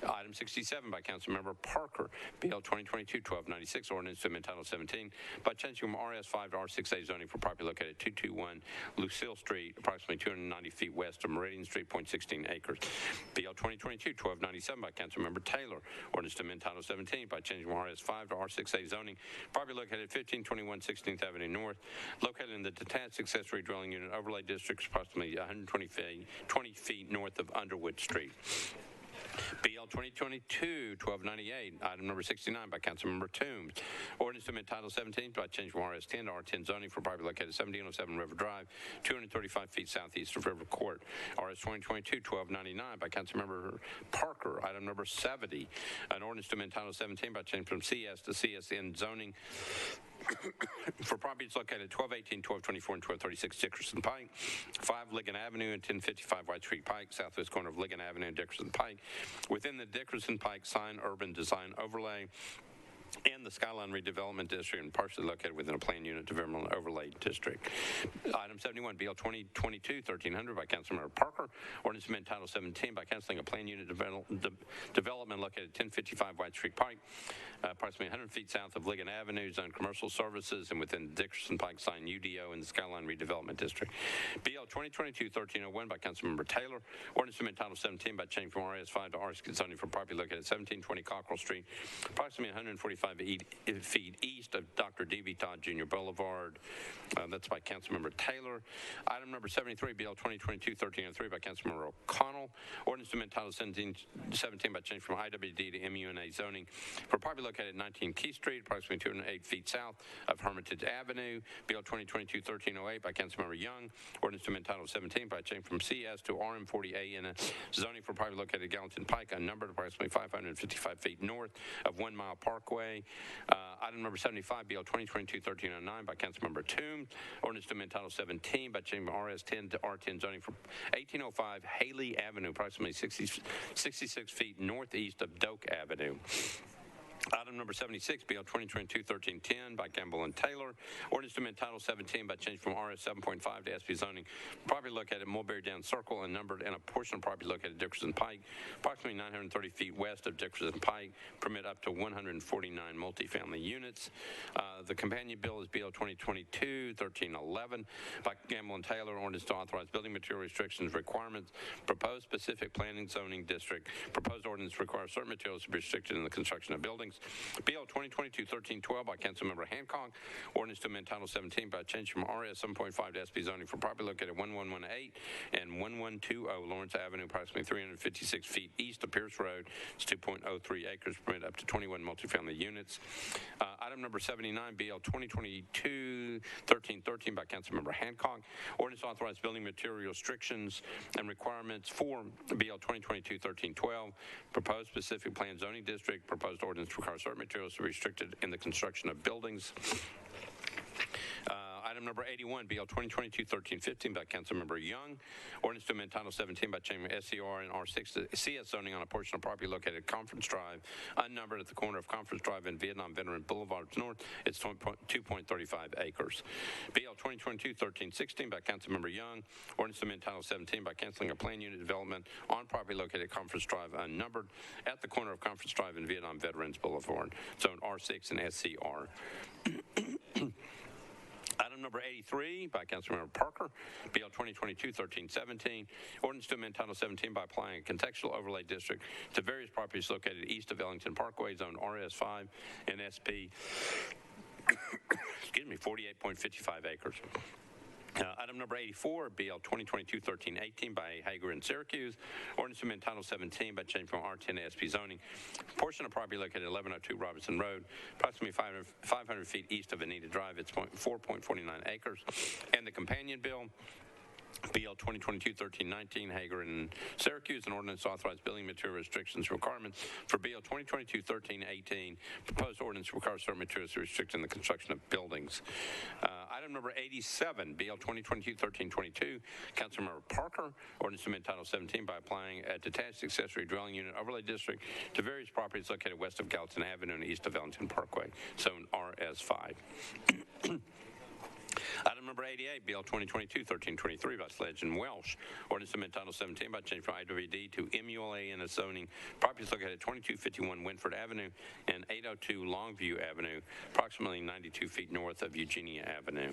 Item 67 by Councilmember Parker. BL 2022-1296, ordinance to amend Title 17 by changing from RS5 to R6A zoning for property located at 221 Lucille Street, approximately 290 feet west of Meridian Street, 0.16 acres. BL 2022-1297 by Councilmember Taylor. Ordinance to amend Title 17 by changing from RS5 to R6A zoning, property located at 1521 16th Avenue North, located in the detached accessory dwelling unit overlay district, approximately 120 feet north of Underwood Street. BL 2022-1298, item number 69 by Councilmember Toombs. Ordinance to amend Title 17 by change from RS10 to R10 zoning for property located at 1707 River Drive, 235 feet southeast of River Court. RS 2022-1299 by Councilmember Parker, item number 70. An ordinance to amend Title 17 by change from CS to CSN zoning for properties located at 1218, 1224, and 1236 Dickerson Pike, 5 Ligon Avenue and 1055 White Street Pike, southwest corner of Ligon Avenue and Dickerson Pike, within the Dickerson Pike Sign Urban Design Overlay and the Skyline Redevelopment District, and partially located within a planned unit development overlay district. Item 71, BL 2022-1300 by Councilmember Parker. Ordinance to amend Title 17 by canceling a planned unit development located at 1055 White Street Pike, approximately 100 feet south of Ligon Avenue, zone commercial services, and within the Dickerson Pike sign UDO in the Skyline Redevelopment District. BL 2022-1301 by Councilmember Taylor. Ordinance to amend Title 17 by changing from RS5 to R6 zoning for property located at 1720 Cockrell Street, approximately 145 feet east of Dr. D.B. Todd Jr. Boulevard. That's by Councilmember Taylor. Item number 73, BL 2022-1303 by Councilmember O'Connell. Ordinance to amend Title 17 by change from IWD to MUNA zoning for property located at 19 Key Street, approximately 208 feet south of Hermitage Avenue. BL 2022-1308 by Councilmember Young. Ordinance to amend Title 17 by change from CS to RM40A in a zoning for property located at Gallatin Pike, unnumbered, approximately 555 feet north of 1 Mile Parkway. Item number 75, BL 2022-1309 by Councilmember Toombs. Ordinance to amend Title 17 by changing RS10 to R10 zoning for 1805 Haley Avenue, approximately 66 feet northeast of Doak Avenue. Item number 76, BL 2022-1310 by Campbell and Taylor. Ordinance to amend Title 17 by change from RS 7.5 to SP zoning. Property located at Mulberry Down Circle and numbered, and a portion of property located at Dickerson Pike, approximately 930 feet west of Dickerson Pike. Permit up to 149 multifamily units. The companion bill is BL 2022-1311 by Campbell and Taylor. Ordinance to authorize building material restrictions requirements. Proposed specific planning zoning district. Proposed ordinance requires certain materials to be restricted in the construction of buildings. buildings. BL 2022-1312 by Councilmember Hancock. Ordinance to amend Title 17 by change from RS 7.5 to SP zoning for property located at 1118 and 1120 Lawrence Avenue, approximately 356 feet east of Pierce Road. It's 2.03 acres, permit up to 21 multifamily units. Item number 79, BL 2022-1313 by Councilmember Hancock. Ordinance authorized building material restrictions and requirements for BL 2022-1312. Proposed specific plan zoning district. Proposed ordinance requires certain materials to be restricted in the construction of buildings. Item number 81, BL 2022-1315 by Councilmember Young. Ordinance to amend Title 17 by changing SCR and R6 to CS zoning on a portion of property located at Conference Drive, unnumbered at the corner of Conference Drive and Vietnam Veteran Boulevard North. It's 2.35 acres. BL 2022-1316 by Councilmember Young. Ordinance to amend Title 17 by canceling a plan unit development on property located at Conference Drive, unnumbered at the corner of Conference Drive and Vietnam Veterans Boulevard, zone R6 and SCR. Item number 83 by Councilmember Parker, BL 2022-1317, ordinance to amend Title 17 by applying a contextual overlay district to various properties located east of Ellington Parkway, zone RS5 and SP, 48.55 acres. Item number 84, BL 2022-1318 by Hager and Syracuse. Ordinance to amend Title 17 by changing from R10 to SP zoning. Portion of property located at 1102 Robinson Road, approximately 500 feet east of Anita Drive. It's 4.49 acres. And the companion bill, BL 2022-1319, Hager and Syracuse, an ordinance to authorize building material restrictions requirements for BL 2022-1318. Proposed ordinance requires certain materials to restrict in the construction of buildings. Item number 87, BL 2022-1322, Councilmember Parker, ordinance to amend Title 17 by applying a detached accessory dwelling unit overlay district to various properties located west of Gallatin Avenue and east of Ellington Parkway, zone RS5. Item number 88, BL 2022-1323 by Sledge and Welsh. Ordinance to amend Title 17 by changing from IWD to MULA in a zoning. Properties located at 2251 Winford Avenue and 802 Longview Avenue, approximately 92 feet north of Eugenia Avenue.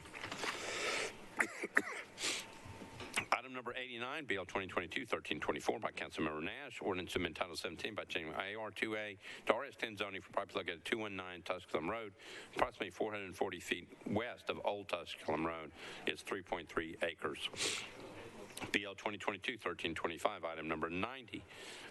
Item number 89, BL 2022-1324 by Councilmember Nash. Ordinance to amend Title 17 by changing AR2A to RS10 zoning for property located at 219 Tusculum Road, approximately 440 feet west of Old Tusculum Road. It's 3.3 acres. BL 2022-1325, item number 90,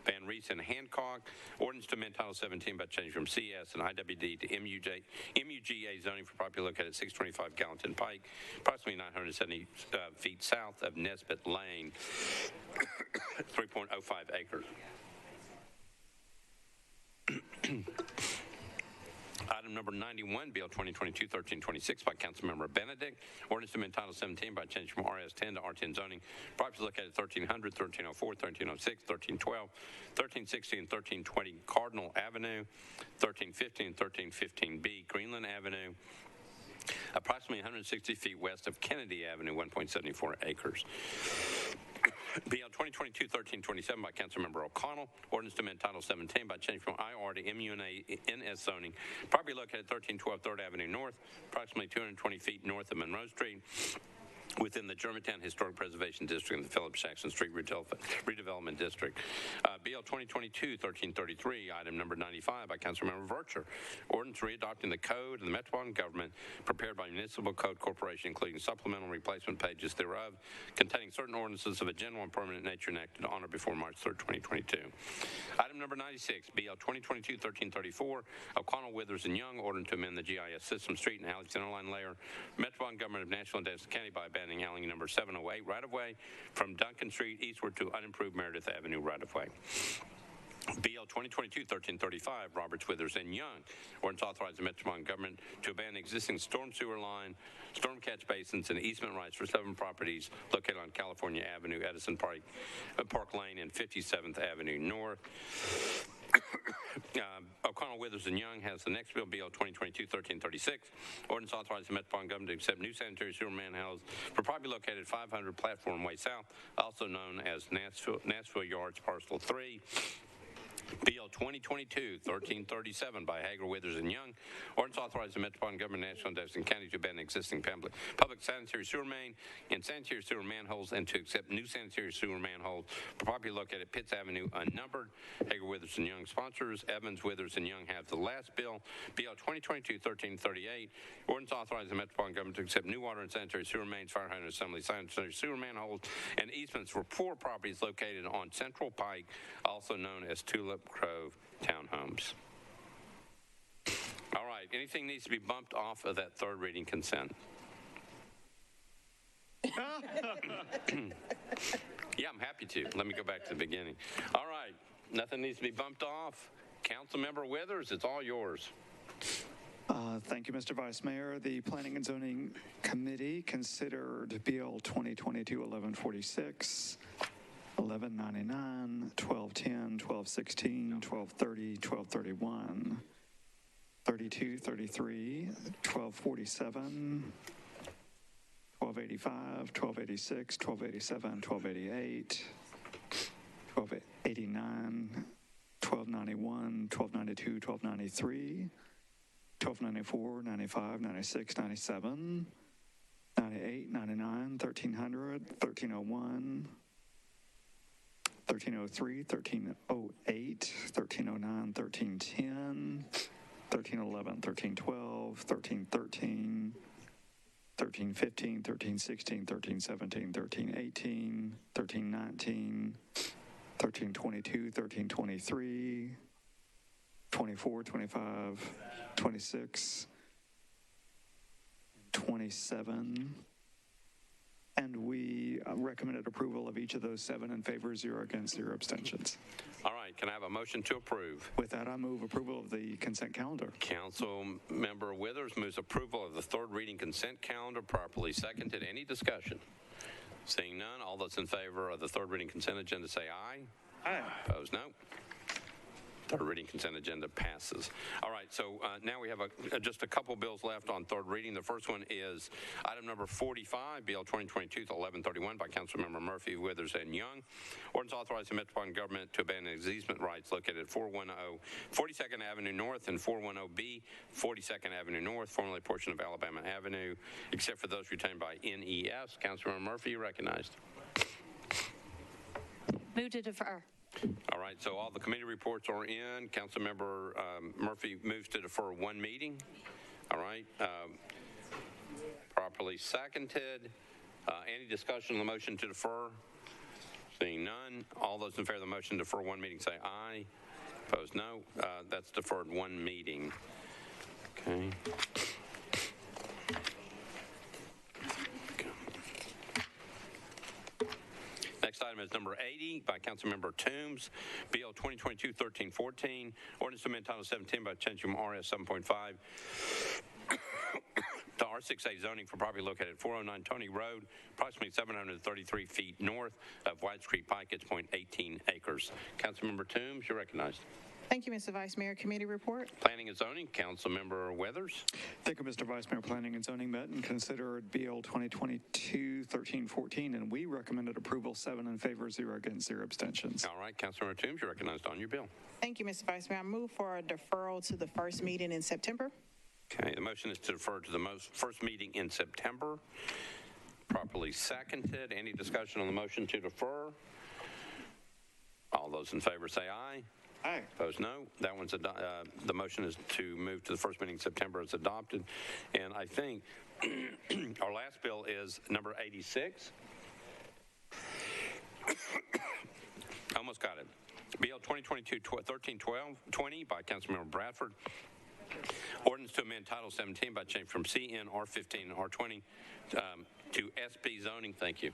Van Reese and Hancock. Ordinance to amend Title 17 by changing from CS and IWD to MUGA zoning for property located at 625 Gallatin Pike, approximately 970 feet south of Nesbitt Lane, 3.05 acres. Item number 91, BL 2022-1326 by Councilmember Benedict. Ordinance to amend Title 17 by changing from RS10 to R10 zoning. Properties located at 1300, 1304, 1306, 1312, 1360, and 1320 Cardinal Avenue, 1350 and 1315B Greenland Avenue, approximately 160 feet west of Kennedy Avenue, 1.74 acres. BL 2022-1327 by Councilmember O'Connell. Ordinance to amend Title 17 by changing from IR to MUNA NS zoning. Property located at 1312 3rd Avenue North, approximately 220 feet north of Monroe Street, within the Germantown Historic Preservation District and the Phillips Jackson Street Redevelopment District. BL 2022-1333, item number 95 by Councilmember Vercher. Ordinance readopting the code of the Metropolitan Government prepared by Municipal Code Corporation, including supplemental replacement pages thereof, containing certain ordinances of a general and permanent nature enacted on or before March 3rd, 2022. Item number 96, BL 2022-1334, O'Connell, Withers, and Young, ordinance to amend the GIS system, street, and alley center line layer, Metropolitan Government of Nashville and Davidson County by abandoning alley number 708 right-of-way from Duncan Street eastward to unimproved Meredith Avenue right-of-way. BL 2022-1335, Roberts, Withers, and Young. Ordinance authorizing the Metropolitan Government to abandon existing storm sewer line, storm catch basins, and easement rights for 7 properties located on California Avenue, Edison Park Lane, and 57th Avenue North. O'Connell, Withers, and Young has the next bill, BL 2022-1336. Ordinance authorizing the Metropolitan Government to accept new sanitary sewer manholes for property located at 500 Platform Way South, also known as Nashville Yards Parcel 3. BL 2022-1337 by Hager, Withers, and Young. Ordinance authorizing the Metropolitan Government of Nashville and Jefferson County to abandon existing public sanitary sewer main and sanitary sewer manholes and to accept new sanitary sewer manholes for property located at Pitts Avenue unnumbered. Hager, Withers, and Young sponsors. Evans, Withers, and Young have the last bill. BL 2022-1338. Ordinance authorizing the Metropolitan Government to accept new water and sanitary sewer mains, fire hydrant assembly, sanitary sewer manholes, and easements for 4 properties located on Central Pike, also known as Tulip Grove Townhomes. All right, anything needs to be bumped off of that third reading consent? Yeah, I'm happy to. Let me go back to the beginning. All right, nothing needs to be bumped off. Councilmember Withers, it's all yours. Thank you, Mr. Vice Mayor. The Planning and Zoning Committee considered Bill 2022-1146, 1199, 1210, 1216, 1230, 1231, 32, 33, 1247, 1285, 1286, 1287, 1288, 1289, 1291, 1292, 1293, 1294, 95, 96, 97, 98, 99, 1300, 1301, 1303, 1308, 1309, 1310, 1311, 1312, 1313, 1315, 1316, 1317, 1318, 1319, 1322, 1323, 24, 25, 26, 27, and we recommended approval of each of those 7 in favor, 0 against, 0 abstentions. All right, can I have a motion to approve? With that, I move approval of the consent calendar. Councilmember Withers moves approval of the third reading consent calendar, properly seconded. Any discussion? Seeing none, all those in favor of the third reading consent agenda say aye. Aye. Opposed, no. Third reading consent agenda passes. All right, so now we have just a couple bills left on third reading. The first one is item number 45, Bill 2022-1131 by Councilmember Murphy, Withers, and Young. Ordinance authorizing the Metropolitan Government to abandon its easement rights located at 410 42nd Avenue North and 410B 42nd Avenue North, formerly a portion of Alabama Avenue, except for those retained by NES. Councilmember Murphy, you're recognized. Move to defer. All right, so all the committee reports are in. Councilmember Murphy moves to defer one meeting. All right. Properly seconded. Any discussion on the motion to defer? Seeing none, all those in favor of the motion to defer one meeting say aye. Opposed, no. That's deferred one meeting. Okay. Next item is number 80 by Councilmember Toombs, BL 2022-1314, ordinance to amend Title 17 by changing from RS 7.5 to R6A zoning for property located at 409 Tony Road, approximately 733 feet north of White Street Pike. It's 0.18 acres. Councilmember Toombs, you're recognized. Thank you, Mr. Vice Mayor. Committee report. Planning and Zoning, Councilmember Withers. Thank you, Mr. Vice Mayor. Planning and Zoning met and considered BL 2022-1314, and we recommended approval, 7 in favor, 0 against, 0 abstentions. All right, Councilmember Toombs, you're recognized on your bill. Thank you, Mr. Vice Mayor. I move for a deferral to the first meeting in September. Okay, the motion is to defer to the first meeting in September. Properly seconded. Any discussion on the motion to defer? All those in favor say aye. Aye. Opposed, no. That one's the motion is to move to the first meeting in September as adopted. And I think our last bill is number 86. Almost got it. BL 2022-1320 by Councilmember Bradford. Ordinance to amend Title 17 by change from CN R15 and R20 to SP zoning. Thank you.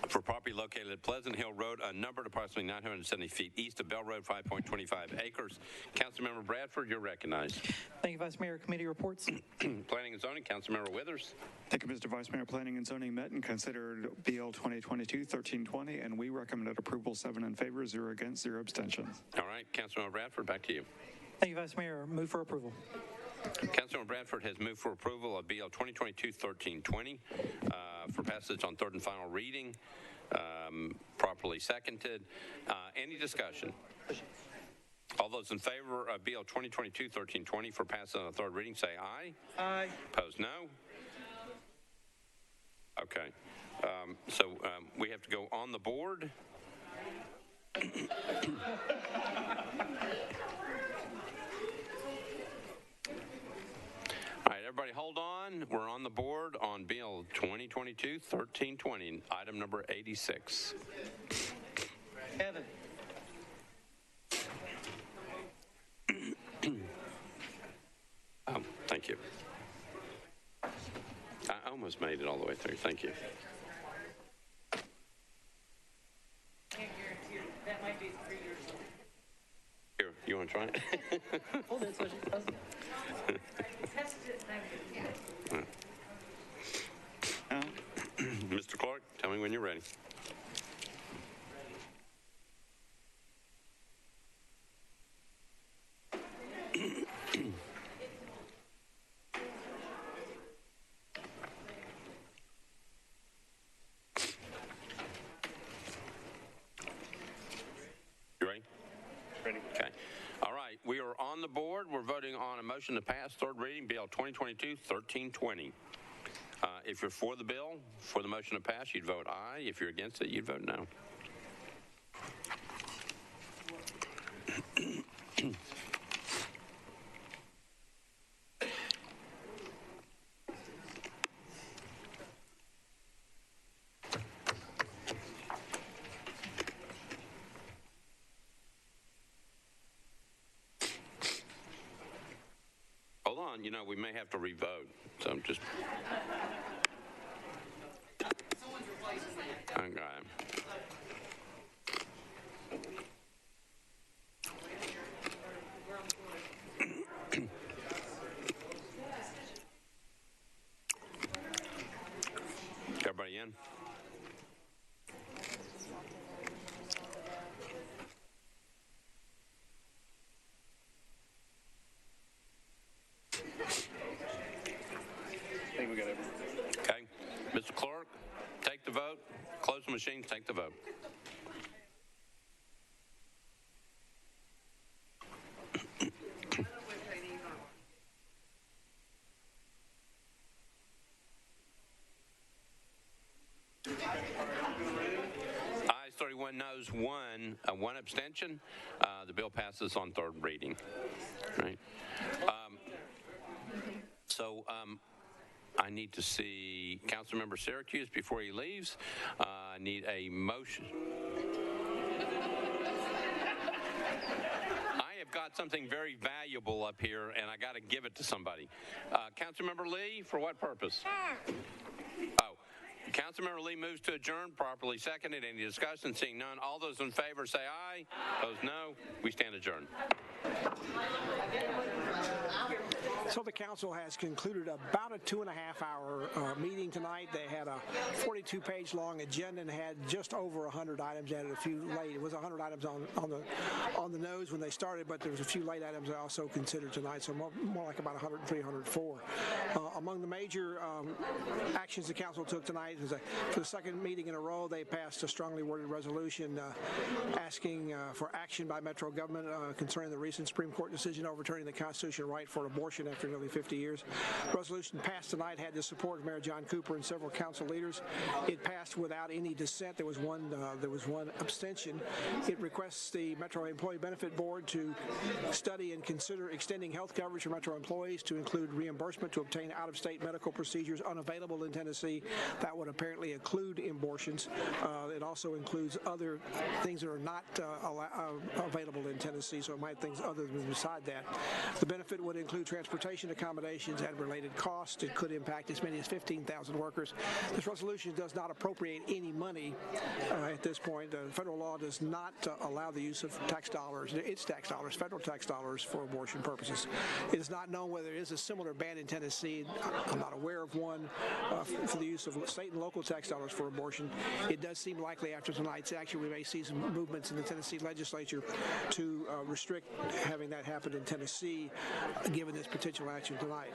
For property located at Pleasant Hill Road, unnumbered, approximately 970 feet east of Bell Road, 5.25 acres. Councilmember Bradford, you're recognized. Thank you, Vice Mayor. Committee reports. Planning and Zoning, Councilmember Withers. Thank you, Mr. Vice Mayor. Planning and Zoning met and considered BL 2022-1320, and we recommended approval, 7 in favor, 0 against, 0 abstentions. All right, Councilmember Bradford, back to you. Thank you, Vice Mayor. Move for approval. Councilmember Bradford has moved for approval of BL 2022-1320 for passage on third and final reading. properly seconded. Any discussion? All those in favor of Bill 2022-1320 for passing on a third reading, say aye. Aye. Opposed, no. Okay. So we have to go on the board. All right, everybody hold on. We're on the board on Bill 2022-1320, item number 86. Kevin. Oh, thank you. I almost made it all the way through. Thank you. That might be 3 years old. Here, you want to try it? Hold it, so she doesn't. Tested it, thank you. Mr. Clark, tell me when you're ready. On the board, we're voting on a motion to pass third reading Bill 2022-1320. If you're for the bill, for the motion to pass, you'd vote aye. If you're against it, you'd vote no. You know, we may have to revote, so just. Okay. Everybody in? Okay. Mr. Clark, take the vote. Close the machines, take the vote. Ayes 31, noes 1, one abstention. The bill passes on third reading. Right. I need to see Councilmember Syracuse before he leaves. I need a motion. I have got something very valuable up here, and I got to give it to somebody. Councilmember Lee, for what purpose? Oh, Councilmember Lee moves to adjourn, properly seconded. Any discussion? Seeing none. All those in favor say aye. Those no. We stand adjourned. So the council has concluded about a 2.5-hour meeting tonight. They had a 42-page long agenda and had just over 100 items added, a few late. It was 100 items on the nose when they started, but there was a few late items I also considered tonight, so more like about 103, 104. Among the major actions the council took tonight was for the second meeting in a row, they passed a strongly worded resolution asking for action by Metro government concerning the recent Supreme Court decision overturning the constitutional right for abortion after nearly 50 years. The resolution passed tonight had the support of Mayor John Cooper and several council leaders. It passed without any dissent. There was one abstention. It requests the Metro Employee Benefit Board to study and consider extending health coverage for Metro employees to include reimbursement to obtain out-of-state medical procedures unavailable in Tennessee. That would apparently include abortions. It also includes other things that are not available in Tennessee, so it might things other than beside that. The benefit would include transportation accommodations and related costs. It could impact as many as 15,000 workers. This resolution does not appropriate any money at this point. Federal law does not allow the use of tax dollars, federal tax dollars for abortion purposes. It is not known whether there is a similar ban in Tennessee. I'm not aware of one for the use of state and local tax dollars for abortion. It does seem likely after tonight's action we may see some movements in the Tennessee legislature to restrict having that happen in Tennessee, given this potential action tonight.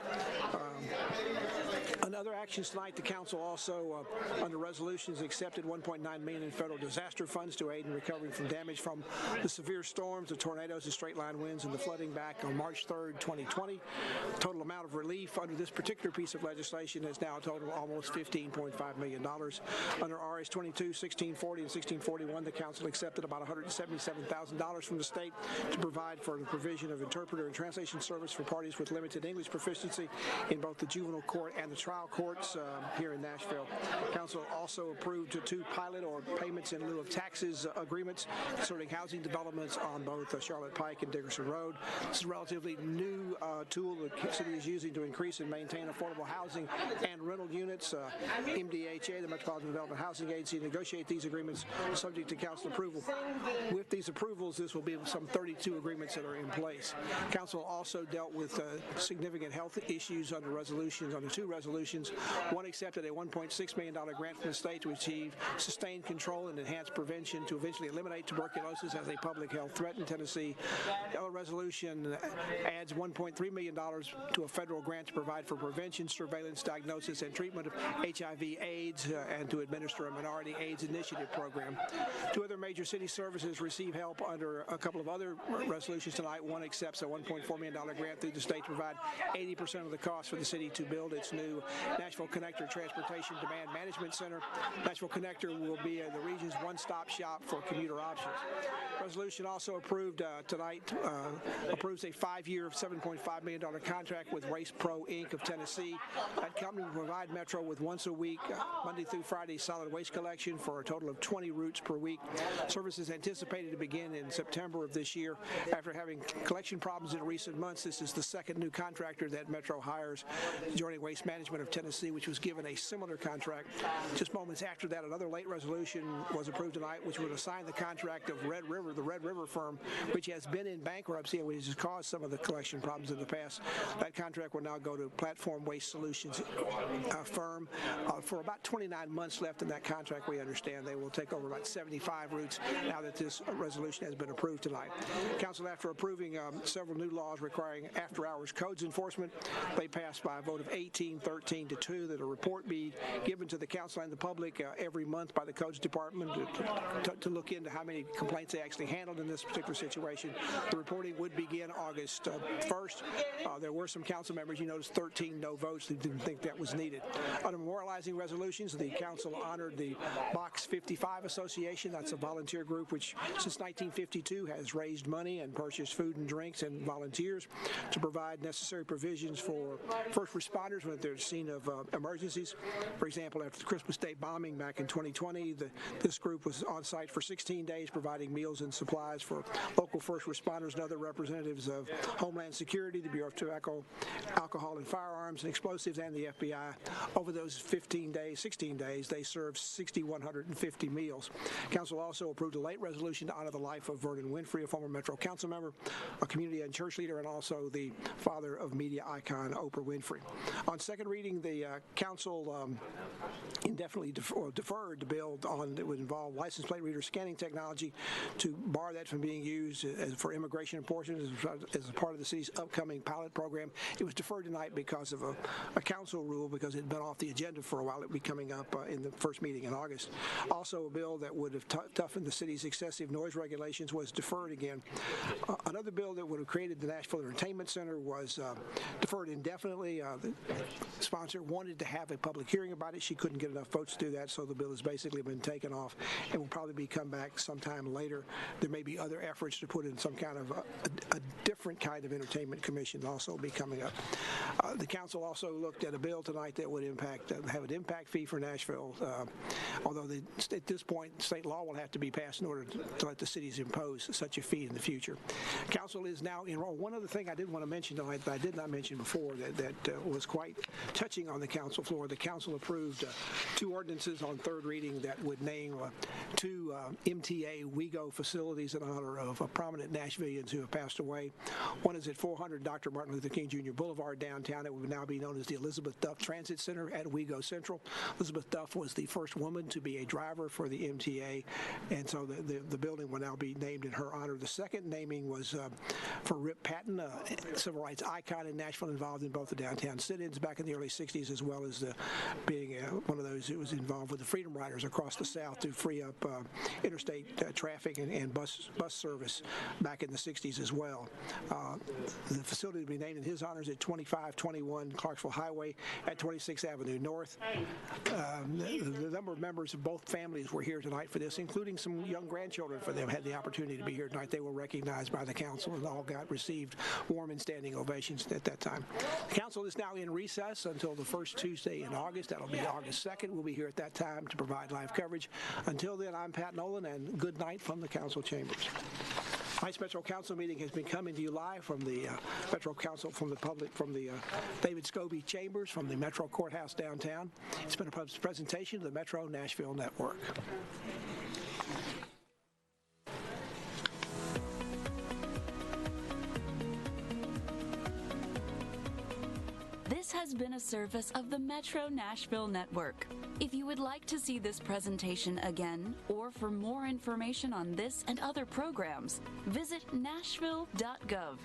On other actions tonight, the council also, under resolutions, accepted $1.9 million in federal disaster funds to aid in recovering from damage from the severe storms, the tornadoes, the straight-line winds, and the flooding back on March 3rd, 2020. The total amount of relief under this particular piece of legislation is now a total of almost $15.5 million. Under RS 22, 1640, and 1641, the council accepted about $177,000 from the state to provide for the provision of interpreter and translation service for parties with limited English proficiency in both the juvenile court and the trial courts here in Nashville. Council also approved two pilot or payments in lieu of taxes agreements concerning housing developments on both Charlotte Pike and Dickerson Road. This is a relatively new tool the city is using to increase and maintain affordable housing and rental units. MDHA, the Metropolitan Development Housing Agency, negotiate these agreements subject to council approval. With these approvals, this will be some 32 agreements that are in place. Council also dealt with significant health issues under two resolutions. One accepted a $1.6 million grant from the state to achieve sustained control and enhanced prevention to eventually eliminate tuberculosis as a public health threat in Tennessee. The other resolution adds $1.3 million to a federal grant to provide for prevention, surveillance, diagnosis, and treatment of HIV/AIDS and to administer a minority AIDS initiative program. Two other major city services receive help under a couple of other resolutions tonight. One accepts a $1.4 million grant through the state to provide 80% of the cost for the city to build its new Nashville Connector Transportation Demand Management Center. Nashville Connector will be the region's one-stop shop for commuter options. Resolution also approved tonight approves a 5-year, $7.5 million contract with Waste Pro Inc. of Tennessee. That company will provide Metro with once a week, Monday through Friday, solid waste collection for a total of 20 routes per week. Service is anticipated to begin in September of this year. After having collection problems in recent months, this is the second new contractor that Metro hires, joining Waste Management of Tennessee, which was given a similar contract. Just moments after that, another late resolution was approved tonight, which would assign the contract of Red River, the Red River firm, which has been in bankruptcy and which has caused some of the collection problems in the past. That contract will now go to Platform Waste Solutions firm. For about 29 months left in that contract, we understand. They will take over about 75 routes now that this resolution has been approved tonight. Council, after approving several new laws requiring after-hours codes enforcement, they passed by a vote of 18-13-2 that a report be given to the council and the public every month by the Codes Department to look into how many complaints they actually handled in this particular situation. The reporting would begin August 1st. There were some council members, you noticed 13 no votes, that didn't think that was needed. Under memorializing resolutions, the council honored the Box 55 Association. That's a volunteer group which since 1952 has raised money and purchased food and drinks and volunteers to provide necessary provisions for first responders when they're at the scene of emergencies. For example, after the Christmas Day bombing back in 2020, this group was on site for 16 days providing meals and supplies for local first responders and other representatives of Homeland Security, the Bureau of Tobacco, Alcohol and Firearms and Explosives, and the FBI. Over those 16 days, they served 6,150 meals. Council also approved a late resolution to honor the life of Vernon Winfrey, a former Metro Council member, a community and church leader, and also the father of media icon Oprah Winfrey. On second reading, the council indefinitely deferred the bill that would involve license plate reader scanning technology to bar that from being used for immigration enforcement as a part of the city's upcoming pilot program. It was deferred tonight because of a council rule, because it had been off the agenda for a while. It would be coming up in the first meeting in August. Also, a bill that would have toughened the city's excessive noise regulations was deferred again. Another bill that would have created the Nashville Entertainment Center was deferred indefinitely. The sponsor wanted to have a public hearing about it. She couldn't get enough votes to do that, so the bill has basically been taken off and will probably come back sometime later. There may be other efforts to put in some kind of a different kind of entertainment commission also be coming up. The council also looked at a bill tonight that would have an impact fee for Nashville, although at this point state law will have to be passed in order to let the cities impose such a fee in the future. Council is now enrolled. One other thing I did want to mention tonight that I did not mention before that was quite touching on the council floor. The council approved two ordinances on third reading that would name two MTA WeGo facilities in honor of prominent Nashvillians who have passed away. One is at 400 Dr. Martin Luther King Jr. Boulevard downtown. It would now be known as the Elizabeth Duff Transit Center at WeGo Central. Elizabeth Duff was the first woman to be a driver for the MTA, and so the building will now be named in her honor. The second naming was for Rip Patton, a civil rights icon in Nashville, involved in both the downtown sit-ins back in the early 60s, as well as being one of those who was involved with the Freedom Riders across the South to free up interstate traffic and bus service back in the 60s as well. The facility will be named in his honors at 2521 Clarksville Highway at 26th Avenue North. The number of members of both families were here tonight for this, including some young grandchildren for them had the opportunity to be here tonight. They were recognized by the council and all received warm and standing ovations at that time. The council is now in recess until the first Tuesday in August. That'll be August 2nd. We'll be here at that time to provide live coverage. Until then, I'm Pat Nolan, and good night from the council chambers. Tonight's Metro Council meeting has been coming to you live from the Metro Council, from the David Scobie Chambers, from the Metro Courthouse downtown. It's been a presentation of the Metro Nashville Network. This has been a service of the Metro Nashville Network. If you would like to see this presentation again, or for more information on this and other programs, visit nashville.gov.